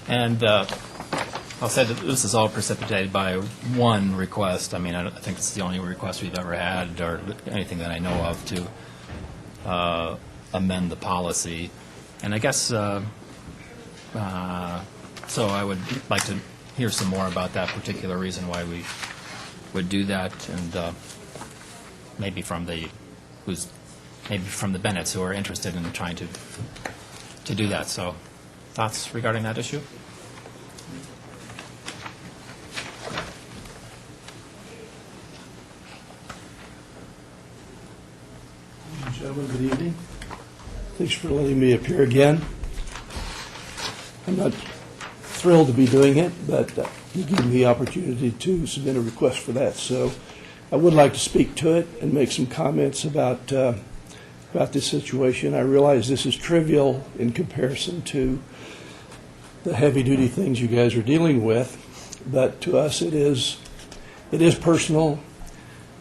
And I'll say that this is all precipitated by one request. I mean, I think it's the only request we've ever had, or anything that I know of, to amend the policy. And I guess, so I would like to hear some more about that particular reason why we would do that, and maybe from the Bennetts who are interested in trying to do that. So, thoughts regarding that issue? Gentlemen, good evening. Thanks for letting me appear again. I'm not thrilled to be doing it, but you gave me the opportunity to submit a request for that. So I would like to speak to it and make some comments about this situation. I realize this is trivial in comparison to the heavy-duty things you guys are dealing with, but to us it is personal.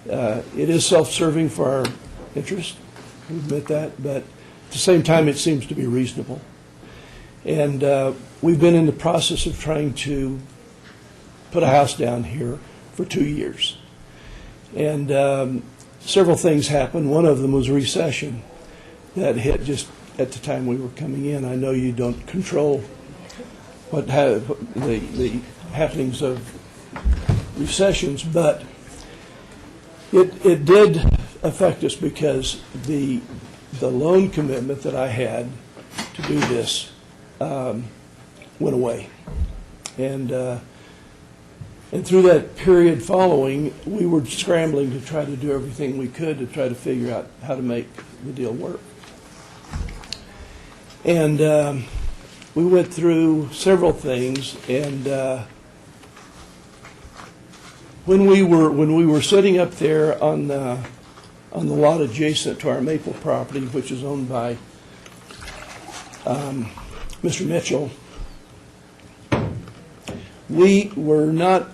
It is self-serving for our interest. We admit that, but at the same time, it seems to be reasonable. And we've been in the process of trying to put a house down here for 2 years. And several things happened. One of them was recession that hit just at the time we were coming in. I know you don't control the happenings of recessions, but it did affect us because the loan commitment that I had to do this went away. And through that period following, we were scrambling to try to do everything we could to try to figure out how to make the deal work. And we went through several things, and when we were sitting up there on the lot adjacent to our Maple property, which is owned by Mr. Mitchell, we were not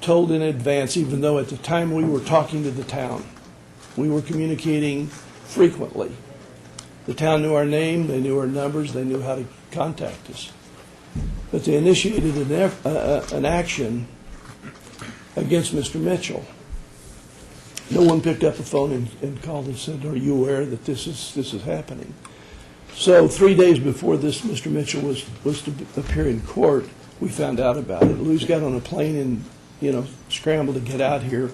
told in advance, even though at the time we were talking to the town. We were communicating frequently. The town knew our name, they knew our numbers, they knew how to contact us. But they initiated an action against Mr. Mitchell. No one picked up the phone and called and said, "Are you aware that this is happening?" So 3 days before this, Mr. Mitchell was to appear in court, we found out about it. Lou's got on a plane and scrambled to get out here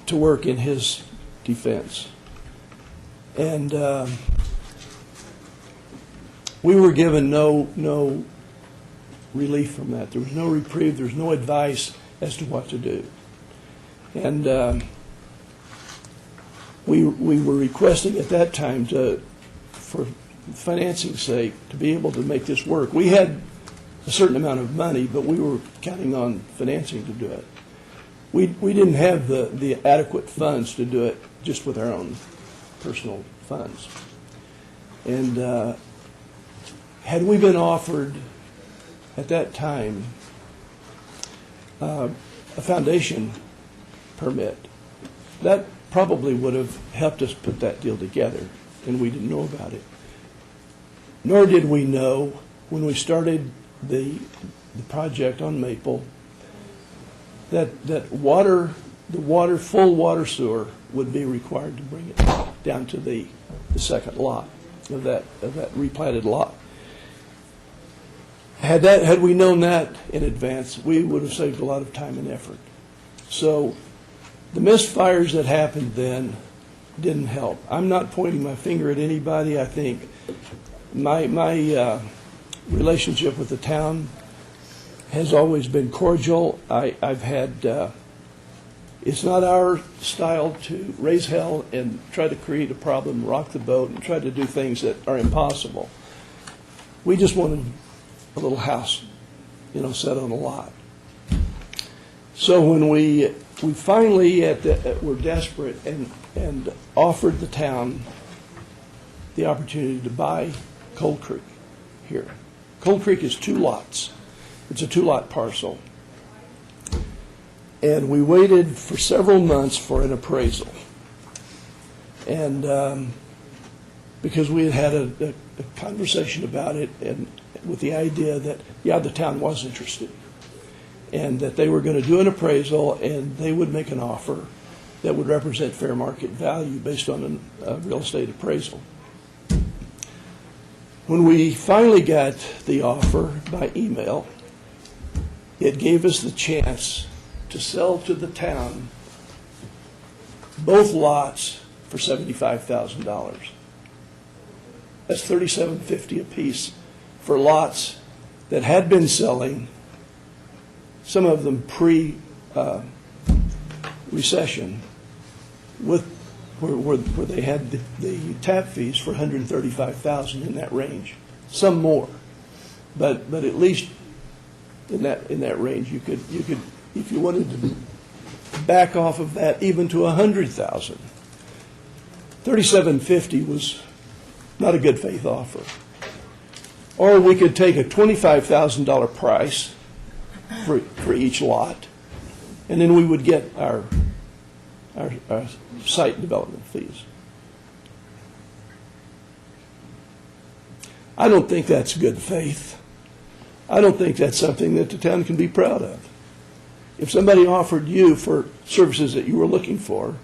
to work in his defense. And we were given no relief from that. There was no reprieve. There was no advice as to what to do. And we were requesting at that time for financing's sake, to be able to make this work. We had a certain amount of money, but we were counting on financing to do it. We didn't have the adequate funds to do it just with our own personal funds. And had we been offered at that time a foundation permit, that probably would have helped us put that deal together, and we didn't know about it. Nor did we know when we started the project on Maple that full water sewer would be required to bring it down to the second lot of that replatted lot. Had we known that in advance, we would have saved a lot of time and effort. So The misfires that happened then didn't help. I'm not pointing my finger at anybody. I think my relationship with the town has always been cordial. I've had, it's not our style to raise hell and try to create a problem, rock the boat, and try to do things that are impossible. We just wanted a little house, set on a lot. So when we finally were desperate and offered the town the opportunity to buy Cold Creek here. Cold Creek is 2 lots. It's a 2-lot parcel. And we waited for several months for an appraisal. And because we had had a conversation about it and with the idea that, the town was interested. And that they were going to do an appraisal and they would make an offer that would represent fair market value based on a real estate appraisal. When we finally got the offer by email, it gave us the chance to sell to the town both lots for $75,000. That's $3,750 apiece for lots that had been selling, some of them pre-recession, where they had the tap fees for $135,000 in that range. Some more, but at least in that range, you could if you wanted to back off of that even to $100,000. $3,750 was not a good faith offer. Or we could take a $25,000 price for each lot, and then we would get our site development fees. I don't think that's good faith. I don't think that's something that the town can be proud of. If somebody offered you for services that you were looking for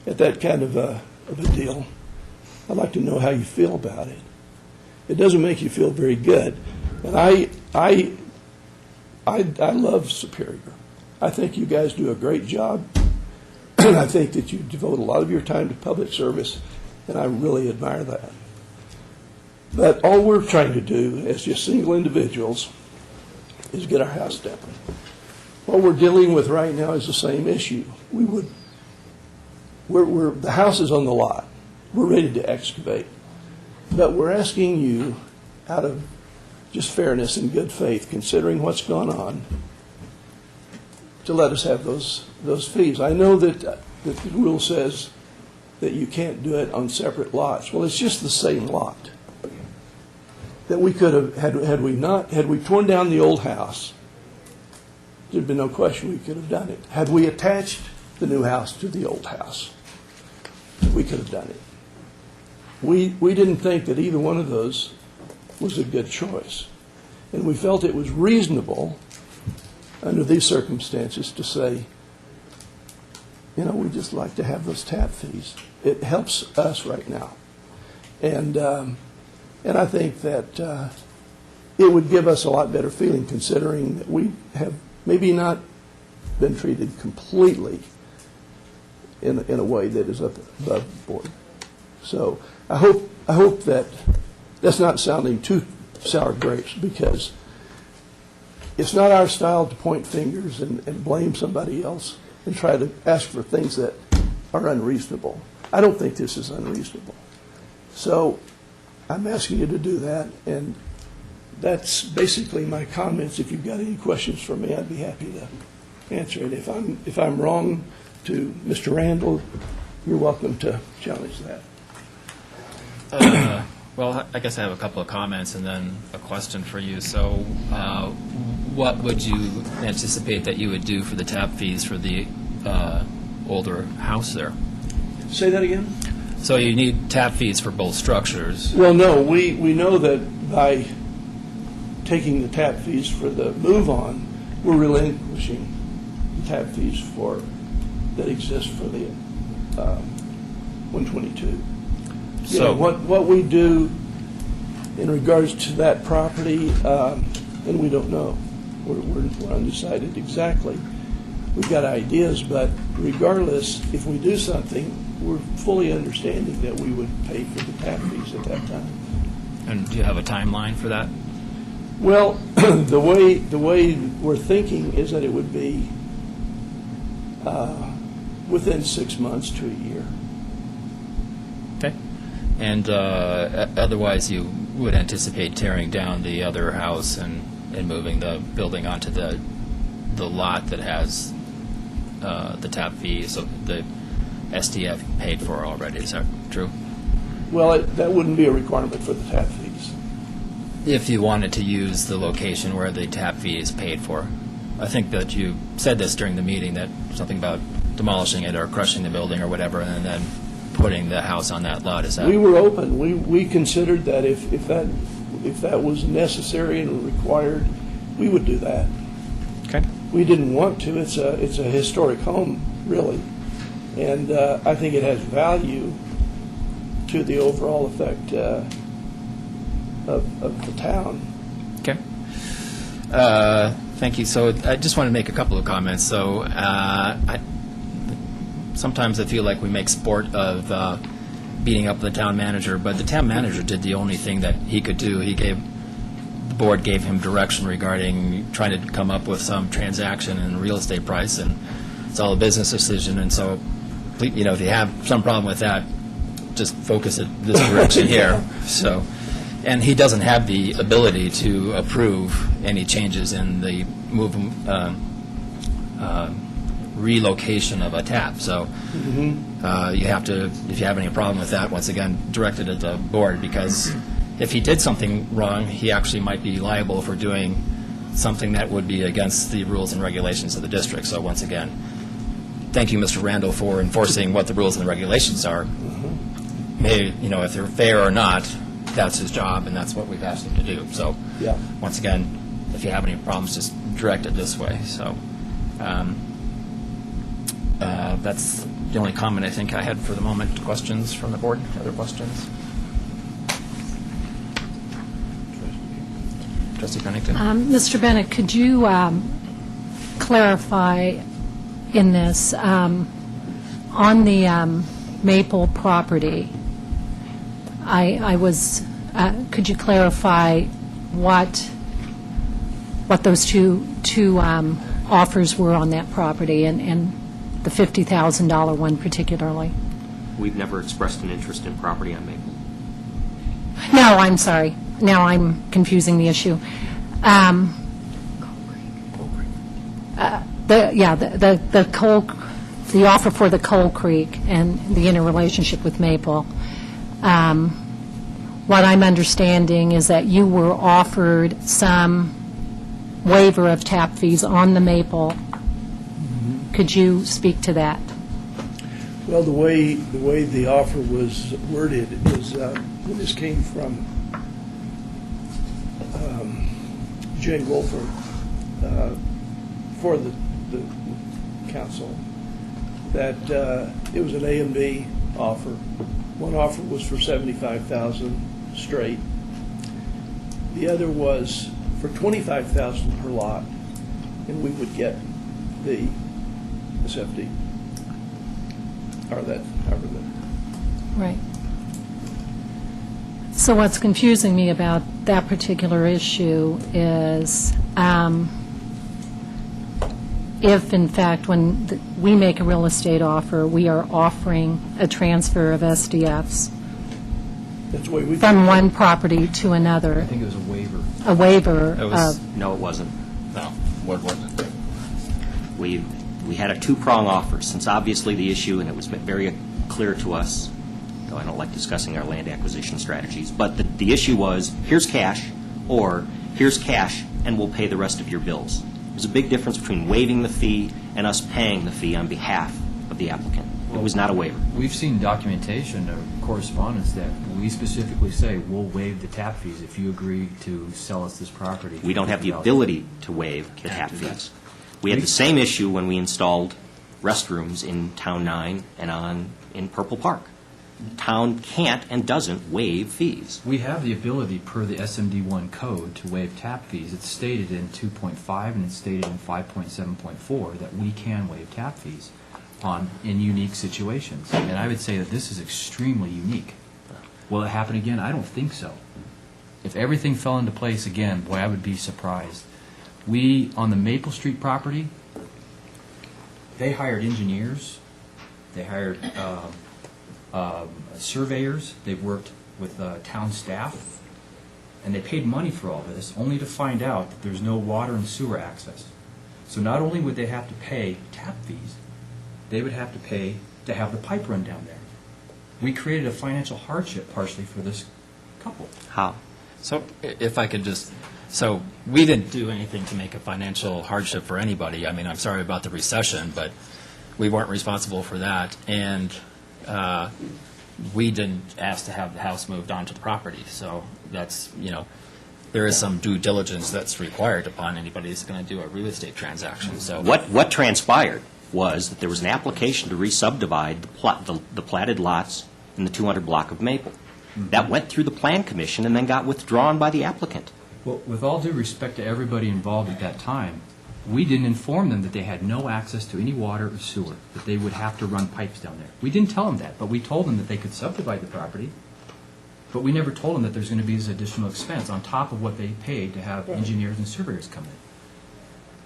at that kind of a deal, I'd like to know how you feel about it. It doesn't make you feel very good. And I love Superior. I think you guys do a great job. I think that you devote a lot of your time to public service, and I really admire that. But all we're trying to do as just single individuals is get our house down. What we're dealing with right now is the same issue. The house is on the lot. We're ready to excavate. But we're asking you, out of just fairness and good faith, considering what's gone on, to let us have those fees. I know that the rule says that you can't do it on separate lots. Well, it's just the same lot. That we could have, had we torn down the old house, there'd been no question we could have done it. Had we attached the new house to the old house, we could have done it. We didn't think that either one of those was a good choice. And we felt it was reasonable under these circumstances to say, we'd just like to have those tap fees. It helps us right now. And I think that it would give us a lot better feeling considering that we have maybe not been treated completely in a way that is above board. So I hope that that's not sounding too sour grapes, because it's not our style to point fingers and blame somebody else and try to ask for things that are unreasonable. I don't think this is unreasonable. So I'm asking you to do that, and that's basically my comments. If you've got any questions for me, I'd be happy to answer it. If I'm wrong to Mr. Randall, you're welcome to challenge that. Well, I guess I have a couple of comments and then a question for you. So what would you anticipate that you would do for the tap fees for the older house there? Say that again? So you need tap fees for both structures. Well, no, we know that by taking the tap fees for the move-on, we're relinquishing the tap fees that exist for the 122. So what we do in regards to that property, and we don't know. We're undecided exactly. we've got ideas, but regardless, if we do something, we're fully understanding that we would pay for the tap fees at that time. And do you have a timeline for that? Well, the way we're thinking is that it would be within 6 months to a year. Okay. And otherwise, you would anticipate tearing down the other house and moving the building onto the lot that has the tap fee, so the SDF paid for already. Is that true? Well, that wouldn't be a requirement for the tap fees. If you wanted to use the location where the tap fee is paid for. I think that you said this during the meeting, that something about demolishing it or crushing the building or whatever, and then putting the house on that lot. Is that? We were open. We considered that if that was necessary and required, we would do that. Okay. We didn't want to. It's a historic home, really, and I think it has value to the overall effect of the town. Okay. Thank you. So I just want to make a couple of comments. So sometimes I feel like we make sport of beating up the town manager, but the town manager did the only thing that he could do. The board gave him direction regarding trying to come up with some transaction and real estate price, and it's all a business decision. And so, if you have some problem with that, just focus it this direction here. So. And he doesn't have the ability to approve any changes in the relocation of a tap. So you have to, if you have any problem with that, once again, direct it at the board, because if he did something wrong, he actually might be liable for doing something that would be against the rules and regulations of the district. So once again, thank you, Mr. Randall, for enforcing what the rules and regulations are. Maybe, if they're fair or not, that's his job, and that's what we've asked him to do. So, once again, if you have any problems, just direct it this way. So, that's the only comment I think I had for the moment. Questions from the board? Other questions? Trustee Pennington? Mr. Bennett, could you clarify in this, on the Maple property, I was, could you clarify what those two offers were on that property, and the $50,000 one particularly? We've never expressed an interest in property on Maple. No, I'm sorry. Now I'm confusing the issue. The offer for the Coal Creek and the interrelationship with Maple. What I'm understanding is that you were offered some waiver of tap fees on the Maple. Could you speak to that? Well, the way the offer was worded is, when this came from Jane Wolford for the council, that it was an A and B offer. One offer was for $75,000 straight. The other was for $25,000 per lot, and we would get the SFD, or that, however that. Right. So what's confusing me about that particular issue is if, in fact, when we make a real estate offer, we are offering a transfer of SDFs That's the way we from one property to another. I think it was a waiver. A waiver No, it wasn't. No. What was it? We had a two-prong offer, since obviously the issue, and it was very clear to us, though I don't like discussing our land acquisition strategies, but the issue was, here's cash, or here's cash, and we'll pay the rest of your bills. There's a big difference between waiving the fee and us paying the fee on behalf of the applicant. It was not a waiver. We've seen documentation or correspondence that we specifically say, we'll waive the tap fees if you agree to sell us this property. We don't have the ability to waive the tap fees. We had the same issue when we installed restrooms in Town 9 and in Purple Park. town can't and doesn't waive fees. We have the ability per the SMD1 code to waive tap fees. It's stated in 2.5 and it's stated in 5.7.4 that we can waive tap fees in unique situations. And I would say that this is extremely unique. Will it happen again? I don't think so. If everything fell into place again, boy, I would be surprised. We, on the Maple Street property, they hired engineers, they hired surveyors, they've worked with town staff, and they paid money for all this, only to find out that there's no water and sewer access. So not only would they have to pay tap fees, they would have to pay to have the pipe run down there. We created a financial hardship partially for this couple. How? So if I could just, so we didn't do anything to make a financial hardship for anybody. I mean, I'm sorry about the recession, but we weren't responsible for that. And we didn't ask to have the house moved onto the property. So that's, there is some due diligence that's required upon anybody who's going to do a real estate transaction. So What transpired was that there was an application to re-subdivide the platted lots in the 200 block of Maple. That went through the Plan Commission and then got withdrawn by the applicant. Well, with all due respect to everybody involved at that time, we didn't inform them that they had no access to any water or sewer, that they would have to run pipes down there. We didn't tell them that, but we told them that they could subdivide the property, but we never told them that there's going to be this additional expense on top of what they paid to have engineers and surveyors come in.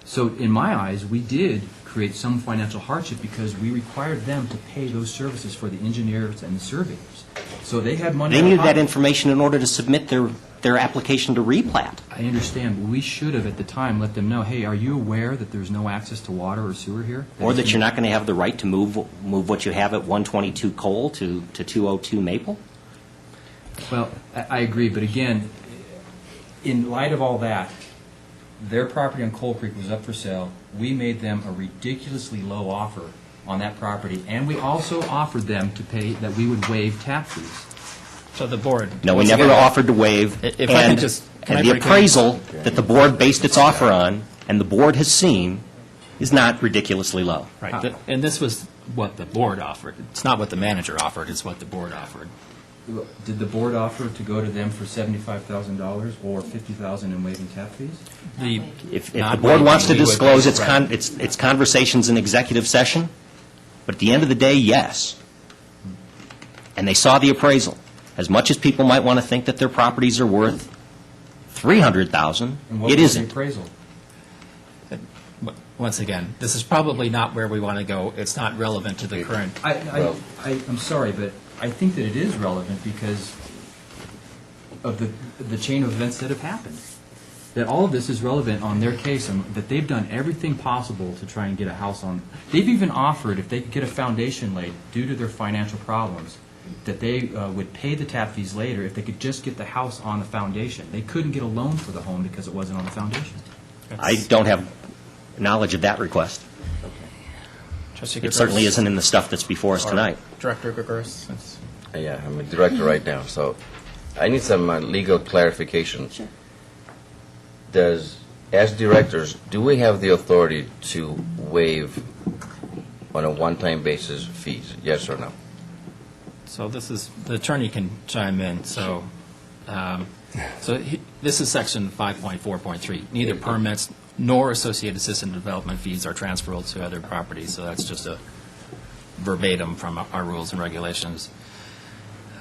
So in my eyes, we did create some financial hardship because we required them to pay those services for the engineers and the surveyors. So they had money. They needed that information in order to submit their application to replat. I understand, but we should have at the time let them know, hey, are you aware that there's no access to water or sewer here? Or that you're not going to have the right to move what you have at 122 Cole to 202 Maple? Well, I agree, but again, in light of all that, their property on Coal Creek was up for sale. We made them a ridiculously low offer on that property, and we also offered them to pay, that we would waive tap fees. So the board. No, we never offered to waive. If I could just. And the appraisal that the board based its offer on, and the board has seen, is not ridiculously low. Right. And this was what the board offered. It's not what the manager offered, it's what the board offered. Did the board offer to go to them for $75,000 or $50,000 in waiving tap fees? If the board wants to disclose its conversations in executive session, but at the end of the day, yes. And they saw the appraisal. As much as people might want to think that their properties are worth $300,000, it isn't. The appraisal? Once again, this is probably not where we want to go. It's not relevant to the current. I'm sorry, but I think that it is relevant because of the chain of events that have happened. That all of this is relevant on their case, and that they've done everything possible to try and get a house on. They've even offered, if they could get a foundation laid due to their financial problems, that they would pay the tap fees later if they could just get the house on the foundation. They couldn't get a loan for the home because it wasn't on the foundation. I don't have knowledge of that request. It certainly isn't in the stuff that's before us tonight. Director Gregorus. Yeah, I'm a director right now, so I need some legal clarification. Sure. As directors, do we have the authority to waive on a one-time basis fees, yes or no? So this is, the attorney can chime in. So, this is section 5.4.3. Neither permits nor associated system development fees are transferable to other properties. So that's just a verbatim from our rules and regulations.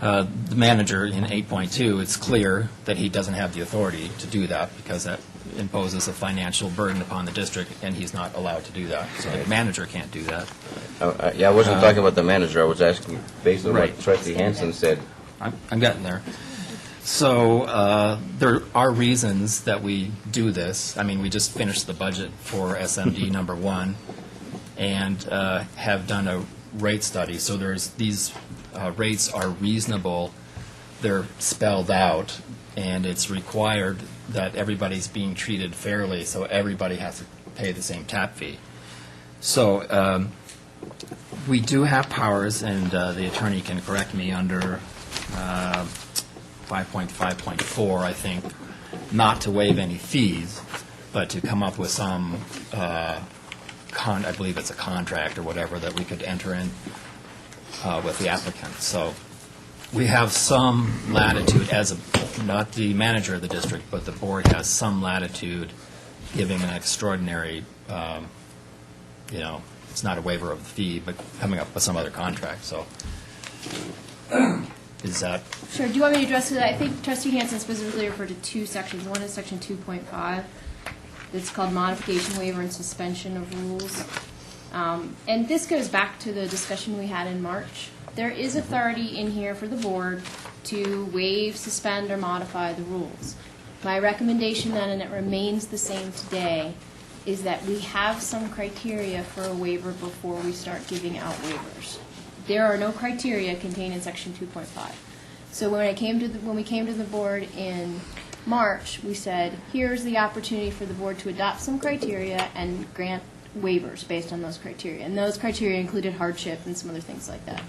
The manager in 8.2, it's clear that he doesn't have the authority to do that because that imposes a financial burden upon the district, and he's not allowed to do that. So the manager can't do that. Yeah, I wasn't talking about the manager. I was asking based on what Trustee Hansen said. I'm getting there. So there are reasons that we do this. I mean, we just finished the budget for SMD number 1 and have done a rate study. So there's these rates are reasonable. They're spelled out, and it's required that everybody's being treated fairly, so everybody has to pay the same tap fee. So we do have powers, and the attorney can correct me under 5.5.4, I think, not to waive any fees, but to come up with some, I believe it's a contract or whatever, that we could enter in with the applicant. So we have some latitude as not the manager of the district, but the board has some latitude giving an extraordinary, it's not a waiver of the fee, but coming up with some other contract, so. Is that? Sure. Do you want me to address that? I think Trustee Hansen specifically referred to two sections. One is Section 2.5. It's called Modification, Waiver, and Suspension of Rules. And this goes back to the discussion we had in March. There is authority in here for the board to waive, suspend, or modify the rules. My recommendation then, and it remains the same today, is that we have some criteria for a waiver before we start giving out waivers. There are no criteria contained in Section 2.5. So when we came to the board in March, we said, here's the opportunity for the board to adopt some criteria and grant waivers based on those criteria. And those criteria included hardship and some other things like that.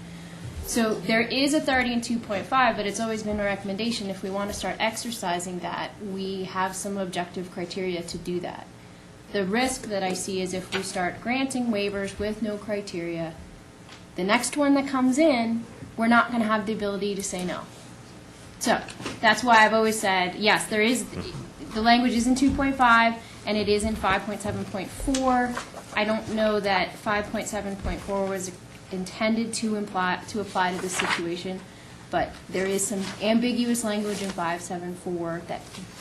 So there is authority in 2.5, but it's always been a recommendation if we want to start exercising that, we have some objective criteria to do that. The risk that I see is if we start granting waivers with no criteria, the next one that comes in, we're not going to have the ability to say no. So that's why I've always said, yes, there is, the language is in 2.5, and it is in 5.7.4. I don't know that 5.7.4 was intended to apply to this situation, but there is some ambiguous language in 5.7.4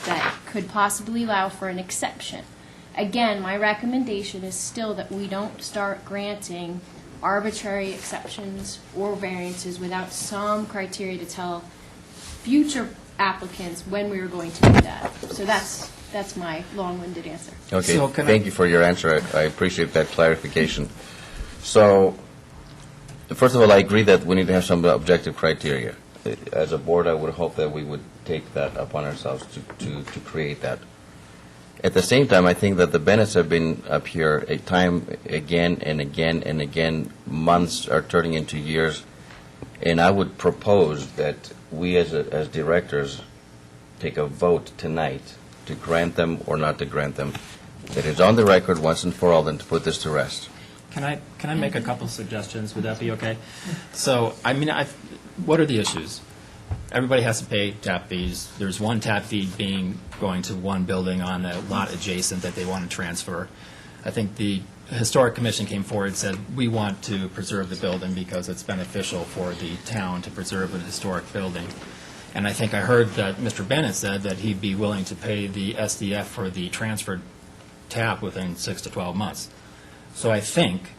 that could possibly allow for an exception. Again, my recommendation is still that we don't start granting arbitrary exceptions or variances without some criteria to tell future applicants when we are going to do that. So that's my long-winded answer. Okay, thank you for your answer. I appreciate that clarification. So, first of all, I agree that we need to have some objective criteria. As a board, I would hope that we would take that upon ourselves to create that. At the same time, I think that the Bennetts have been up here a time again and again and again. Months are turning into years. And I would propose that we as directors take a vote tonight to grant them or not to grant them. That is on the record once and for all, then to put this to rest. Can I make a couple suggestions? Would that be okay? So, I mean, what are the issues? Everybody has to pay tap fees. There's one tap fee going to one building on a lot adjacent that they want to transfer. I think the Historic Commission came forward and said, we want to preserve the building because it's beneficial for the town to preserve an historic building. And I think I heard that Mr. Bennett said that he'd be willing to pay the SDF for the transferred tap within 6 to 12 months. So I think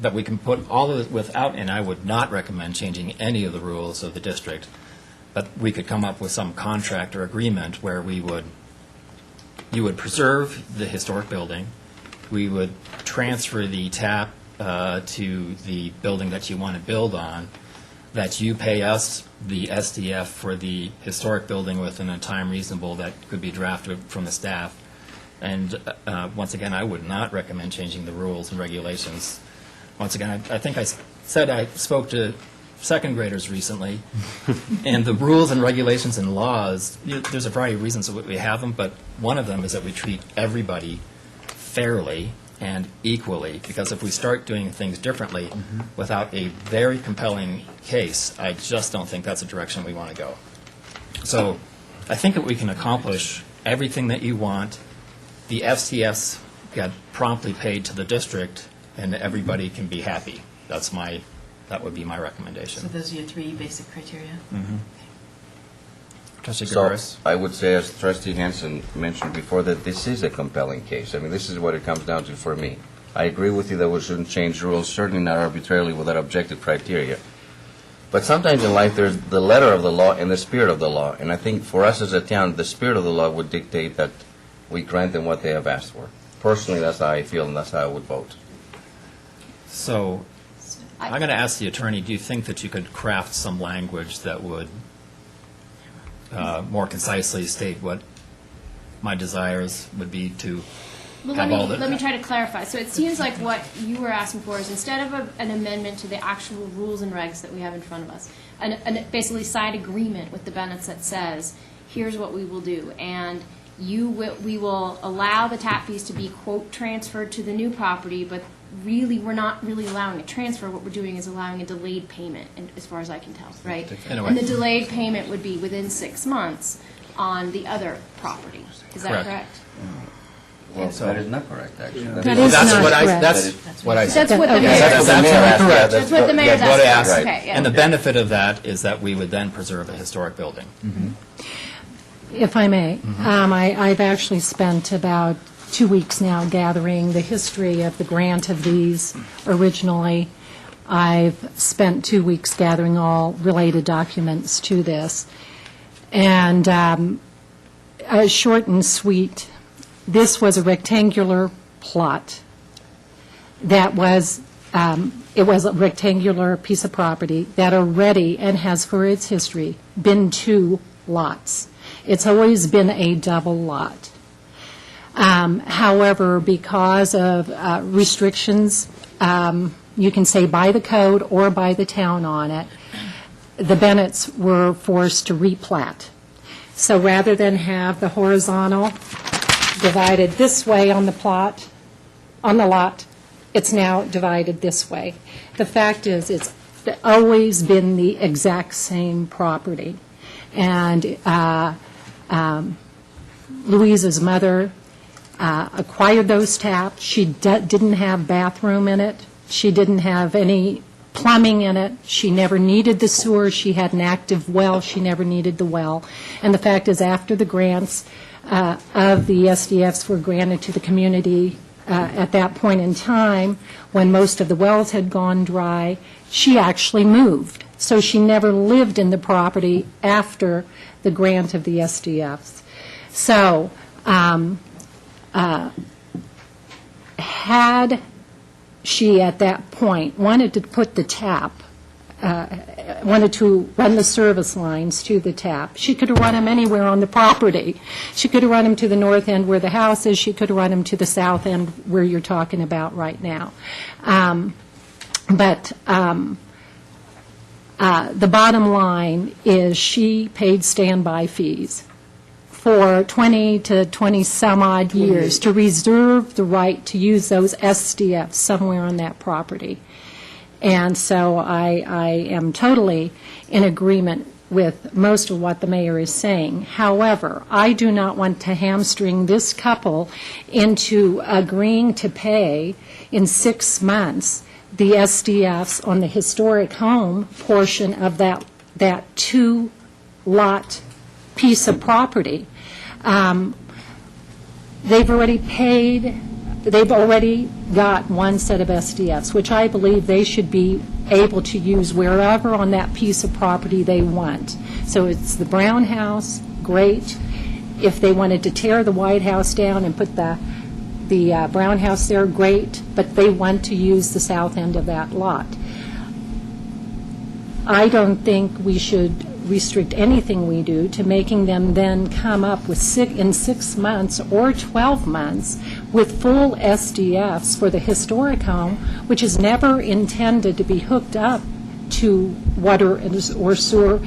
that we can put all of it without, and I would not recommend changing any of the rules of the district, but we could come up with some contract or agreement where you would preserve the historic building, we would transfer the tap to the building that you want to build on, that you pay us the SDF for the historic building within a time reasonable that could be drafted from the staff. And once again, I would not recommend changing the rules and regulations. Once again, I think I said I spoke to second graders recently, and the rules and regulations and laws, there's a variety of reasons that we have them, but one of them is that we treat everybody fairly and equally, because if we start doing things differently without a very compelling case, I just don't think that's a direction we want to go. So I think that we can accomplish everything that you want. The FCS get promptly paid to the district, and everybody can be happy. That would be my recommendation. So those are your three basic criteria? Trustee So Gagaris? I would say, as Trustee Hansen mentioned before, that this is a compelling case. I mean, this is what it comes down to for me. I agree with you that we shouldn't change rules, certainly not arbitrarily without objective criteria. But sometimes in life there's the letter of the law and the spirit of the law. And I think for us as a town, the spirit of the law would dictate that we grant them what they have asked for. Personally, that's how I feel, and that's how I would vote. So I'm going to ask the attorney, do you think that you could craft some language that would more concisely state what my desires would be to have all the... Let me try to clarify. So it seems like what you were asking for is instead of an amendment to the actual rules and regs that we have in front of us, basically side agreement with the Bennetts that says, here's what we will do. And we will allow the tap fees to be, quote, transferred to the new property, but we're not really allowing a transfer. What we're doing is allowing a delayed payment, and as far as I can tell, right? In a way. And the delayed payment would be within 6 months on the other property. Is that Correct. correct? Well, that is not correct, actually. That is That's not what I, correct. that's what I said. That's what the Okay. mayor That's said. absolutely correct. That's what the mayor's What I asking. asked. Okay, yeah. And the benefit of that is that we would then preserve a historic building. If I may, I've actually spent about 2 weeks now gathering the history of the grant of these originally. I've spent 2 weeks gathering all related documents to this. And short and sweet, this was a rectangular plot that was, it was a rectangular piece of property that already, and has for its history, been 2 lots. It's always been a double lot. However, because of restrictions, you can say by the code or by the town on it, the Bennetts were forced to replat. So rather than have the horizontal divided this way on the plot, on the lot, it's now divided this way. The fact is, it's always been the exact same property. And Louisa's mother acquired those taps. She didn't have bathroom in it. She didn't have any plumbing in it. She never needed the sewer. She had an active well. She never needed the well. And the fact is, after the grants of the SDFs were granted to the community at that point in time, when most of the wells had gone dry, she actually moved. So she never lived in the property after the grant of the SDFs. So had she at that point wanted to put the tap, wanted to run the service lines to the tap, she could have run them anywhere on the property. She could have run them to the north end where the house is. She could have run them to the south end where you're talking about right now. But the bottom line is she paid standby fees for 20 to 20-some-odd years to reserve the right to use those SDFs somewhere on that property. And so I am totally in agreement with most of what the mayor is saying. However, I do not want to hamstring this couple into agreeing to pay in 6 months the SDFs on the historic home portion of that 2-lot piece of property. They've already paid, they've already got one set of SDFs, which I believe they should be able to use wherever on that piece of property they want. So it's the Brown House, great. If they wanted to tear the White House down and put the Brown House there, great, but they want to use the south end of that lot. I don't think we should restrict anything we do to making them then come up with in 6 months or 12 months with full SDFs for the historic home, which is never intended to be hooked up to water or sewer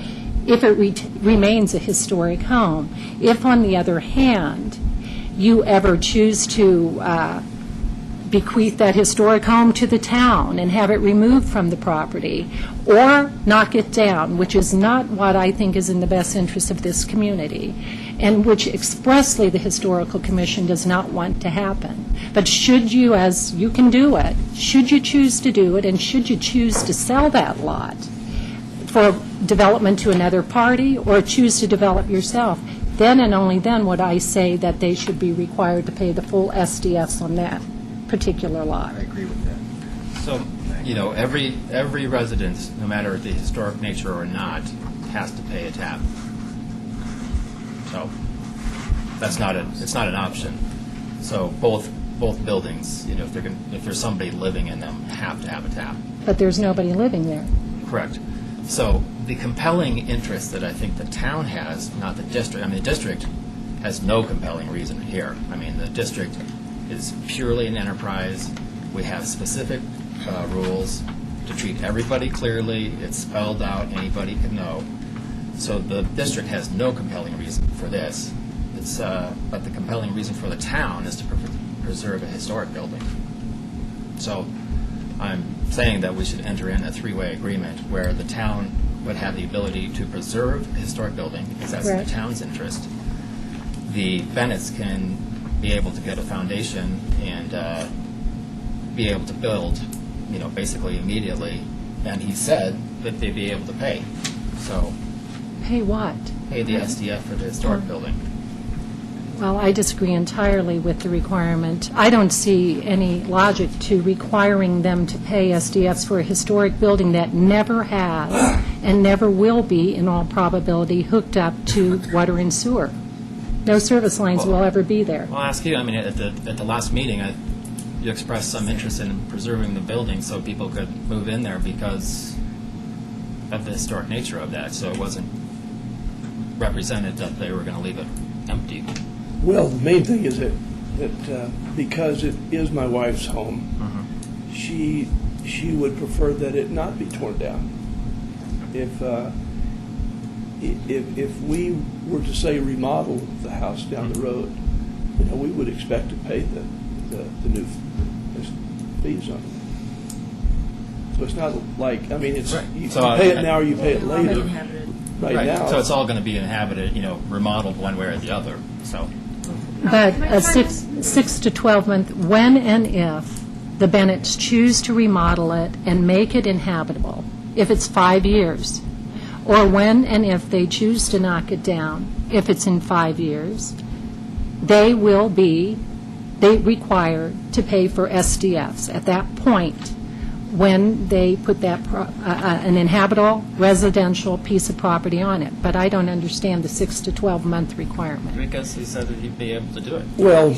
if it remains a historic home. If, on the other hand, you ever choose to bequeath that historic home to the town and have it removed from the property, or knock it down, which is not what I think is in the best interest of this community, and which expressly the Historical Commission does not want to happen. But should you, as you can do it, should you choose to do it, and should you choose to sell that lot for development to another party, or choose to develop yourself, then and only then would I say that they should be required to pay the full SDFs on that particular lot. I agree with that. So, every resident, no matter the historic nature or not, has to pay a tap. So, it's not an option. So both buildings, if there's somebody living in them, have to have a tap. But there's nobody living there. Correct. So the compelling interest that I think the town has, not the district, the district has no compelling reason here. The district is purely an enterprise. We have specific rules to treat everybody clearly. It's spelled out. Anybody can know. So the district has no compelling reason for this. But the compelling reason for the town is to preserve a historic building. So I'm saying that we should enter in a three-way agreement where the town would have the ability to preserve a historic building, because that's in the Correct. town's interest. The Bennetts can be able to get a foundation and be able to build, basically immediately. And he said that they'd be able to pay. So Pay what? pay the SDF for the historic building. Well, I disagree entirely with the requirement. I don't see any logic to requiring them to pay SDFs for a historic building that never has and never will be, in all probability, hooked up to water and sewer. No service lines will ever be there. Well, I'll ask you, at the last meeting, you expressed some interest in preserving the building so people could move in there because of the historic nature of that, so it wasn't represented that they were going to leave it empty. Well, the main thing is that because it is my wife's home, she would prefer that it not be torn down. If we were to say remodel the house down the road, we would expect to pay the new fees on it. So it's not like, it's you pay it now or you pay it later. Right now. So it's all going to be inhabited, remodeled one way or the other. So. But a 6 to 12 month, when and if the Bennetts choose to remodel it and make it inhabitable, if it's 5 years, or when and if they choose to knock it down, if it's in 5 years, they will be required to pay for SDFs at that point when they put that an inhabitable residential piece of property on it. But I don't understand the 6 to 12 month requirement. Because he said that he'd be able to do it. Well,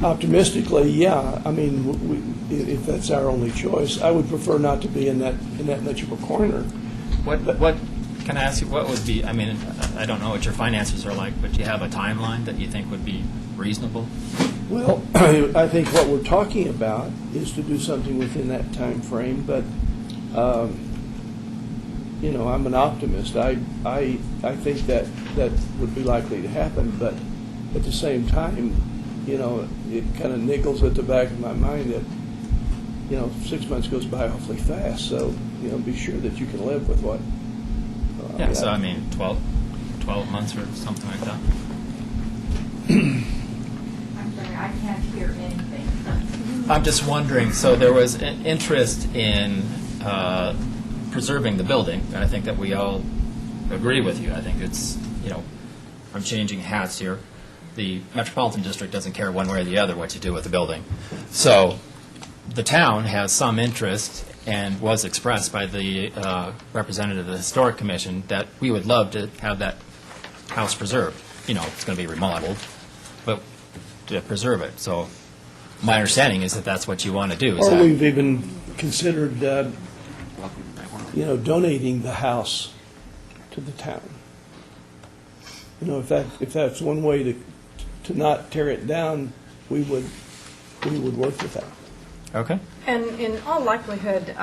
optimistically, yeah. If that's our only choice, I would prefer not to be in that much of a corner. What can I ask you? What would be? I don't know what your finances are like, but do you have a timeline that you think would be reasonable? Well, I think what we're talking about is to do something within that time frame. But I'm an optimist. I think that would be likely to happen. But at the same time, it kind of niggles at the back of my mind that 6 months goes by awfully fast. So be sure that you can live with what. 12 months or something like that. I'm sorry, I can't hear anything. I'm just wondering, so there was an interest in preserving the building, and I think that we all agree with you. I think it's, I'm changing hats here. The Metropolitan District doesn't care one way or the other what you do with the building. So the town has some interest and was expressed by the representative of the Historic Commission that we would love to have that house preserved. It's going to be remodeled, but to preserve it. So my understanding is that that's what you want to do. Or we've even considered, donating the house to the town. If that's one way to not tear it down, we would work with that. Okay. And in all likelihood,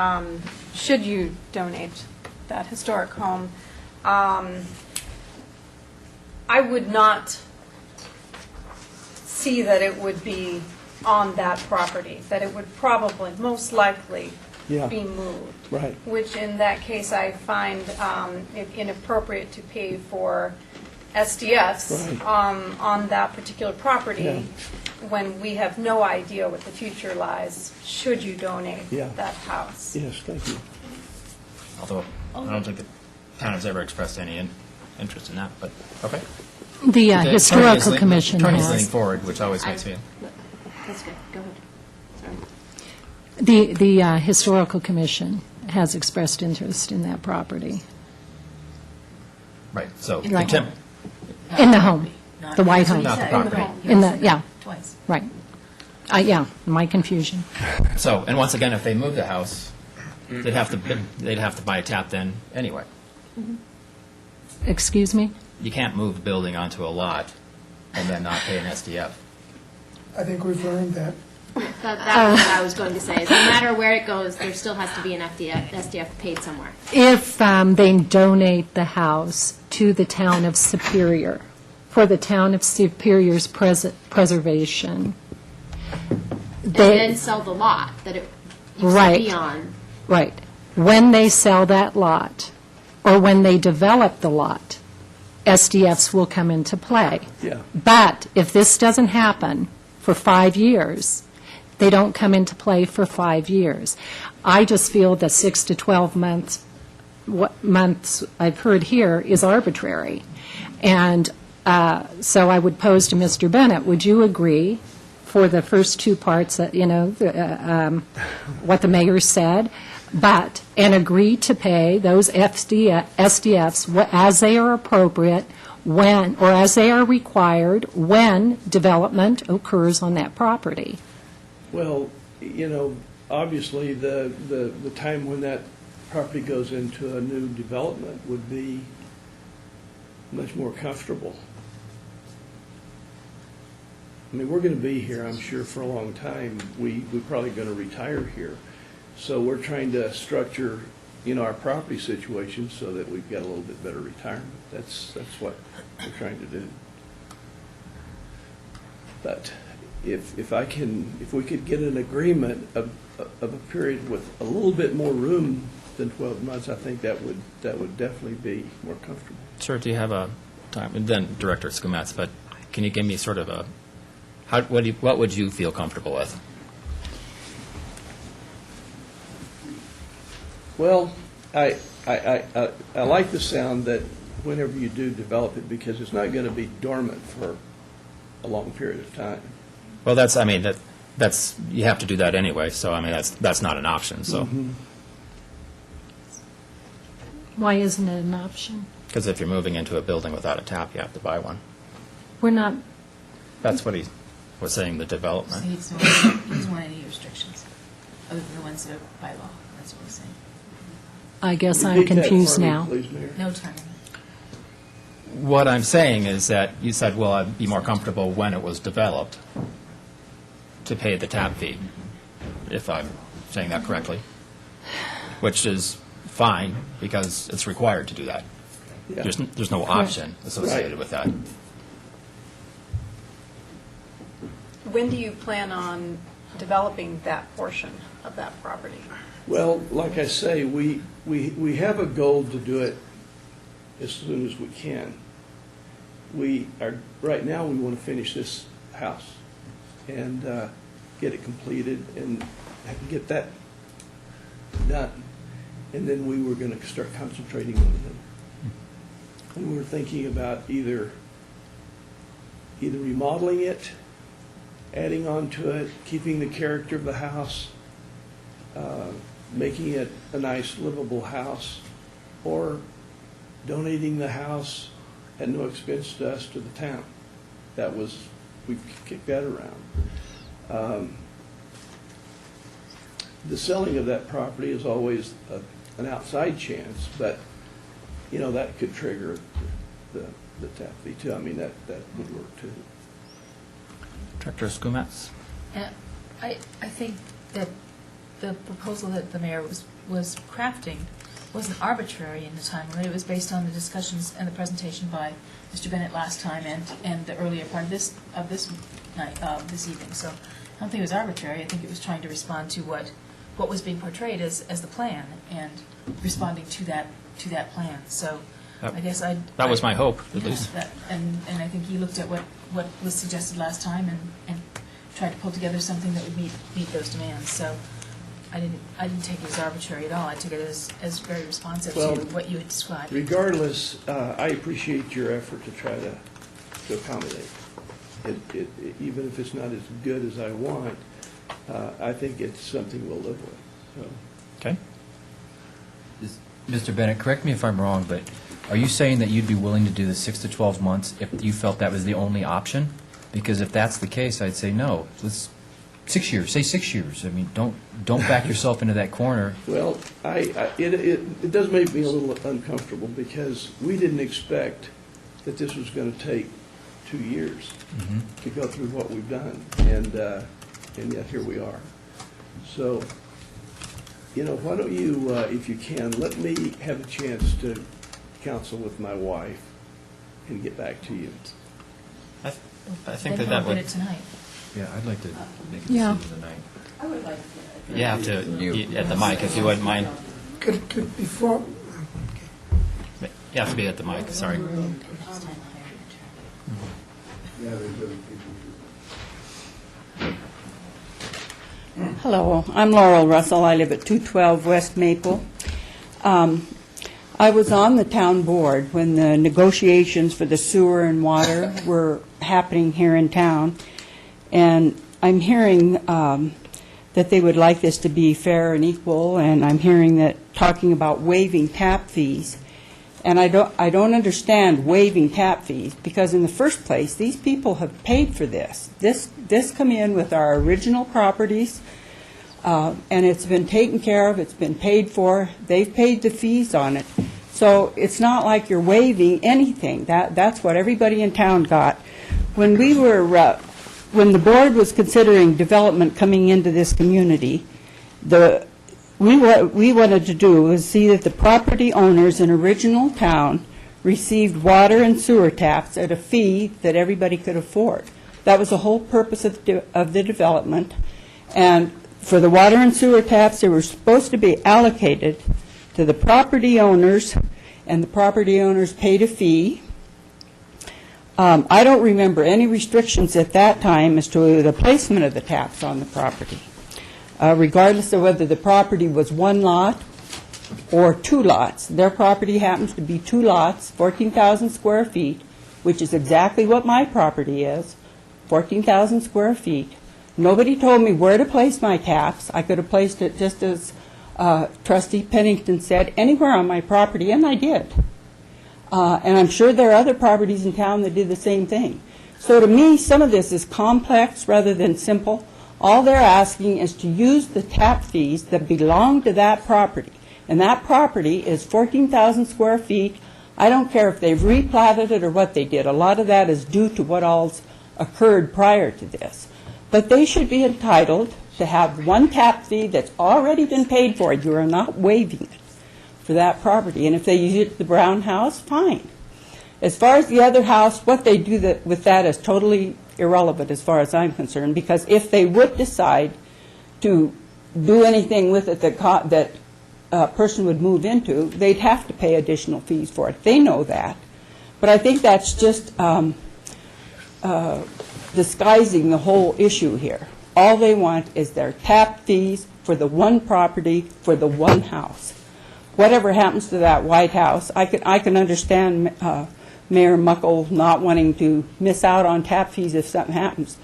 should you donate that historic home, I would not see that it would be on that property, that it would probably, most likely, be moved. Right. Which in that case, I find it inappropriate to pay for SDFs on that particular property when we have no idea what the future lies, should you donate that house. Yes, thank you. Although I don't think the town has ever expressed any interest in that, but okay. The Historical Commission Attorney's has. leaning forward, which always makes me. That's good. Go ahead. Sorry. The Historical Commission has expressed interest in that property. Right. So Right. contempt. In the home, the White Home. Not the property. Twice. Right. My confusion. So, and once again, if they move the house, they'd have to buy a tap then anyway. Excuse me? You can't move a building onto a lot and then not pay an SDF. I think we've learned that. That was what I was going to say. Is no matter where it goes, there still has to be an SDF paid somewhere. If they donate the house to the town of Superior, for the town of Superior's preservation, and They- then sell the lot that it used Right. to be on. Right. When they sell that lot, or when they develop the lot, SDFs will come into play. Yeah. But if this doesn't happen for 5 years, they don't come into play for 5 years. I just feel that 6 to 12 months, what months I've heard here, is arbitrary. And so I would pose to Mr. Bennett, would you agree for the first two parts, that, what the mayor said, and agree to pay those SDFs as they are appropriate when, or as they are required when development occurs on that property? Well, obviously, the time when that property goes into a new development would be much more comfortable. I mean, we're going to be here, I'm sure, for a long time. We're probably going to retire here. So we're trying to structure, our property situation so that we've got a little bit better retirement. That's what we're trying to do. But if we could get an agreement of a period with a little bit more room than 12 months, I think that would definitely be more comfortable. Sir, do you have a time? And then Director Skumatz, but can you give me sort of what would you feel comfortable with? Well, I like the sound that whenever you do develop it, because it's not going to be dormant for a long period of time. Well, that's you have to do that anyway. So that's not an option. So Why isn't it an option? because if you're moving into a building without a tap, you have to buy one. We're not, That's what he was saying. The development. He doesn't want any restrictions, other than the ones that are by law. That's what he's saying. I guess I'm Repeat that confused for me, now. please, Mayor. No time. What I'm saying is that you said, well, I'd be more comfortable when it was developed to pay the tap fee, if I'm saying that correctly, which is fine because it's required to do that. Yeah. There's no option associated with that. When do you plan on developing that portion of that property? Well, like I say, we have a goal to do it as soon as we can. Right now, we want to finish this house and get it completed and get that done. And then we were going to start concentrating on it. And we were thinking about either remodeling it, adding on to it, keeping the character of the house, making it a nice livable house, or donating the house at no expense to us to the town. We kicked that around. The selling of that property is always an outside chance, but, that could trigger the tap fee too. I mean, that would work too. Director Skumatz. I think that the proposal that the mayor was crafting wasn't arbitrary in the time limit. It was based on the discussions and the presentation by Mr. Bennett last time and the earlier part of this night, this evening. So I don't think it was arbitrary. I think it was trying to respond to what was being portrayed as the plan and responding to that plan. So I guess that was my hope, at least. And I think he looked at what was suggested last time and tried to pull together something that would meet those demands. So I didn't take it as arbitrary at all. I took it as very responsive to what you had described. Regardless, I appreciate your effort to try to accommodate. Even if it's not as good as I want, I think it's something we'll live with. So. Okay. Mr. Bennett, correct me if I'm wrong, but are you saying that you'd be willing to do the 6 to 12 months if you felt that was the only option? Because if that's the case, I'd say no. Let's 6 years. Say 6 years. I mean, don't back yourself into that corner. Well, it does make me a little uncomfortable because we didn't expect that this was going to take 2 years to go through what we've done, and yet here we are. So, why don't you, if you can, let me have a chance to counsel with my wife and get back to you. I think Then that we'll would. get it tonight. Yeah, I'd like to make a Yeah. decision tonight. You have to, at the mic, if you wouldn't mind. Before, You have to be at the mic, sorry. Hello, I'm Laurel Russell. I live at 212 West Maple. I was on the town board when the negotiations for the sewer and water were happening here in town, and I'm hearing that they would like this to be fair and equal, and I'm hearing that talking about waiving tap fees. And I don't understand waiving tap fees, because in the first place, these people have paid for this. This come in with our original properties, and it's been taken care of, it's been paid for, they've paid the fees on it. So it's not like you're waiving anything. That's what everybody in town got. When when the board was considering development coming into this community, what we wanted to do was see that the property owners in original town received water and sewer taps at a fee that everybody could afford. That was the whole purpose of the development. And for the water and sewer taps, they were supposed to be allocated to the property owners, and the property owners paid a fee. I don't remember any restrictions at that time as to the placement of the taps on the property. Regardless of whether the property was one lot or two lots. Their property happens to be two lots, 14,000 square feet, which is exactly what my property is, 14,000 square feet. Nobody told me where to place my taps. I could have placed it just as Trustee Pennington said, anywhere on my property, and I did. And I'm sure there are other properties in town that did the same thing. So to me, some of this is complex rather than simple. All they're asking is to use the tap fees that belong to that property. And that property is 14,000 square feet. I don't care if they've replatted it or what they did. A lot of that is due to what all's occurred prior to this. But they should be entitled to have one tap fee that's already been paid for. You are not waiving it for that property. And if they use it at the Brown house, fine. As far as the other house, what they do with that is totally irrelevant as far as I'm concerned, because if they would decide to do anything with it that a person would move into, they'd have to pay additional fees for it. They know that. But I think that's just disguising the whole issue here. All they want is their tap fees for the one property, for the one house. Whatever happens to that White House, I can understand Mayor Muckle not wanting to miss out on tap fees if something happens.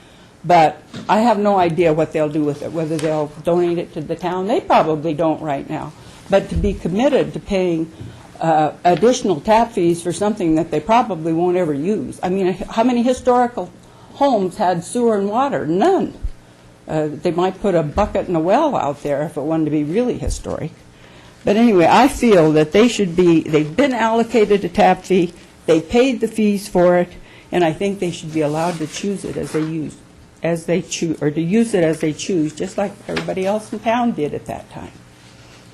But I have no idea what they'll do with it, whether they'll donate it to the town. They probably don't right now. But to be committed to paying additional tap fees for something that they probably won't ever use. I mean, how many historical homes had sewer and water? None. They might put a bucket and a well out there if it wanted to be really historic. But anyway, I feel that they've been allocated a tap fee, they paid the fees for it, and I think they should be allowed to choose it as they choose, or to use it as they choose, just like everybody else in town did at that time.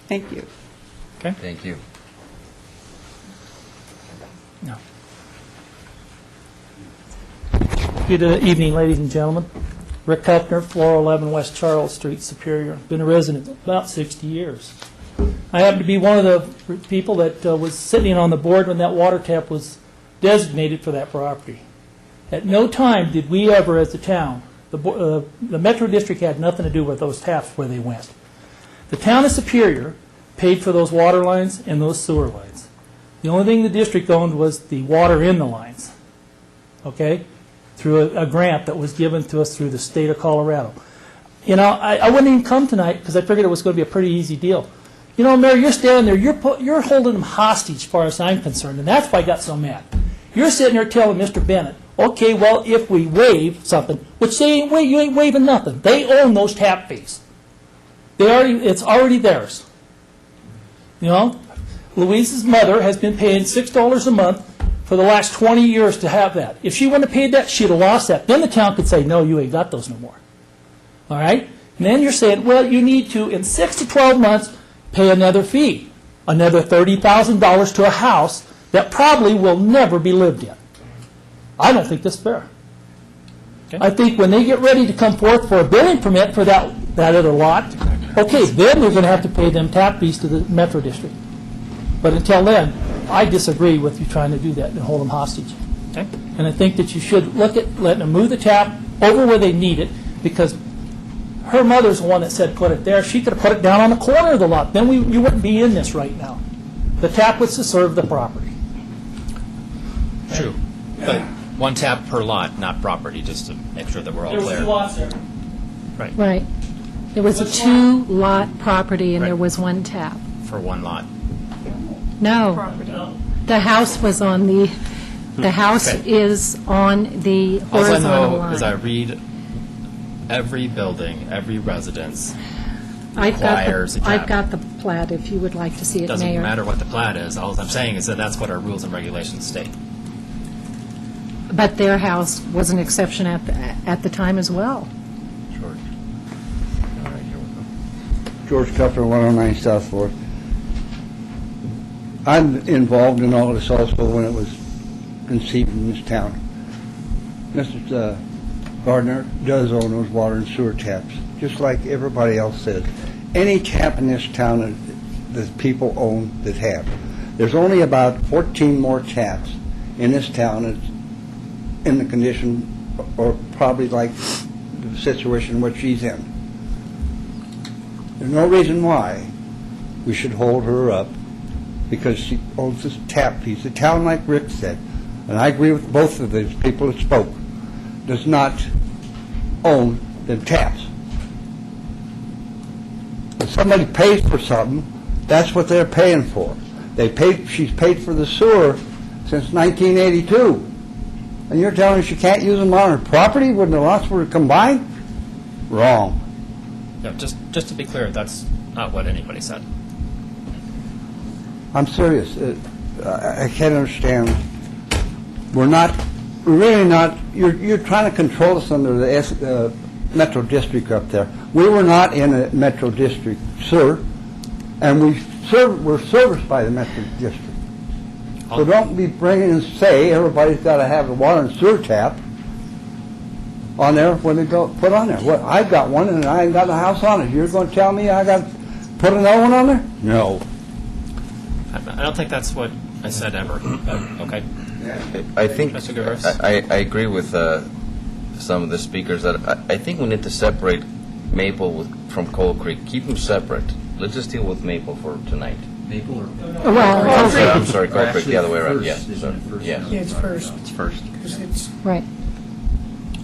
Thank you. Okay. Thank you. No. Good evening, ladies and gentlemen. Rick Kupner, 411 West Charles Street, Superior. Been a resident about 60 years. I happen to be one of the people that was sitting on the board when that water tap was designated for that property. At no time did we ever, as a town, the Metro District had nothing to do with those taps where they went. The town of Superior paid for those water lines and those sewer lines. The only thing the district owned was the water in the lines, okay, through a grant that was given to us through the state of Colorado. You know, I wouldn't even come tonight because I figured it was going to be a pretty easy deal. You know, Mayor, you're standing there, you're holding them hostage as far as I'm concerned, and that's why I got so mad. You're sitting there telling Mr. Bennett, okay, well, if we waive something, which they ain't you ain't waiving nothing. They own those tap fees. It's already theirs. You know, Louise's mother has been paying $6 a month for the last 20 years to have that. If she wouldn't have paid that, she'd have lost that. Then the town could say, no, you ain't got those no more. All right? And then you're saying, well, you need to, in 6 to 12 months, pay another fee, another $30,000 to a house that probably will never be lived in. I don't think that's fair. I think when they get ready to come forth for a building permit for that other lot, okay, then they're going to have to pay them tap fees to the Metro District. But until then, I disagree with you trying to do that and hold them hostage. Okay. And I think that you should look at letting them move the tap over where they need it, because her mother's the one that said put it there. She could have put it down on the corner of the lot. Then you wouldn't be in this right now. The tap was to serve the property. True. But one tap per lot, not property, just to make sure that we're all clear. lots there. Right. Right. There was a two-lot property, and there was one tap. For one lot. No. The house was on the house Okay. is on the All I horizontal know line. is I read every building, every residence I've requires a tap. I've got the plat, if you would like to see it, Doesn't Mayor. matter what the plat is. All I'm saying is that that's what our rules and regulations state. But their house was an exception at the time as well. George. All right, here we go. George Kupfer, 109 South Fourth. I'm involved in all this also when it was conceived in this town. Mr. Gardner does own those water and sewer taps, just like everybody else says. Any tap in this town that people own that have. There's only about 14 more taps in this town that's in the condition, or probably like the situation which she's in. There's no reason why we should hold her up because she owns this tap piece. The town, like Rick said, and I agree with both of these people that spoke, does not own the taps. If somebody pays for something, that's what they're paying for. She's paid for the sewer since 1982. And you're telling me she can't use them on her property when the lots were combined? Wrong. No, just to be clear, that's not what anybody said. I'm serious. I can't understand. We're really not, you're trying to control us under the Metro District up there. We were not in a Metro District, sir, and we're serviced by the Metro District. So don't be bringing and say everybody's got to have a water and sewer tap on there when they go put on there. Well, I've got one and I ain't got a house on it. You're going to tell me I got to put another one on there? No. I don't think that's what I said ever. Okay. I think, Mr. Guevara? I agree with some of the speakers that I think we need to separate Maple from Coal Creek. Keep them separate. Let's just deal with Maple for tonight. Maple or? I'm sorry, Coal Creek, the other way around, yes. Yeah, it's first. It's first. Because it's, Right.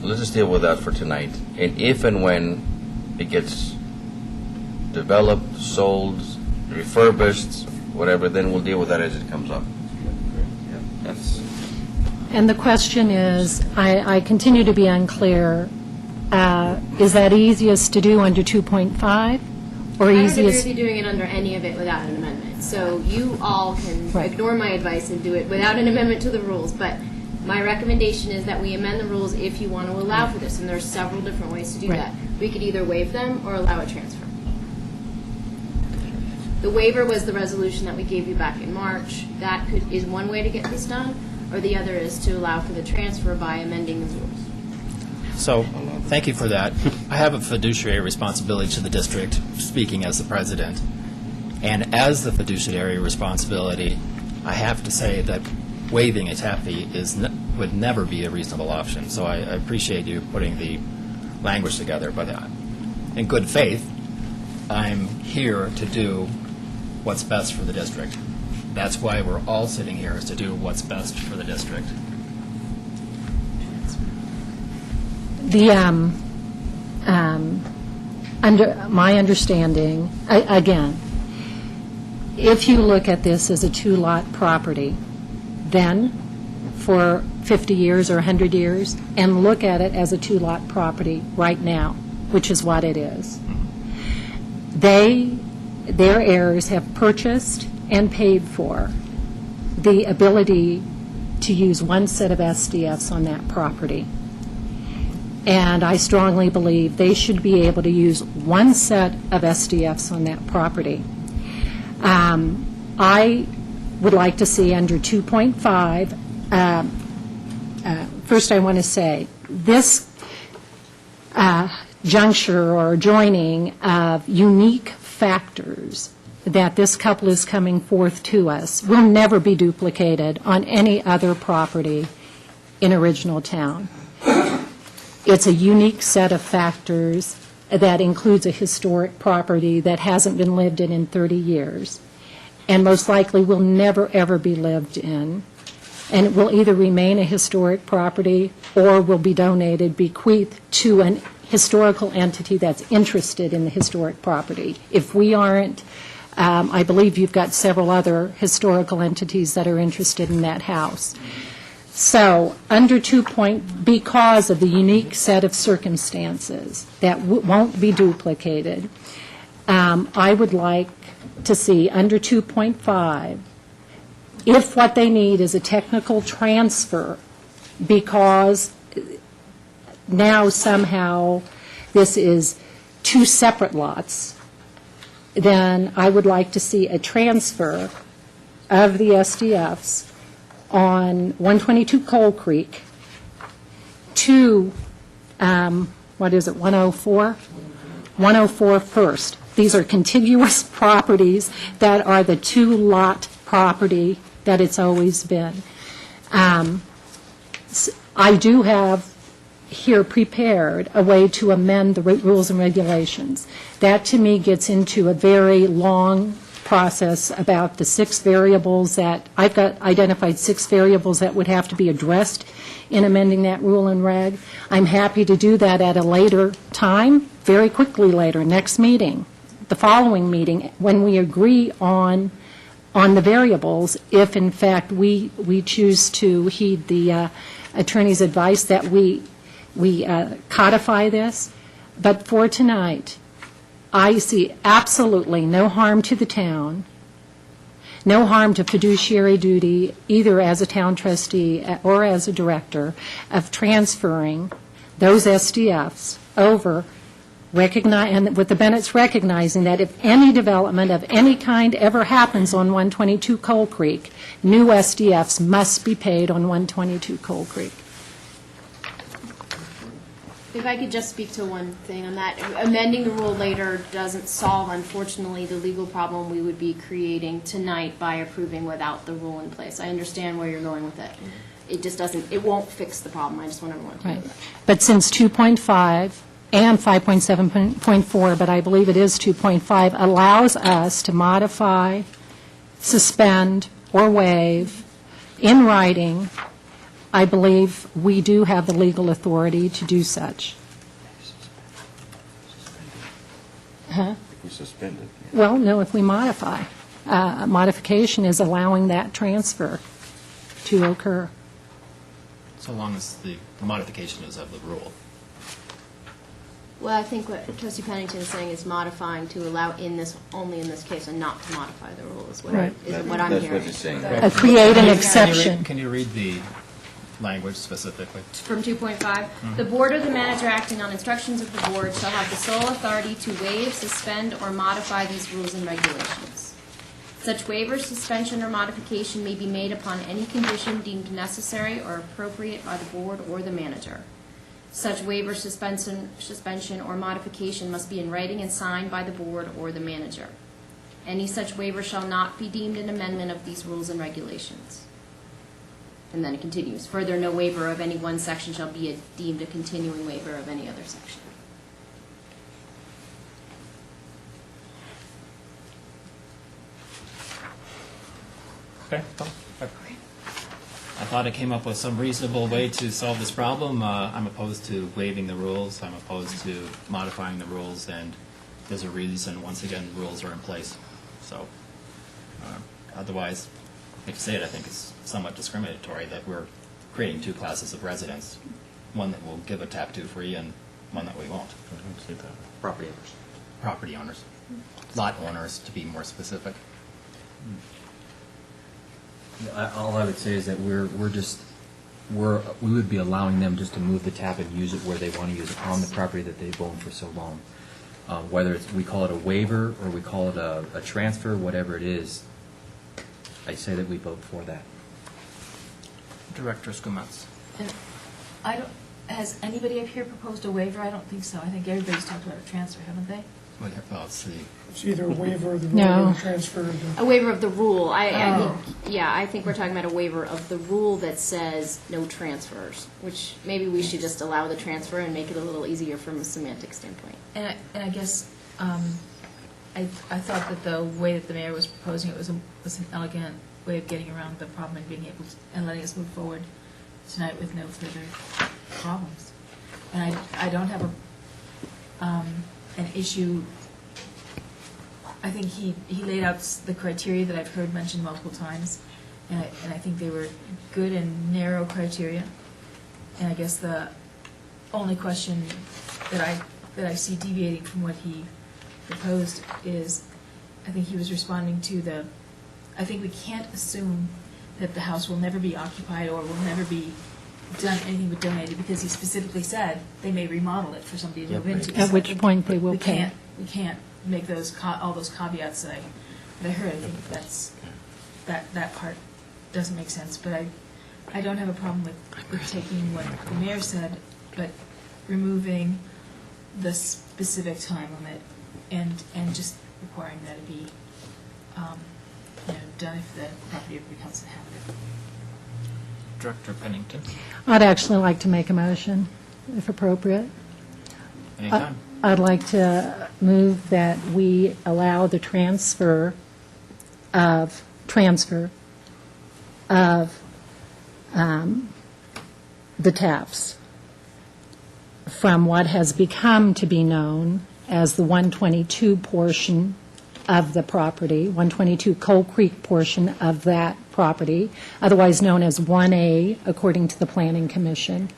Let's just deal with that for tonight. And if and when it gets developed, sold, refurbished, whatever, then we'll deal with that as it comes up. That's. And the question is, I continue to be unclear, is that easiest to do under 2.5? Or I don't agree easiest? with you doing it under any of it without an amendment. So you all can Right. ignore my advice and do it without an amendment to the rules. But my recommendation is that we amend the rules if you want to allow for this. And there's several different ways to do Right. that. We could either waive them or allow a transfer. The waiver was the resolution that we gave you back in March. That is one way to get this done, or the other is to allow for the transfer by amending the rules. So, thank you for that. I have a fiduciary responsibility to the district, speaking as the president. And as the fiduciary responsibility, I have to say that waiving a tap fee would never be a reasonable option. So I appreciate you putting the language together. But in good faith, I'm here to do what's best for the district. That's why we're all sitting here, is to do what's best for the district. The, under my understanding, again, if you look at this as a two-lot property, then for 50 years or 100 years, and look at it as a two-lot property right now, which is what it is, their heirs have purchased and paid for the ability to use one set of SDFs on that property. And I strongly believe they should be able to use one set of SDFs on that property. I would like to see under 2.5, first I want to say, this juncture or joining of unique factors that this couple is coming forth to us will never be duplicated on any other property in original town. It's a unique set of factors that includes a historic property that hasn't been lived in 30 years, and most likely will never, ever be lived in. And it will either remain a historic property or will be donated, bequeathed to an historical entity that's interested in the historic property. If we aren't, I believe you've got several other historical entities that are interested in that house. So, under because of the unique set of circumstances that won't be duplicated, I would like to see under 2.5, if what they need is a technical transfer, because now somehow this is two separate lots, then I would like to see a transfer of the SDFs on 122 Coal Creek to, 104? 104 First. These are contiguous properties that are the two-lot property that it's always been. I do have here prepared a way to amend the rules and regulations. That, to me, gets into a very long process about the 6 variables that, I've got identified 6 variables that would have to be addressed in amending that rule and reg. I'm happy to do that at a later time, very quickly later, next meeting, the following meeting, when we agree on the variables, if in fact we choose to heed the attorney's advice that we codify this. But for tonight, I see absolutely no harm to the town, no harm to fiduciary duty, either as a town trustee or as a director, of transferring those SDFs over, and with the Bennetts recognizing that if any development of any kind ever happens on 122 Coal Creek, new SDFs must be paid on 122 Coal Creek. If I could just speak to one thing on that. Amending the rule later doesn't solve, unfortunately, the legal problem we would be creating tonight by approving without the rule in place. I understand where you're going with it. It just doesn't, it won't fix the problem. I just want everyone to know that. But since 2.5 and 5.7.4, but I believe it is 2.5, allows us to modify, suspend, or waive in writing, I believe we do have the legal authority to do such. Huh? If we suspend it. Well, no, if we modify. Modification is allowing that transfer to occur. So long as the modification is of the rule. Well, I think what Trustee Pennington is saying is modifying to allow only in this case, and not to modify the rule is what, Right. What I'm hearing. That's what he's saying. Create an exception. Can you read the language specifically? From 2.5, the board or the manager acting on instructions of the board shall have the sole authority to waive, suspend, or modify these rules and regulations. Such waiver, suspension, or modification may be made upon any condition deemed necessary or appropriate by the board or the manager. Such waiver, suspension, or modification must be in writing and signed by the board or the manager. Any such waiver shall not be deemed an amendment of these rules and regulations. And then it continues. Further, no waiver of any one section shall be deemed a continuing waiver of any other section. Okay. I thought I came up with some reasonable way to solve this problem. I'm opposed to waiving the rules. I'm opposed to modifying the rules, and there's a reason, once again, rules are in place. So otherwise, I hate to say it, I think it's somewhat discriminatory that we're creating 2 classes of residents, one that will give a tap to free and one that we won't. Property owners. Property owners. Lot owners, to be more specific. All I would say is that we would be allowing them just to move the tap and use it where they want to use it on the property that they've owned for so long. Whether we call it a waiver or we call it a transfer, whatever it is, I say that we vote for that. Director Skumatz. I has anybody up here proposed a waiver? I don't think so. I think everybody's talked about a transfer, haven't they? Well, let's see. It's either a waiver of the rule No. or a transfer of the... A waiver of the rule. I Oh. think, yeah, I think we're talking about a waiver of the rule that says no transfers, which maybe we should just allow the transfer and make it a little easier from a semantic standpoint. And I guess, I thought that the way that the mayor was proposing it was an elegant way of getting around the problem and being able to, and letting us move forward tonight with no further problems. And I don't have an issue. I think he laid out the criteria that I've heard mentioned multiple times, and I think they were good and narrow criteria. And I guess the only question that I see deviating from what he proposed is, I think he was responding to I think we can't assume that the house will never be occupied or will never be done anything but donated, because he specifically said they may remodel it for somebody to move into. At which point they will pay. We can't make those, all those caveats that I heard. I think that part doesn't make sense, but I don't have a problem with taking what the mayor said, but removing the specific time limit and just requiring that it be done if the property becomes inhabited. Director Pennington, I'd actually like to make a motion, if appropriate. anytime. I'd like to move that we allow the transfer of the taps from what has become to be known as the 122 portion of the property, 122 Coal Creek portion of that property, otherwise known as 1A according to the Planning Commission,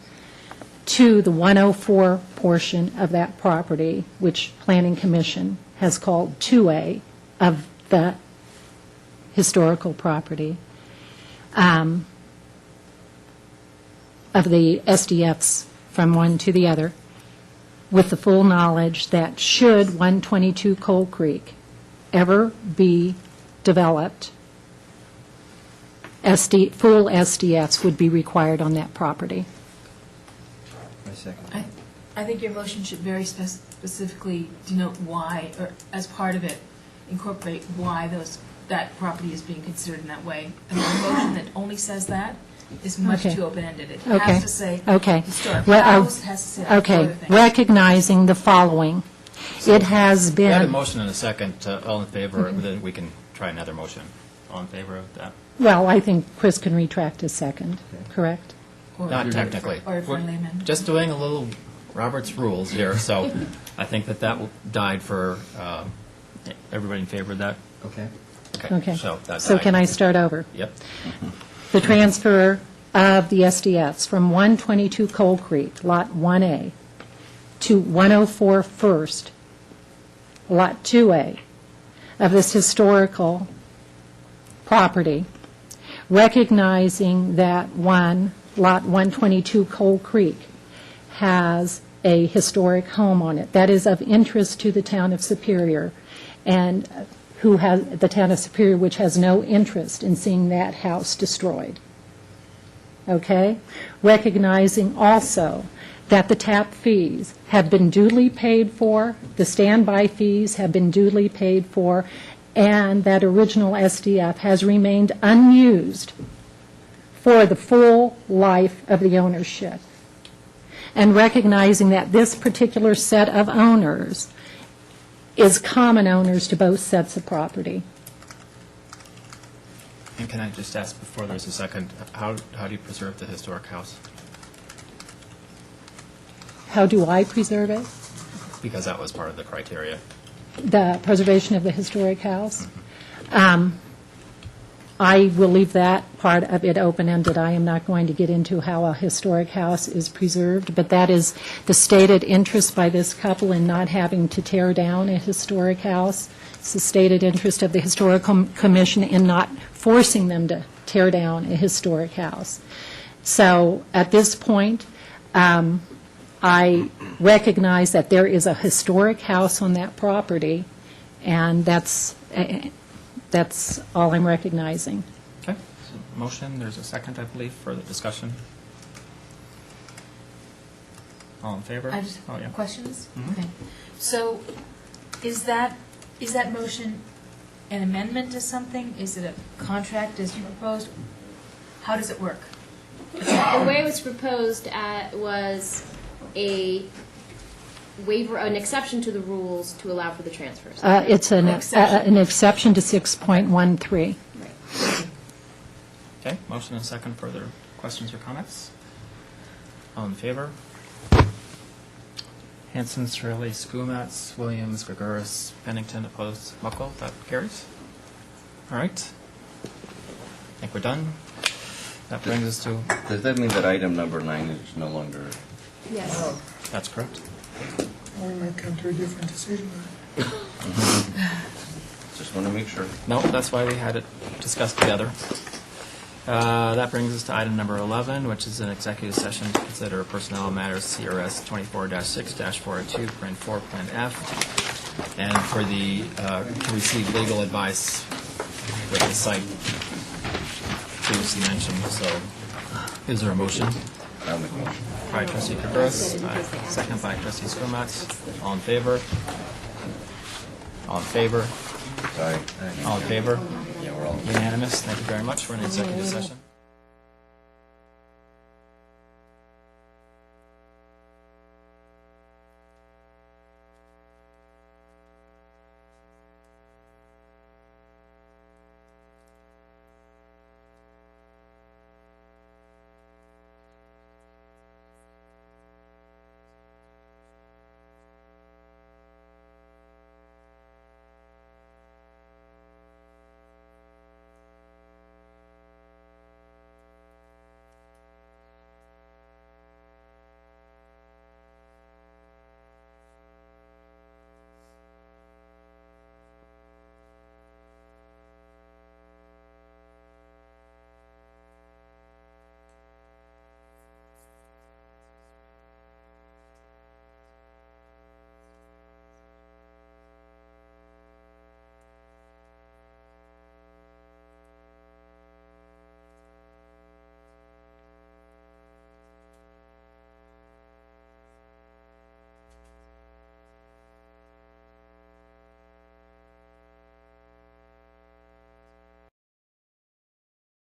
to the 104 portion of that property, which Planning Commission has called 2A of the historical property, of the SDFs from one to the other, with the full knowledge that should 122 Coal Creek ever be developed, full SDFs would be required on that property. I think your motion should very specifically denote why, or as part of it, incorporate why that property is being considered in that way. And a motion that only says that is much Okay. too open-ended. It Okay. has to say Okay. historic Well, house, has to say other Okay, things. recognizing the following. It has We had a been, motion and a second, all in favor, then we can try another motion. All in favor of that? well, I think Chris can retract his second, correct? Not technically. Or a friendly We're amendment. just doing a little Robert's rules here, so I think that died for, everybody in favor of that? Okay. Okay. So that So died. can I start over? Yep. The transfer of the SDFs from 122 Coal Creek, Lot 1A, to 104 First, Lot 2A, of this historical property, recognizing that Lot 122 Coal Creek has a historic home on it that is of interest to the town of Superior, and the town of Superior, which has no interest in seeing that house destroyed. Okay? Recognizing also that the tap fees have been duly paid for, the standby fees have been duly paid for, and that original SDF has remained unused for the full life of the ownership. And recognizing that this particular set of owners is common owners to both sets of property. And can I just ask before there's a second, how do you preserve the historic house? How do I preserve it? Because that was part of the criteria. The preservation of the historic house? I will leave that part of it open-ended. I am not going to get into how a historic house is preserved, but that is the stated interest by this couple in not having to tear down a historic house. It's the stated interest of the Historical Commission in not forcing them to tear down a historic house. So at this point, I recognize that there is a historic house on that property, and that's all I'm recognizing. Okay. So motion, there's a second, I believe, for the discussion. All in favor? I just Oh, yeah. questions. Mhm. Okay, so is that motion an amendment to something? Is it a contract as you proposed? How does it work? The way it was proposed was a waiver, an exception to the rules to allow for the transfers. It's an exception to 6.13. Okay, motion and second. Further questions or comments? All in favor? Hanson, Shirley, Schoolmatz, Williams, Gregoris, Pennington, opposed, Muckle. That carries. All right. I think we're done. That brings us to... Does that mean that item number 9 is no longer? Yes. That's correct. We might come to a different decision. Just want to make sure. No, that's why we had it discussed together. That brings us to item number 11, which is an executive session to consider personnel matters, CRS 24-6-402, Plan 4, Plan F, and for the, to receive legal advice with the site previously mentioned. So, is there a motion? I'll make a motion. By trustee Kagros, second by trustee Skomatz. All in favor? All in favor? Sorry. All in favor? Yeah, we're all. Unanimous. Thank you very much. We're in executive session.